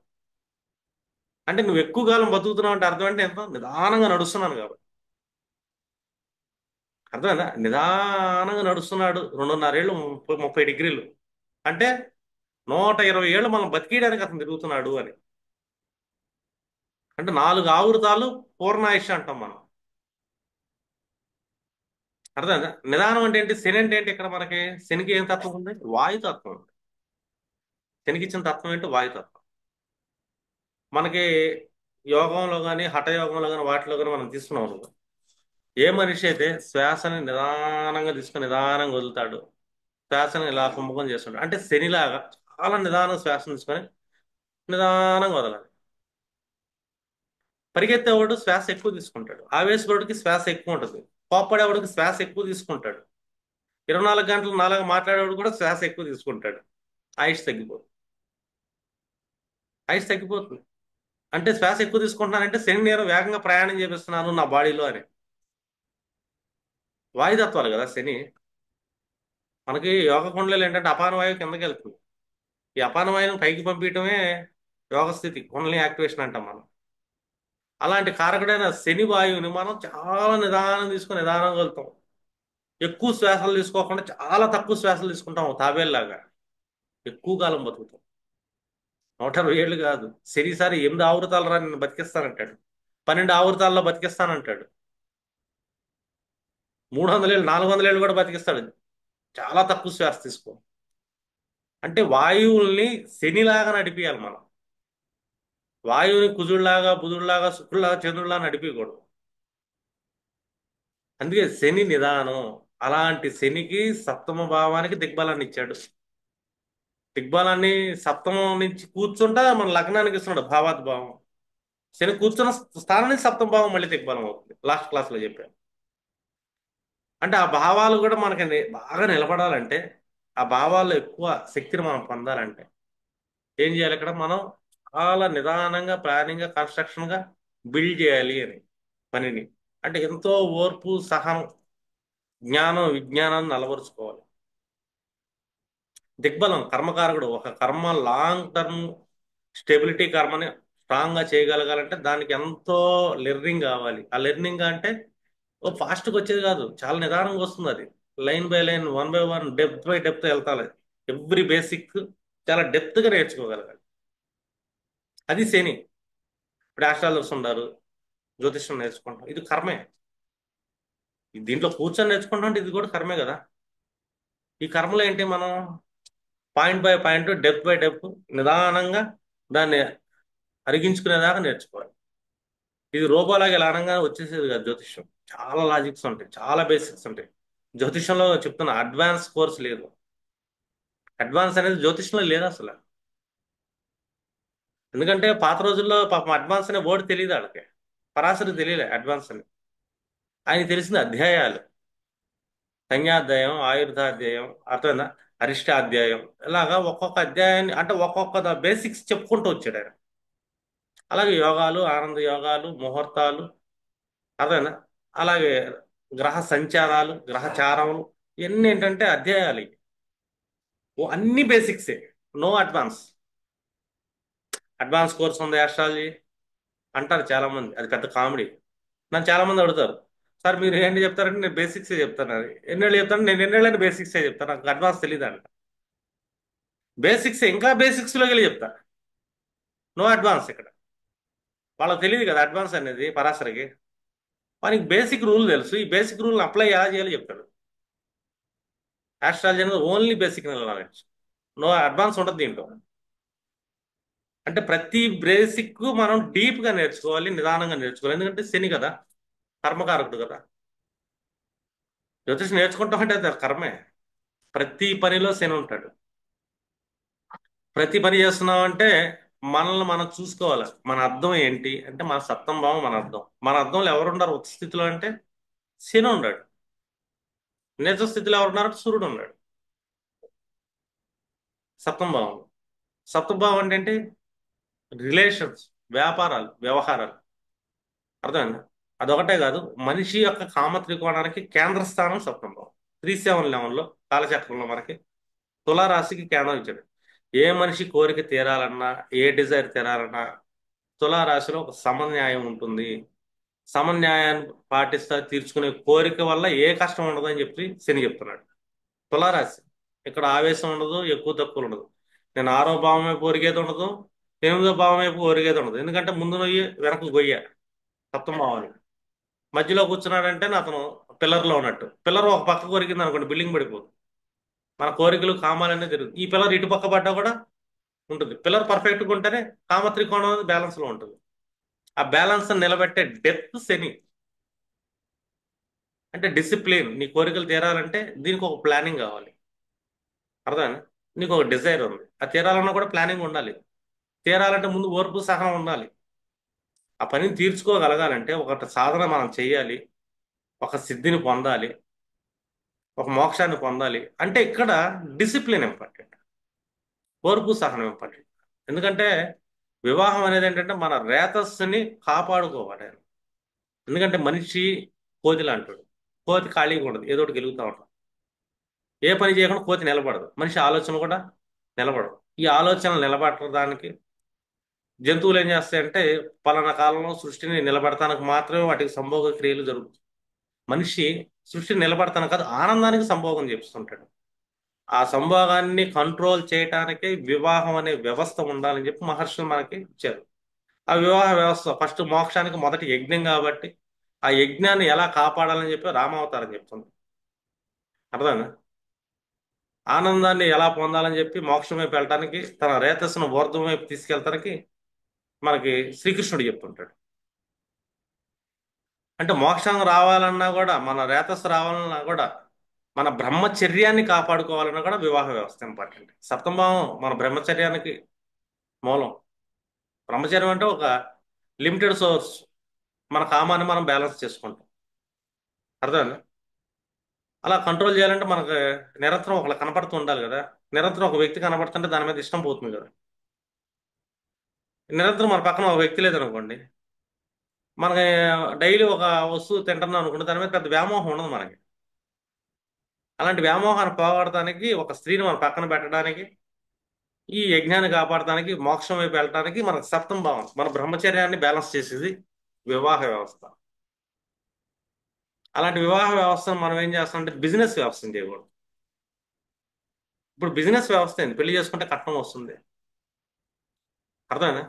A: అంటే నువ్వు ఎక్కువ కాలం బతుకుతున్నావు అంటే అర్థం అంటే ఎంత, నిదానంగా నడుస్తున్నాను కాబట్టి. అర్థమైందా, నిదానంగా నడుస్తున్నాడు 2.5 ఏళ్ళు, 30 డిగ్రీలు అంటే 120 ఏళ్ళు మనం బతికేయడానికి అతను తిరుగుతున్నాడు అని. అంటే 4 ఆవృతాలు పూర్ణాయుష్ అంటాం మనం. అర్థమైందా. నిదానం అంటే ఏంటి, శని అంటే ఏంటి ఇక్కడ మనకి, శనికి ఏం తత్వం ఉంది, వాయుతత్వం ఉంది. శనికి ఇచ్చిన తత్వం ఏంటి, వాయుతత్వం. మనకి యోగంలో కానీ హఠయోగంలో కానీ వాటిలో కానీ మనం తీసుకున్నాం అనుకో, ఏ మనిషి అయితే శ్వాసని నిదానంగా తీసుకుని నిదానంగా వదులుతాడు, శ్వాసను ఇలా కుంభకం చేస్తుంటాడు, అంటే శనిలాగా చాలా నిదానంగా శ్వాసను తీసుకొని నిదానంగా వదలాలి. పరిగెత్తేవాడు శ్వాస ఎక్కువ తీసుకుంటాడు, ఆవేశపడికి శ్వాస ఎక్కువ ఉంటుంది, కోప్పడేవాడికి శ్వాస ఎక్కువ తీసుకుంటాడు, 24 గంటలు నాలుగు మాట్లాడేవాడు కూడా శ్వాస ఎక్కువ తీసుకుంటాడు. ఆయుష్ తగ్గిపోతుంది. ఆయుష్ తగ్గిపోతుంది. అంటే శ్వాస ఎక్కువ తీసుకుంటున్నానంటే శని నేను వేగంగా ప్రయాణం చేపిస్తున్నాను నా బాడీలో అని. వాయుతత్వాలు కదా శని. మనకి యోగ కుండలీలు ఏంటంటే అపాన వాయువు కిందకి వెళ్తుంది, ఈ అపాన వాయువుని పైకి పంపించడమే యోగ స్థితి, కుండలి యాక్టివేషన్ అంటాం మనం. అలాంటి కారకుడైన శని వాయువుని మనం చాలా నిదానం తీసుకొని నిదానంగా వెళ్తాం. ఎక్కువ శ్వాసలు తీసుకోకుండా చాలా తక్కువ శ్వాసలు తీసుకుంటాం తాబేల్లాగా, ఎక్కువ కాలం బతుకుతాం. 160 ఏళ్ళు కాదు. శనిసారి 8 ఆవృతాలు రా నిన్ను బతికిస్తానంటాడు. 12 ఆవృతాల్లో బతికిస్తానంటాడు. 300 ఏళ్ళు, 400 ఏళ్ళు కూడా బతికిస్తాడు. చాలా తక్కువ శ్వాస తీసుకో. అంటే వాయువుల్ని శనిలాగా నడిపియాలి మనం. వాయువుని కుజుడిలాగా, బుధుడిలాగా, శుక్రుడిలాగా, చంద్రుడిలాగా నడిపించకూడదు. అందుకే శని నిదానం. అలాంటి శనికి సప్తమ భావానికి దిగ్బలాన్ని ఇచ్చాడు. దిగ్బలాన్ని సప్తమం నుంచి కూర్చుంటా మన లగ్నానికి ఇస్తున్నాడు భావాద్భావం. శని కూర్చున్న స్థానం నుంచి సప్తమ భావం మళ్ళీ దిగ్బలం అవుతుంది. లాస్ట్ క్లాస్ లో చెప్పాను. అంటే ఆ భావాలు కూడా మనకి బాగా నిలబడాలంటే, ఆ భావాల్లో ఎక్కువ శక్తిని మనం పొందాలంటే ఏం చేయాలి? ఇక్కడ మనం చాలా నిదానంగా, ప్లానింగ్ గా, కన్స్ట్రక్షన్ గా బిల్డ్ చేయాలి అని పనిని. అంటే ఎంతో ఓర్పు, సహనం, జ్ఞానం, విజ్ఞానాన్ని అలవరుచుకోవాలి. దిగ్బలం కర్మకారకుడు. ఒక కర్మ లాంగ్ టర్మ్ స్టెబిలిటీ కర్మని స్ట్రాంగ్ గా చేయగలగాలంటే దానికి ఎంతో లెర్నింగ్ కావాలి. ఆ లెర్నింగ్ అంటే ఓ ఫాస్ట్గా వచ్చేది కాదు, చాలా నిదానంగా వస్తుంది. అది line by line, one by one, depth by depth వెళ్తాలి. ఎవ్రీ బేసిక్ చాలా డెప్త్ గా నేర్చుకోగలగాలి. అది శని. ఇప్పుడు ఆస్ట్రాలజర్స్ ఉన్నారు, జ్యోతిష్యం నేర్చుకుంటాం, ఇది కర్మే. దీంట్లో కూర్చొని నేర్చుకుంటాం అంటే ఇది కూడా కర్మే కదా. ఈ కర్మలో ఏంటి? మనం point by point, depth by depth నిదానంగా దాన్ని అరిగించుకునేదాకా నేర్చుకోవాలి. ఇది రోబోలాగా ఇలా అనగానే వచ్చేసేది కాదు. జ్యోతిష్యం చాలా లాజిక్స్ ఉంటాయి, చాలా బేసిక్స్ ఉంటాయి. జ్యోతిష్యంలో చెప్తున్న అడ్వాన్స్ కోర్స్ లేదు. అడ్వాన్స్ అనేది జ్యోతిష్యంలో లేదు అసలు. ఎందుకంటే పాత రోజుల్లో పాపం అడ్వాన్స్ అనే వర్డ్ తెలియదు వాళ్ళకి. పరాశరికి తెలియలే అడ్వాన్స్ అని. ఆయనకి తెలిసింది అధ్యాయాలు. సంజ్ఞాధ్యాయం, ఆయుర్ధాధ్యాయం, అర్థమైందా? అరిష్టాధ్యాయం, ఇలాగా ఒక్కొక్క అధ్యాయాన్ని అంటే ఒక్కొక్క బేసిక్స్ చెప్పుకుంటూ వచ్చాడు ఆయన. అలాగే యోగాలు, ఆనంద యోగాలు, ముహూర్తాలు, అర్థమైందా? అలాగే గ్రహ సంచారాలు, గ్రహచారములు, ఇవన్నీ ఏంటంటే అధ్యాయాలు ఇవి. ఓ అన్ని బేసిక్సే, నో అడ్వాన్స్. అడ్వాన్స్ కోర్స్ ఉంది ఆస్ట్రాలజీ అంటారు చాలా మంది, అది పెద్ద కామెడీ. నన్ను చాలా మంది అడుగుతారు, సార్ మీరు ఏంటి చెప్తారంటే నేను బేసిక్సే చెప్తాను. అది ఎన్నేళ్ళు చెప్తాను? నేను ఎన్నేళ్ళని బేసిక్సే చెప్తాను, నాకు అడ్వాన్స్ తెలియదు అంట. బేసిక్స్ ఇంకా బేసిక్స్లోకి వెళ్ళి చెప్తా. నో అడ్వాన్స్ ఇక్కడ. వాళ్ళకి తెలియదు కదా అడ్వాన్స్ అనేది పరాశరకి. వానికి బేసిక్ రూల్ తెలుసు. ఈ బేసిక్ రూల్ని అప్లై ఎలా చేయాలో చెప్తాడు. ఆస్ట్రాలజీ అనేది only basic knowledge, no advance ఉంటుంది దీంట్లో. అంటే ప్రతి బేసిక్ మనం డీప్ గా నేర్చుకోవాలి, నిదానంగా నేర్చుకోవాలి. ఎందుకంటే శని కదా, కర్మకారకుడు కదా. జ్యోతిష్ నేర్చుకుంటాం అంటే అది కర్మే. ప్రతి పనిలో శని ఉంటాడు. ప్రతి పని చేస్తున్నామంటే మనల్ని మనం చూసుకోవాలి. మన అర్థం ఏంటి అంటే మన సప్తమ భావం మన అర్థం. మన అర్థంలో ఎవరున్నారు ఉచ్చ స్థితిలో అంటే శని ఉన్నాడు. నిజ స్థితిలో ఎవరున్నారు? సూర్యుడు ఉన్నాడు సప్తమ భావం. సప్తమ భావం అంటే ఏంటి? రిలేషన్స్, వ్యాపారాలు, వ్యవహారాలు. అర్థమైందా? అదొకటే కాదు, మనిషి యొక్క కామ త్రికోణానికి కేంద్ర స్థానం సప్తమ భావం. 3-7-11లో కాలచక్రంలో మనకి తులారాశికి కేంద్రం ఇచ్చాడు. ఏ మనిషి కోరిక తీరాలన్నా, ఏ డిజైర్ తీరాలన్నా తులారాశిలో ఒక సమన్యాయం ఉంటుంది. సమన్యాయాన్ని పాటిస్తా తీర్చుకునే కోరిక వల్ల ఏ కష్టం ఉండదు అని చెప్పి శని చెప్తున్నాడు. తులారాశి ఇక్కడ ఆవేశం ఉండదు, ఎక్కువ తక్కువ ఉండదు. నేను 6వ భావం వైపు ఒరిగేది ఉండదు, 8వ భావం వైపు ఒరిగేది ఉండదు. ఎందుకంటే ముందు నొయ్యి వెనక గొయ్య. సప్తమ భావాన్ని మధ్యలో కూర్చున్నాడంటే అతను పిల్లర్లో ఉన్నట్టు. పిల్లర్ ఒక పక్క కొరికింది అనుకోండి, బిల్డింగ్ పడిపోతుంది. మన కోరికలు, కామాలనే జరుగుతుంది. ఈ పిల్లర్ ఇటు పక్క పడ్డా కూడా ఉంటుంది. పిల్లర్ పర్ఫెక్ట్గా ఉంటేనే కామ త్రికోణం అనేది బ్యాలెన్స్ లో ఉంటుంది. ఆ బ్యాలెన్స్ నిలబెట్టే డెప్త్ శని. అంటే డిసిప్లిన్. నీ కోరికలు తీరాలంటే దీనికి ఒక ప్లానింగ్ కావాలి. అర్థమైందా? నీకు ఒక డిజైర్ ఉంది, అది తీరాలన్నా కూడా ప్లానింగ్ ఉండాలి. తీరాలంటే ముందు ఓర్పు, సహనం ఉండాలి. ఆ పనిని తీర్చుకోగలగాలంటే ఒక సాధన మనం చేయాలి, ఒక సిద్ధిని పొందాలి, ఒక మోక్షాన్ని పొందాలి. అంటే ఇక్కడ డిసిప్లిన్ ఇంపార్టెంట్, ఓర్పు సహనం ఇంపార్టెంట్. ఎందుకంటే వివాహం అనేది ఏంటంటే మన రేతస్సుని కాపాడుకోవాలి. ఎందుకంటే మనిషి కోతి లాంటాడు. కోతి ఖాళీగా ఉండదు, ఏదో ఒకటి గెలుగుతూ ఉంటాడు. ఏ పని చేయకుండా కోతి నిలబడదు. మనిషి ఆలోచన కూడా నిలబడదు. ఈ ఆలోచనలు నిలబడడానికి జంతువులు ఏం చేస్తాయంటే పలానా కాలంలో సృష్టిని నిలబడటానికి మాత్రమే వాటికి సంభోగ క్రియలు జరుగుతాయి. మనిషి సృష్టిని నిలబడతాను కాదు, ఆనందానికి సంభోగం చేస్తుంటాడు. ఆ సంభోగాన్ని కంట్రోల్ చేయటానికి వివాహం అనే వ్యవస్థ ఉండాలని చెప్పి మహర్షులు మనకి ఇచ్చారు. ఆ వివాహ వ్యవస్థ ఫస్ట్ మోక్షానికి మొదటి యజ్ఞం కాబట్టి ఆ యజ్ఞాన్ని ఎలా కాపాడాలని చెప్పి రామావతారం చెప్తుంది. అర్థమైందా? ఆనందాన్ని ఎలా పొందాలని చెప్పి మోక్షం వైపు వెళ్ళటానికి తన రేతస్సును ఊర్ధ్వం వైపు తీసుకెళ్తానికి మనకి శ్రీకృష్ణుడు చెప్తుంటాడు. అంటే మోక్షం రావాలన్నా కూడా మన రేతస్సు రావాలన్నా కూడా మన బ్రహ్మచర్యాన్ని కాపాడుకోవాలన్నా కూడా వివాహ వ్యవస్థ ఇంపార్టెంట్. సప్తమభావం మన బ్రహ్మచర్యానికి మూలం. బ్రహ్మచర్యం అంటే ఒక లిమిటెడ్ సోర్స్. మన కామాన్ని మనం బ్యాలెన్స్ చేసుకుంటాం. అర్థమైందా? అలా కంట్రోల్ చేయాలంటే మనకు నిరంతరం ఒకళ్ళు కనపడుతూ ఉండాలి కదా. నిరంతరం ఒక వ్యక్తి కనపడుతుంటే దాని మీద ఇష్టం పోతుంది కదా. నిరంతరం మన పక్కన ఒక వ్యక్తి లేదనుకోండి, మనకి డైలీ ఒక వస్తువు తింటున్నాం అనుకోండి, దాని మీద పెద్ద వ్యామోహం ఉండదు మనకి. అలాంటి వ్యామోహాన్ని పోగొడటానికి ఒక స్త్రీని మన పక్కన పెట్టడానికి, ఈ యజ్ఞాన్ని కాపాడటానికి, మోక్షం వైపు వెళ్ళటానికి మనకు సప్తం భావం మన బ్రహ్మచర్యాన్ని బ్యాలెన్స్ చేసేది వివాహ వ్యవస్థ. అలాంటి వివాహ వ్యవస్థను మనం ఏం చేస్తామంటే బిజినెస్ వ్యవస్థను చేయకూడదు. ఇప్పుడు బిజినెస్ వ్యవస్థ ఏంది? పెళ్లి చేసుకుంటే కట్నం వస్తుంది. అర్థమైనా?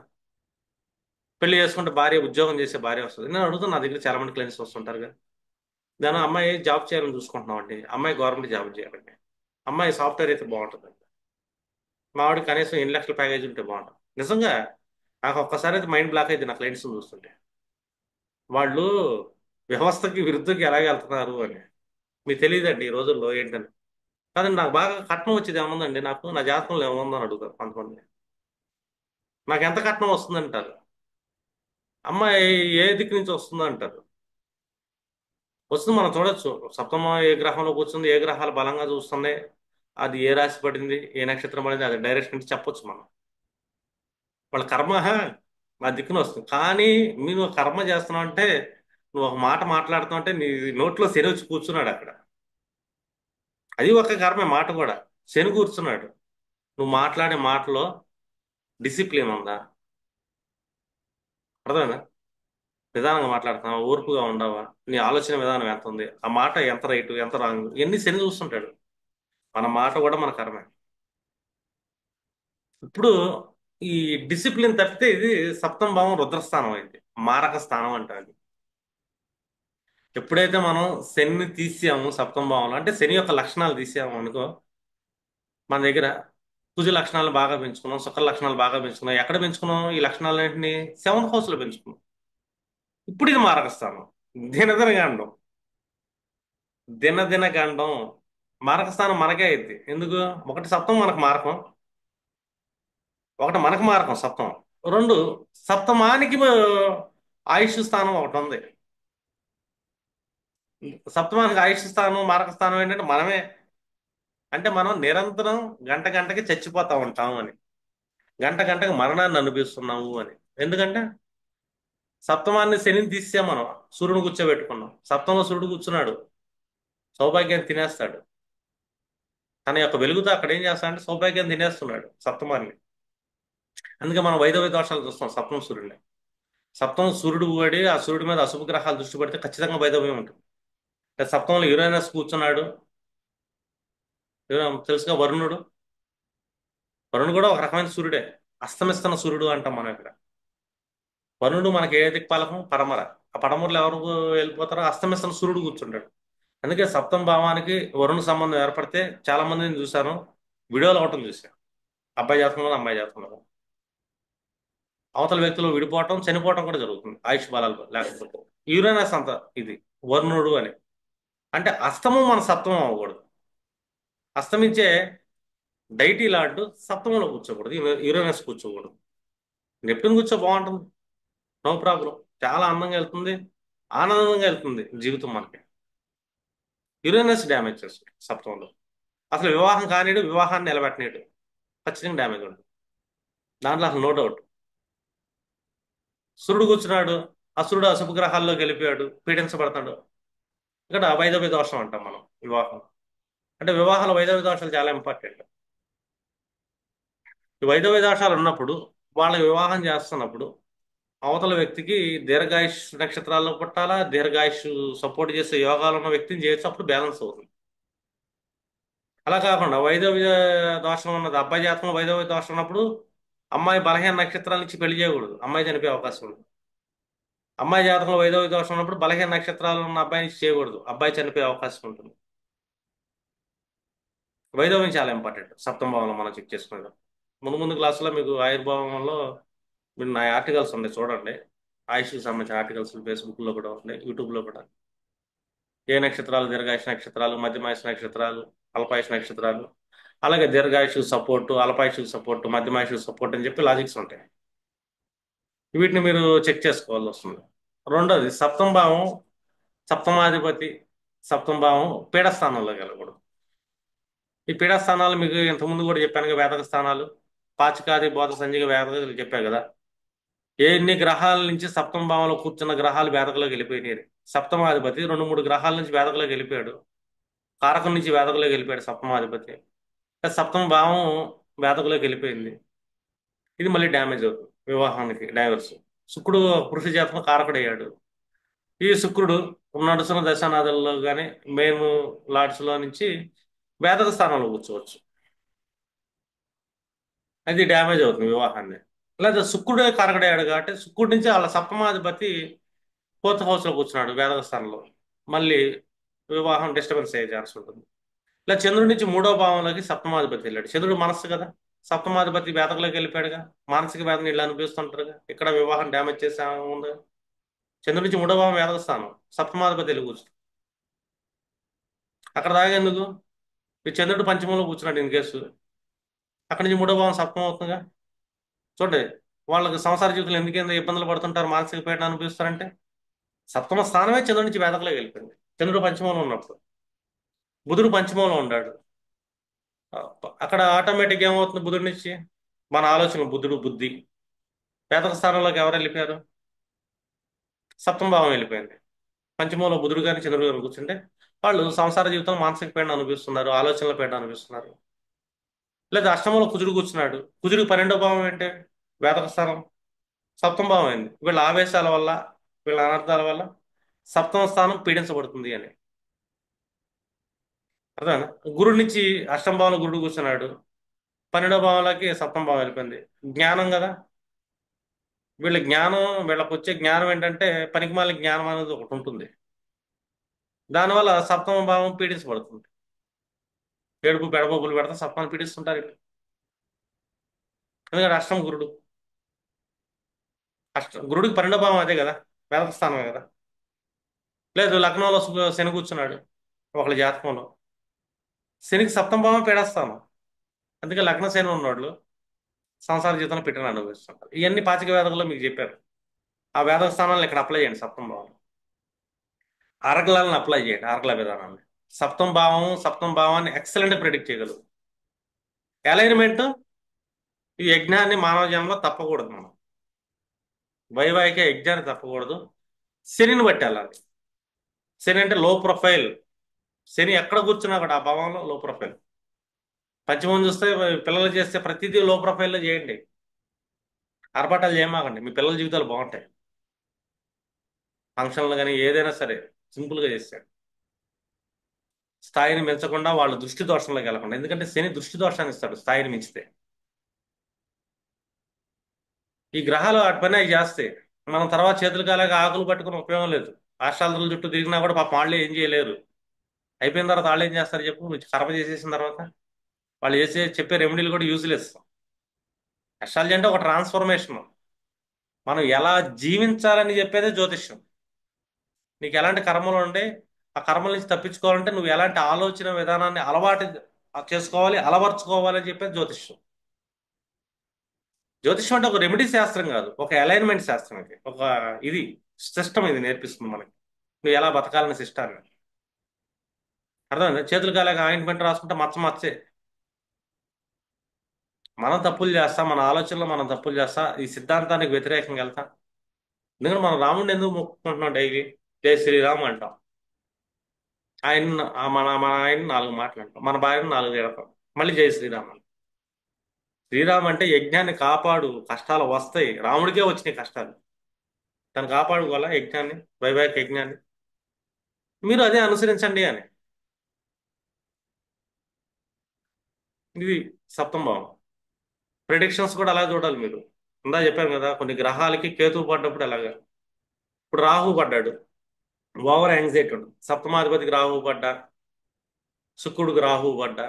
A: పెళ్లి చేసుకుంటే భార్య, ఉద్యోగం చేసే భార్య వస్తుంది. నేను అడుగుతున్నా, నా దగ్గర చాలా మంది క్లయింట్స్ వస్తుంటారు కదా. దాని అమ్మాయి జాబ్ చేయాలని చూసుకుంటున్నాం అండి, అమ్మాయి గవర్నమెంట్ జాబ్ చేయాలండి, అమ్మాయి సాఫ్ట్వేర్ అయితే బాగుంటుంది, మా వాడికి కనీసం 8 లక్షల ప్యాకేజ్ ఉంటే బాగుంటుంది. నిజంగా నాకు ఒక్కసారి అయితే మైండ్ బ్లాక్ అయింది నా క్లయింట్స్ చూస్తుంటే. వాళ్ళు వ్యవస్థకి విరుద్ధంగా ఎలాగ వెళ్తున్నారు అని. మీకు తెలియదండి ఈ రోజుల్లో ఏంటని. కాదండి, నాకు బాగా కట్నం వచ్చేది ఏముందండి, నాకు నా జాతకంలో ఏముందని అడుగుతారు కొంతమంది. నాకు ఎంత కట్నం వస్తుంది అంటారు. అమ్మాయి ఏ దిక్కు నుంచి వస్తుంది అంటారు. వస్తుంది, మనం చూడొచ్చు. సప్తమ ఏ గ్రహంలో కూర్చుంది, ఏ గ్రహాలు బలంగా చూస్తున్నాయి, అది ఏ రాశి పడింది, ఏ నక్షత్రం పడింది, అది డైరెక్ట్ నుంచి చెప్పొచ్చు మనం. వాళ్ళ కర్మ ఆ దిక్కున వస్తుంది. కానీ మీరు కర్మ చేస్తున్నావు అంటే, నువ్వు ఒక మాట మాట్లాడుతున్నావు అంటే నీ నోట్లో శని వచ్చి కూర్చున్నాడు అక్కడ. అది ఒక కర్మే, మాట కూడా. శని కూర్చున్నాడు. నువ్వు మాట్లాడే మాటలో డిసిప్లిన్ ఉందా? అర్థమైందా? నిదానంగా మాట్లాడుతున్నావా? ఓర్పుగా ఉండవా? నీ ఆలోచన విధానం ఎంత ఉంది? ఆ మాట ఎంత రైట్, ఎంత రాంగ్, ఇవన్నీ శని చూస్తుంటాడు. మన మాట కూడా మన కర్మే. ఇప్పుడు ఈ డిసిప్లిన్ తప్పితే ఇది సప్తమ భావం రుద్రస్థానం అయింది, మారక స్థానం అంటారు. ఎప్పుడైతే మనం శనిని తీసాము సప్తమ భావంలో, అంటే శని యొక్క లక్షణాలు తీసాము అనుకో, మన దగ్గర కుజ లక్షణాలు బాగా పెంచుకున్నాం, శుక్ర లక్షణాలు బాగా పెంచుకున్నాం. ఎక్కడ పెంచుకున్నాం ఈ లక్షణాలన్నింటినీ? సెవెంత్ హౌస్ లో పెంచుకున్నాం. ఇప్పుడు ఇది మారకస్థానం, దినదిన గండం, దినదిన గండం. మారకస్థానం మనకే అయింది. ఎందుకు? ఒకటి సప్తమం మనకు మారకం, ఒకటి మనకు మారకం సప్తమం. రెండు, సప్తమానికి ఆయుష్ స్థానం ఒకటి ఉంది. సప్తమానికి ఆయుష్ స్థానం, మారక స్థానం ఏంటంటే మనమే. అంటే మనం నిరంతరం గంట గంటకి చచ్చిపోతా ఉంటాం అని, గంట గంటకి మరణాన్ని అనిపిస్తున్నాము అని. ఎందుకంటే సప్తమాన్ని శనిని తీసే మనం సూర్యుని కూర్చోబెట్టుకున్నాం. సప్తంలో సూర్యుడు కూర్చున్నాడు, సౌభాగ్యాన్ని తినేస్తాడు. తన యొక్క వెలుగుతో అక్కడ ఏం చేస్తాడంటే సౌభాగ్యాన్ని తినేస్తున్నాడు సప్తమాన్ని. అందుకే మనం వైదవ్య దోషాలు చూస్తాం సప్తమ సూర్యుడిని. సప్తమ సూర్యుడు పడి ఆ సూర్యుడి మీద అశుభ గ్రహాలు దృష్టి పెడితే ఖచ్చితంగా వైదవ్యం ఉంటుంది. సప్తంలో యురేనస్ కూర్చున్నాడు. తెలుసుగా వరుణుడు. వరుణుడు కూడా ఒక రకమైన సూర్యుడే, అస్తమిస్తున్న సూర్యుడు అంటాం మనం ఇక్కడ. వరుణుడు మనకి ఏ దిక్పాలకం? పడమర. ఆ పడమరలో ఎవరు వెళ్ళిపోతారో అస్తమిస్తున్న సూర్యుడు కూర్చుంటాడు. అందుకే సప్తమ భావానికి వరుణ సంబంధం ఏర్పడితే చాలా మందిని చూశాను, వీడియోలు అవటం చూశాను. అబ్బాయి జాతకంలో అమ్మాయి జాతకంలో అవతల వ్యక్తులు విడిపోవటం, చనిపోవటం కూడా జరుగుతుంది ఆయుష్ బలాలు లేకపోతే. యురేనస్ అంత ఇది వరుణుడు అని. అంటే అస్తమం మన సప్తమం అవ్వకూడదు. అస్తమించే డైటీ లార్డ్ సప్తమంలో కూర్చోకూడదు, యురేనస్ కూర్చోకూడదు. నెప్ట్యూన్ కూర్చో బాగుంటుంది, నో ప్రాబ్లం. చాలా అందంగా వెళ్తుంది, ఆనందంగా వెళ్తుంది జీవితం మనకి. యురేనస్ డ్యామేజ్ చేస్తుంది సప్తమంలో. అసలు వివాహం కానీడు, వివాహాన్ని నిలబెట్టనీడు, ఖచ్చితంగా డ్యామేజ్ ఉంటుంది దాంట్లో, అసలు నో డౌట్. సూర్యుడు కూర్చున్నాడు, అసురుడు అశుభ గ్రహాల్లోకి వెళ్ళిపోయాడు, పీడించబడతాడు. ఇక్కడ వైదవ్య దోషం అంటాం మనం వివాహం. అంటే వివాహాల వైదవ్య దోషాలు చాలా ఇంపార్టెంట్. ఈ వైదవ్య దోషాలు ఉన్నప్పుడు వాళ్ళ వివాహం చేస్తున్నప్పుడు అవతల వ్యక్తికి దీర్ఘాయుష్ నక్షత్రాల్లో పుట్టాలా, దీర్ఘాయుష్ సపోర్ట్ చేసే యోగాలు ఉన్న వ్యక్తిని చేయొచ్చు, అప్పుడు బ్యాలెన్స్ అవుతుంది. అలా కాకుండా వైదవ్య దోషం ఉన్నది, అబ్బాయి జాతకంలో వైదవ్య దోషం ఉన్నప్పుడు అమ్మాయి బలహీన నక్షత్రాల నుంచి పెళ్లి చేయకూడదు, అమ్మాయి చనిపోయే అవకాశం ఉంది. అమ్మాయి జాతకంలో వైదవ్య దోషం ఉన్నప్పుడు బలహీన నక్షత్రాలు ఉన్న అబ్బాయి నుంచి చేయకూడదు, అబ్బాయి చనిపోయే అవకాశం ఉంటుంది. వైదవ్యం చాలా ఇంపార్టెంట్ సప్తమ భావంలో మనం చెక్ చేసుకునేది. ముందు ముందు క్లాసులో మీకు ఆయుర్భావంలో మీరు నా ఆర్టికల్స్ ఉన్నాయి చూడండి. ఆయుష్కి సంబంధించిన ఆర్టికల్స్ ఫేస్బుక్లో కూడా ఉన్నాయి, యూట్యూబ్లో కూడా. ఏ నక్షత్రాలు దీర్ఘాయుష నక్షత్రాలు, మధ్యమాయుష నక్షత్రాలు, అల్పాయుష నక్షత్రాలు, అలాగే దీర్ఘాయుషు సపోర్టు, అల్పాయుషు సపోర్టు, మధ్యమాయుషు సపోర్ట్ అని చెప్పి లాజిక్స్ ఉంటాయి. వీటిని మీరు చెక్ చేసుకోవాల్సి వస్తుంది. రెండోది సప్తమ భావం, సప్తమాధిపతి, సప్తమ భావం పీఠస్థానంలో వెళ్ళకూడదు. ఈ పీఠస్థానాలు మీకు ఇంతకుముందు కూడా చెప్పాను కదా, వేదక స్థానాలు, పాచికాది బోధ సంజీగ వేదకలు చెప్పాను కదా. ఎన్ని గ్రహాల నుంచి సప్తమ భావంలో కూర్చున్న గ్రహాలు వేదకలోకి వెళ్ళిపోయినాయి. సప్తమాధిపతి రెండు మూడు గ్రహాల నుంచి వేదకలోకి వెళ్ళిపోయాడు, కారకం నుంచి వేదకలోకి వెళ్ళిపోయాడు సప్తమాధిపతి. సప్తమ భావం వేదకలోకి వెళ్ళిపోయింది. ఇది మళ్ళీ డ్యామేజ్ అవుతుంది, వివాహానికి డైవర్స్. శుక్రుడు పురుష జాతకం కారకుడు అయ్యాడు. ఈ శుక్రుడు నడుస్తున్న దశానాథుల్లో కానీ మెయిన్ లార్డ్స్లో నుంచి వేదక స్థానంలో కూర్చోవచ్చు. అది డ్యామేజ్ అవుతుంది వివాహాన్ని. లేదా శుక్రుడే కారకుడయ్యాడు కాబట్టి శుక్రుడి నుంచి వాళ్ళ సప్తమాధిపతి ఫోర్త్ హౌస్లో కూర్చున్నాడు వేదక స్థానంలో, మళ్ళీ వివాహం డిస్టర్బెన్స్ అయ్యే ఛాన్స్ ఉంటుంది. ఇలా చంద్రుడి నుంచి మూడో భావంలోకి సప్తమాధిపతి వెళ్ళాడు. చంద్రుడు మనస్సు కదా, సప్తమాధిపతి వేదకలోకి వెళ్ళిపోయాడుగా, మానసిక వేదన ఇళ్ళు అనిపిస్తుంటారుగా, ఇక్కడ వివాహం డ్యామేజ్ చేసే ఉంది. చంద్రుడి నుంచి మూడో భావం వేదక స్థానం, సప్తమాధిపతి వెళ్ళి కూర్చుంది. అక్కడ దాకా ఎందుకు, ఈ చంద్రుడు పంచమంలో కూర్చున్నాడు ఇన్ కేసు, అక్కడి నుంచి మూడో భావం సప్తమం అవుతుందిగా. చూడండి, వాళ్ళకి సంసార జీవితంలో ఎందుకు ఇబ్బందులు పడుతుంటారు, మానసిక పీడన అనిపిస్తారంటే సప్తమ స్థానమే చంద్రుడి నుంచి వేదకలోకి వెళ్ళిపోయింది. చంద్రుడు పంచమంలో ఉన్నప్పుడు బుధుడు పంచమంలో ఉన్నాడు. అక్కడ ఆటోమేటిక్ ఏమవుతుంది, బుధుడి నుంచి మన ఆలోచన, బుధుడు బుద్ధి, వేదక స్థానంలోకి ఎవరు వెళ్ళిపోయారు, సప్తమ భావం వెళ్ళిపోయింది. పంచమంలో బుధుడు కానీ చంద్రుడు కానీ కూర్చుంటే వాళ్ళు సంసార జీవితం మానసిక పీడన అనిపిస్తున్నారు, ఆలోచనల పీడన అనిపిస్తున్నారు. లేదా అష్టమంలో కుజుడు కూర్చున్నాడు, కుజుడు పన్నెండో భావం ఏంటి, వేదక స్థానం, సప్తమ భావం అయింది. వీళ్ళ ఆవేశాల వల్ల, వీళ్ళ అనర్థాల వల్ల సప్తమ స్థానం పీడించబడుతుంది అని అర్థమైనా. గురుడి నుంచి అష్టమ భావంలో గురుడు కూర్చున్నాడు, పన్నెండో భావంలోకి సప్తమ భావం వెళ్ళిపోయింది. జ్ఞానం కదా, వీళ్ళ జ్ఞానం, వీళ్ళకి వచ్చే జ్ఞానం ఏంటంటే పనికిమాలిన జ్ఞానం అనేది ఒకటి ఉంటుంది. దానివల్ల సప్తమ భావం పీడించబడుతుంది. ఏడుపు పెడబొబ్బులు పెడితే సప్తమాన్ని పీడిస్తుంటారు వీళ్ళు. ఎందుకంటే అష్టమ గురుడు, గురుడికి పన్నెండో భావం అదే కదా, వేదక స్థానమే కదా. లేదు లగ్నంలో శని కూర్చున్నాడు ఒకళ్ళ జాతకంలో, శనికి సప్తమ భావం పీడస్థానం. అందుకే లగ్న శని ఉన్నవాళ్ళు సంసార జీవితంలో పెట్టిన అనుభవిస్తుంటారు. ఇవన్నీ పాచిక వేదకల్లో మీకు చెప్పారు. ఆ వేదక స్థానాలను ఇక్కడ అప్లై చేయండి సప్తమ భావం. అరగలను అప్లై చేయండి, అరగల విధానాన్ని. సప్తమ భావాన్ని ఎక్సలెంట్ ప్రిడిక్ట్ చేయగలరు. అలైన్మెంట్, ఈ యజ్ఞాన్ని మానవ జన్మలో తప్పకూడదు మనం, వైవాహిక యజ్ఞాన్ని తప్పకూడదు. శనిని బట్టి వెళ్ళాలి. శని అంటే లో ప్రొఫైల్, శని ఎక్కడ కూర్చున్నా కూడా ఆ భావంలో లో ప్రొఫైల్. పంచమం చూస్తే పిల్లలు చేస్తే ప్రతిదీ లో ప్రొఫైల్లో చేయండి, ఆర్భాటాలు చేయమాకండి, మీ పిల్లల జీవితాలు బాగుంటాయి. ఫంక్షన్లు కానీ ఏదైనా సరే సింపుల్గా చేస్తాడు, స్థాయిని మించకుండా వాళ్ళ దృష్టి దోషంలోకి వెళ్ళకుండా. ఎందుకంటే శని దృష్టి దోషాన్ని ఇస్తాడు స్థాయిని మించితే. ఈ గ్రహాలు వాటి పని అవి చేస్తాయి. మనం తర్వాత చేతులు కాలేక ఆకులు పట్టుకుని ఉపయోగం లేదు. అష్టాలతల చుట్టూ తిరిగినా కూడా పాపం వాళ్ళే ఏం చేయలేరు. అయిపోయిన తర్వాత వాళ్ళు ఏం చేస్తారు చెప్పు, కర్మ చేసేసిన తర్వాత వాళ్ళు చెప్పే రెమెడీలు కూడా యూజ్లెస్. అస్ట్రాలజీ అంటే ఒక ట్రాన్స్ఫర్మేషన్, మనం ఎలా జీవించాలని చెప్పేదే జ్యోతిష్యం. నీకు ఎలాంటి కర్మలు ఉండే, ఆ కర్మల నుంచి తప్పించుకోవాలంటే నువ్వు ఎలాంటి ఆలోచన విధానాన్ని అలవాటు చేసుకోవాలి, అలవర్చుకోవాలి అని చెప్పేది జ్యోతిష్యం. జ్యోతిష్యం అంటే ఒక రెమెడీ శాస్త్రం కాదు, ఒక అలైన్మెంట్ శాస్త్రం. ఇది ఒక ఇది సిస్టమ్, ఇది నేర్పిస్తుంది మనకి నువ్వు ఎలా బతకాలని సిస్టాన్ని. అర్థమైంది. చేతులు కాలేక ఆయింట్మెంట్ రాసుకుంటే మచ్చ మచ్చే. మనం తప్పులు చేస్తాం, మన ఆలోచనలో మనం తప్పులు చేస్తా, ఈ సిద్ధాంతానికి వ్యతిరేకంగా వెళ్తాం. ఎందుకంటే మనం రాముడిని ఎందుకు మొక్కుకుంటున్నాం డైలీ, జై శ్రీరామ్ అంటాం. ఆయన మన మన ఆయన నాలుగు మాట్లాడతాం, మన భార్యను నాలుగు తిడతాం, మళ్ళీ జై శ్రీరామ్ అంటాం. శ్రీరామ్ అంటే యజ్ఞాన్ని కాపాడు, కష్టాలు వస్తాయి, రాముడికే వచ్చినాయి కష్టాలు, తను కాపాడుకోవాలా యజ్ఞాన్ని, వైవాహిక యజ్ఞాన్ని. మీరు అదే అనుసరించండి అని. ఇది సప్తమ భావం. ప్రిడిక్షన్స్ కూడా అలా చూడాలి మీరు. ఇందా చెప్పాను కదా, కొన్ని గ్రహాలకి కేతువు పడ్డప్పుడు అలాగా. ఇప్పుడు రాహు పడ్డాడు, ఓవర్ యాంగ్జైటీ ఉంటుంది. సప్తమాధిపతికి రాహు పడ్డా, శుక్రుడికి రాహు పడ్డా,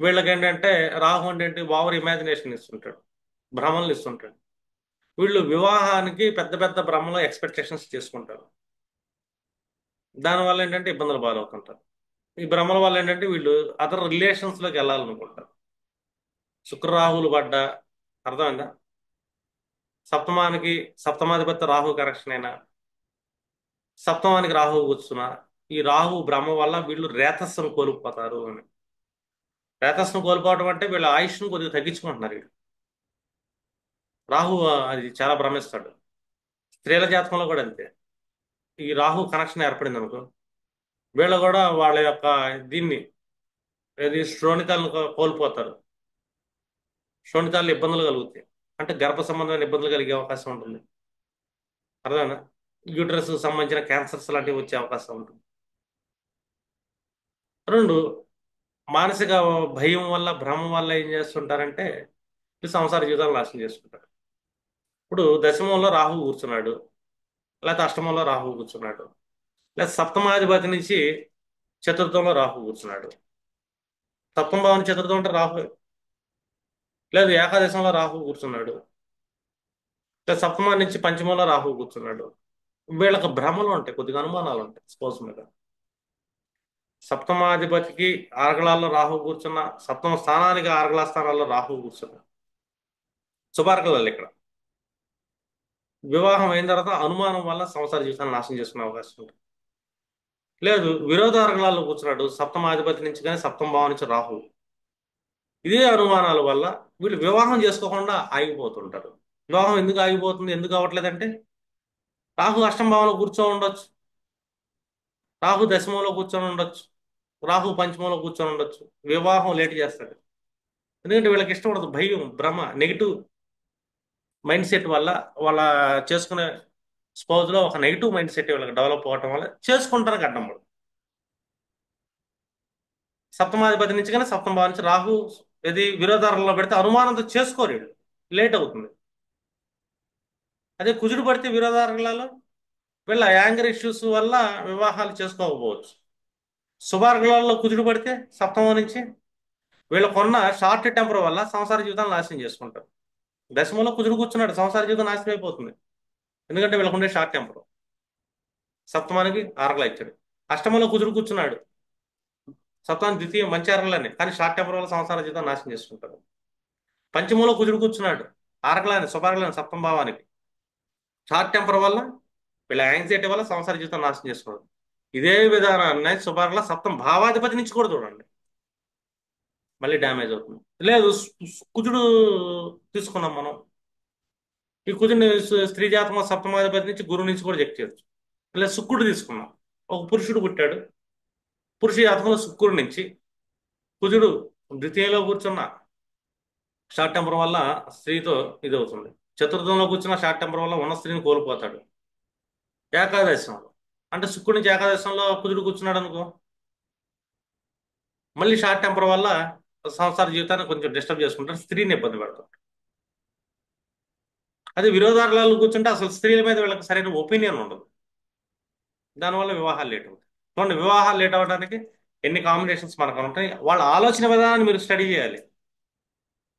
A: వీళ్ళకి ఏంటంటే రాహు అంటే ఏంటి, ఓవర్ ఇమాజినేషన్ ఇస్తుంటాడు, భ్రమలు ఇస్తుంటాడు. వీళ్ళు వివాహానికి పెద్ద పెద్ద భ్రమలో ఎక్స్పెక్టేషన్స్ చేసుకుంటారు. దానివల్ల ఏంటంటే ఇబ్బందులు పాలవుతుంటారు. ఈ భ్రమల వల్ల ఏంటంటే వీళ్ళు అదర్ రిలేషన్స్లోకి వెళ్ళాలనుకుంటారు. శుక్రరాహులు పడ్డా, అర్థమైందా? సప్తమానికి సప్తమాధిపతి రాహు కరెక్షన్ అయినా, సప్తమానికి రాహు కూర్చున్నా, ఈ రాహు భ్రమ వల్ల వీళ్ళు రేతస్సును కోల్పోతారు అని. రేతస్సును కోల్పోవడం అంటే వీళ్ళ ఆయుష్ను కొద్దిగా తగ్గించుకుంటున్నారు వీళ్ళు. రాహు అది చాలా భ్రమిస్తాడు. స్త్రీల జాతకంలో కూడా అంతే. ఈ రాహు కనెక్షన్ ఏర్పడింది అనుకో, వీళ్ళు కూడా వాళ్ళ యొక్క దీన్ని, ఏది శ్రోణితాలను కోల్పోతారు. శ్రోణితాల్లో ఇబ్బందులు కలుగుతాయి. అంటే గర్భ సంబంధమైన ఇబ్బందులు కలిగే అవకాశం ఉంటుంది. అర్థమైనా? యూటరస్ సంబంధించిన క్యాన్సర్స్ లాంటివి వచ్చే అవకాశం ఉంటుంది. రెండు, మానసిక భయం వల్ల, భ్రమ వల్ల ఏం చేస్తుంటారంటే ఈ సంసార జీవితాలు నాశనం చేసుకుంటారు. ఇప్పుడు దశమంలో రాహు కూర్చున్నాడు, లేకపోతే అష్టమంలో రాహు కూర్చున్నాడు, లేదా సప్తమాధిపతి నుంచి చతుర్థంలో రాహు కూర్చున్నాడు. సప్తమ భావన చతుర్థం అంటే రాహు, లేదు ఏకాదశంలో రాహు కూర్చున్నాడు, లేదా సప్తమా నుంచి పంచమంలో రాహు కూర్చున్నాడు. వీళ్ళకి భ్రమలు ఉంటాయి, కొద్దిగా అనుమానాలు ఉంటాయి స్పోజ్ మీద. సప్తమాధిపతికి ఆరగళాల్లో రాహు కూర్చున్న, సప్తమ స్థానానికి ఆరగళ స్థానాల్లో రాహు కూర్చున్న, శుభార్గళాలు ఇక్కడ. వివాహం అయిన తర్వాత అనుమానం వల్ల సంసార జీవితాన్ని నాశనం చేసుకునే అవకాశం ఉంటుంది. లేదు విరోధార్గళాల్లో కూర్చున్నాడు, సప్తమాధిపతి నుంచి కానీ సప్తమ భావం నుంచి రాహు. ఇదే అనుమానాల వల్ల వీళ్ళు వివాహం చేసుకోకుండా ఆగిపోతుంటారు. వివాహం ఎందుకు ఆగిపోతుంది, ఎందుకు అవ్వట్లేదంటే రాహు అష్టమ భావంలో కూర్చొని ఉండొచ్చు, రాహు దశమంలో కూర్చొని ఉండొచ్చు, రాహు పంచమంలో కూర్చొని ఉండొచ్చు. వివాహం లేట్ చేస్తాడు. ఎందుకంటే వీళ్ళకి ఇష్టం ఉండదు, భయం, భ్రమ, నెగిటివ్ మైండ్ సెట్ వల్ల, వాళ్ళ చేసుకునే స్పౌజ్లో ఒక నెగిటివ్ మైండ్ సెట్ వీళ్ళకి డెవలప్ అవ్వటం వల్ల చేసుకుంటానికి అడ్డం పడు. సప్తమాధిపతి నుంచి కానీ సప్తమ భావం నుంచి రాహు ఇది విరోధారంలో పెడితే అనుమానంతో చేసుకోరు వీళ్ళు, లేట్ అవుతుంది. అదే కుజుడు పడితే విరోధార్గళాలు వీళ్ళ యాంగర్ ఇష్యూస్ వల్ల వివాహాలు చేసుకోకపోవచ్చు. శుభార్గళాల్లో కుజుడు పడితే సప్తమం నుంచి వీళ్ళకున్న షార్ట్ టెంపర్ వల్ల సంసార జీవితాన్ని నాశనం చేసుకుంటారు. దశమంలో కుజుడు కూర్చున్నాడు, సంసార జీవితం నాశనం అయిపోతుంది. ఎందుకంటే వీళ్ళకుండే షార్ట్ టెంపర్. సప్తమానికి ఆరగల ఇచ్చాడు. అష్టమంలో కుజుడు కూర్చున్నాడు, సప్తమానికి ద్వితీయ మంచి ఆరగలనే, కానీ షార్ట్ టెంపర్ వల్ల సంసార జీవితం నాశనం చేసుకుంటారు. పంచమంలో కుజుడు కూర్చున్నాడు, ఆరగలని శుభార్గలని సప్తమ భావానికి, షార్ట్ టెంపర్ వల్ల వీళ్ళ యాంగ్జైటీ వల్ల సంసార జీవితం నాశనం చేసుకోవడం. ఇదే విధానాన్ని శుభార్గల సప్తమ భావాధిపతి నుంచి కూడా చూడండి, మళ్ళీ డ్యామేజ్ అవుతుంది. లేదు కుజుడు తీసుకున్నాం మనం, ఈ కుజుడిని స్త్రీ జాతకం సప్తమాధిపతి నుంచి గురువు నుంచి కూడా చెక్ చేయొచ్చు. లేదా శుక్రుడు తీసుకున్నాం, ఒక పురుషుడు పుట్టాడు, పురుష జాతకంలో శుక్రుడి నుంచి కుజుడు ద్వితీయంలో కూర్చున్న షార్ట్ టెంపర్ వల్ల స్త్రీతో ఇది అవుతుంది. చతుర్థంలో కూర్చున్న షార్ట్ టెంపర్ వల్ల ఉన్న స్త్రీని కోల్పోతాడు. ఏకాదశంలో అంటే శుక్రుడి నుంచి ఏకాదశంలో కుజుడు కూర్చున్నాడు అనుకో, మళ్ళీ షార్ట్ టెంపర్ వల్ల సంసార జీవితాన్ని కొంచెం డిస్టర్బ్ చేసుకుంటారు, స్త్రీని ఇబ్బంది పెడతారు. అదే విరోధార్గాలు కూర్చుంటే అసలు స్త్రీల మీద వీళ్ళకి సరైన ఒపీనియన్ ఉండదు, దానివల్ల వివాహాలు లేట్ అవుతాయి. చూడండి, వివాహాలు లేట్ అవ్వడానికి ఎన్ని కాంబినేషన్స్ మనకు ఉంటాయి. వాళ్ళ ఆలోచన విధానాన్ని మీరు స్టడీ చేయాలి.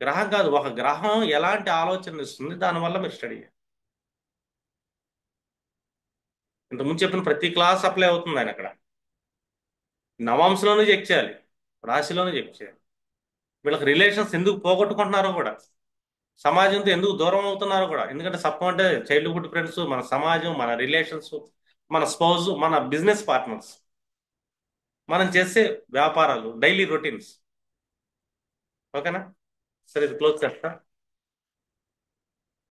A: గ్రహం కాదు, ఒక గ్రహం ఎలాంటి ఆలోచన ఇస్తుంది, దానివల్ల మీరు స్టడీ చేయాలి. ఇంతకుముందు చెప్పిన ప్రతి క్లాస్ అప్లై అవుతుంది ఆయన అక్కడ. నవాంశలోనూ చెక్ చేయాలి, రాశిలోనూ చెక్ చేయాలి. వీళ్ళకి రిలేషన్స్ ఎందుకు పోగొట్టుకుంటున్నారో కూడా, సమాజంతో ఎందుకు దూరం అవుతున్నారో కూడా. ఎందుకంటే సప్పం అంటే చైల్డ్హుడ్ ఫ్రెండ్స్, మన సమాజం, మన రిలేషన్స్, మన స్పౌజ్, మన బిజినెస్ పార్ట్నర్స్, మనం చేసే వ్యాపారాలు, డైలీ రొటీన్స్. ఓకేనా? సరే, ఇది క్లోజ్ చేస్తా.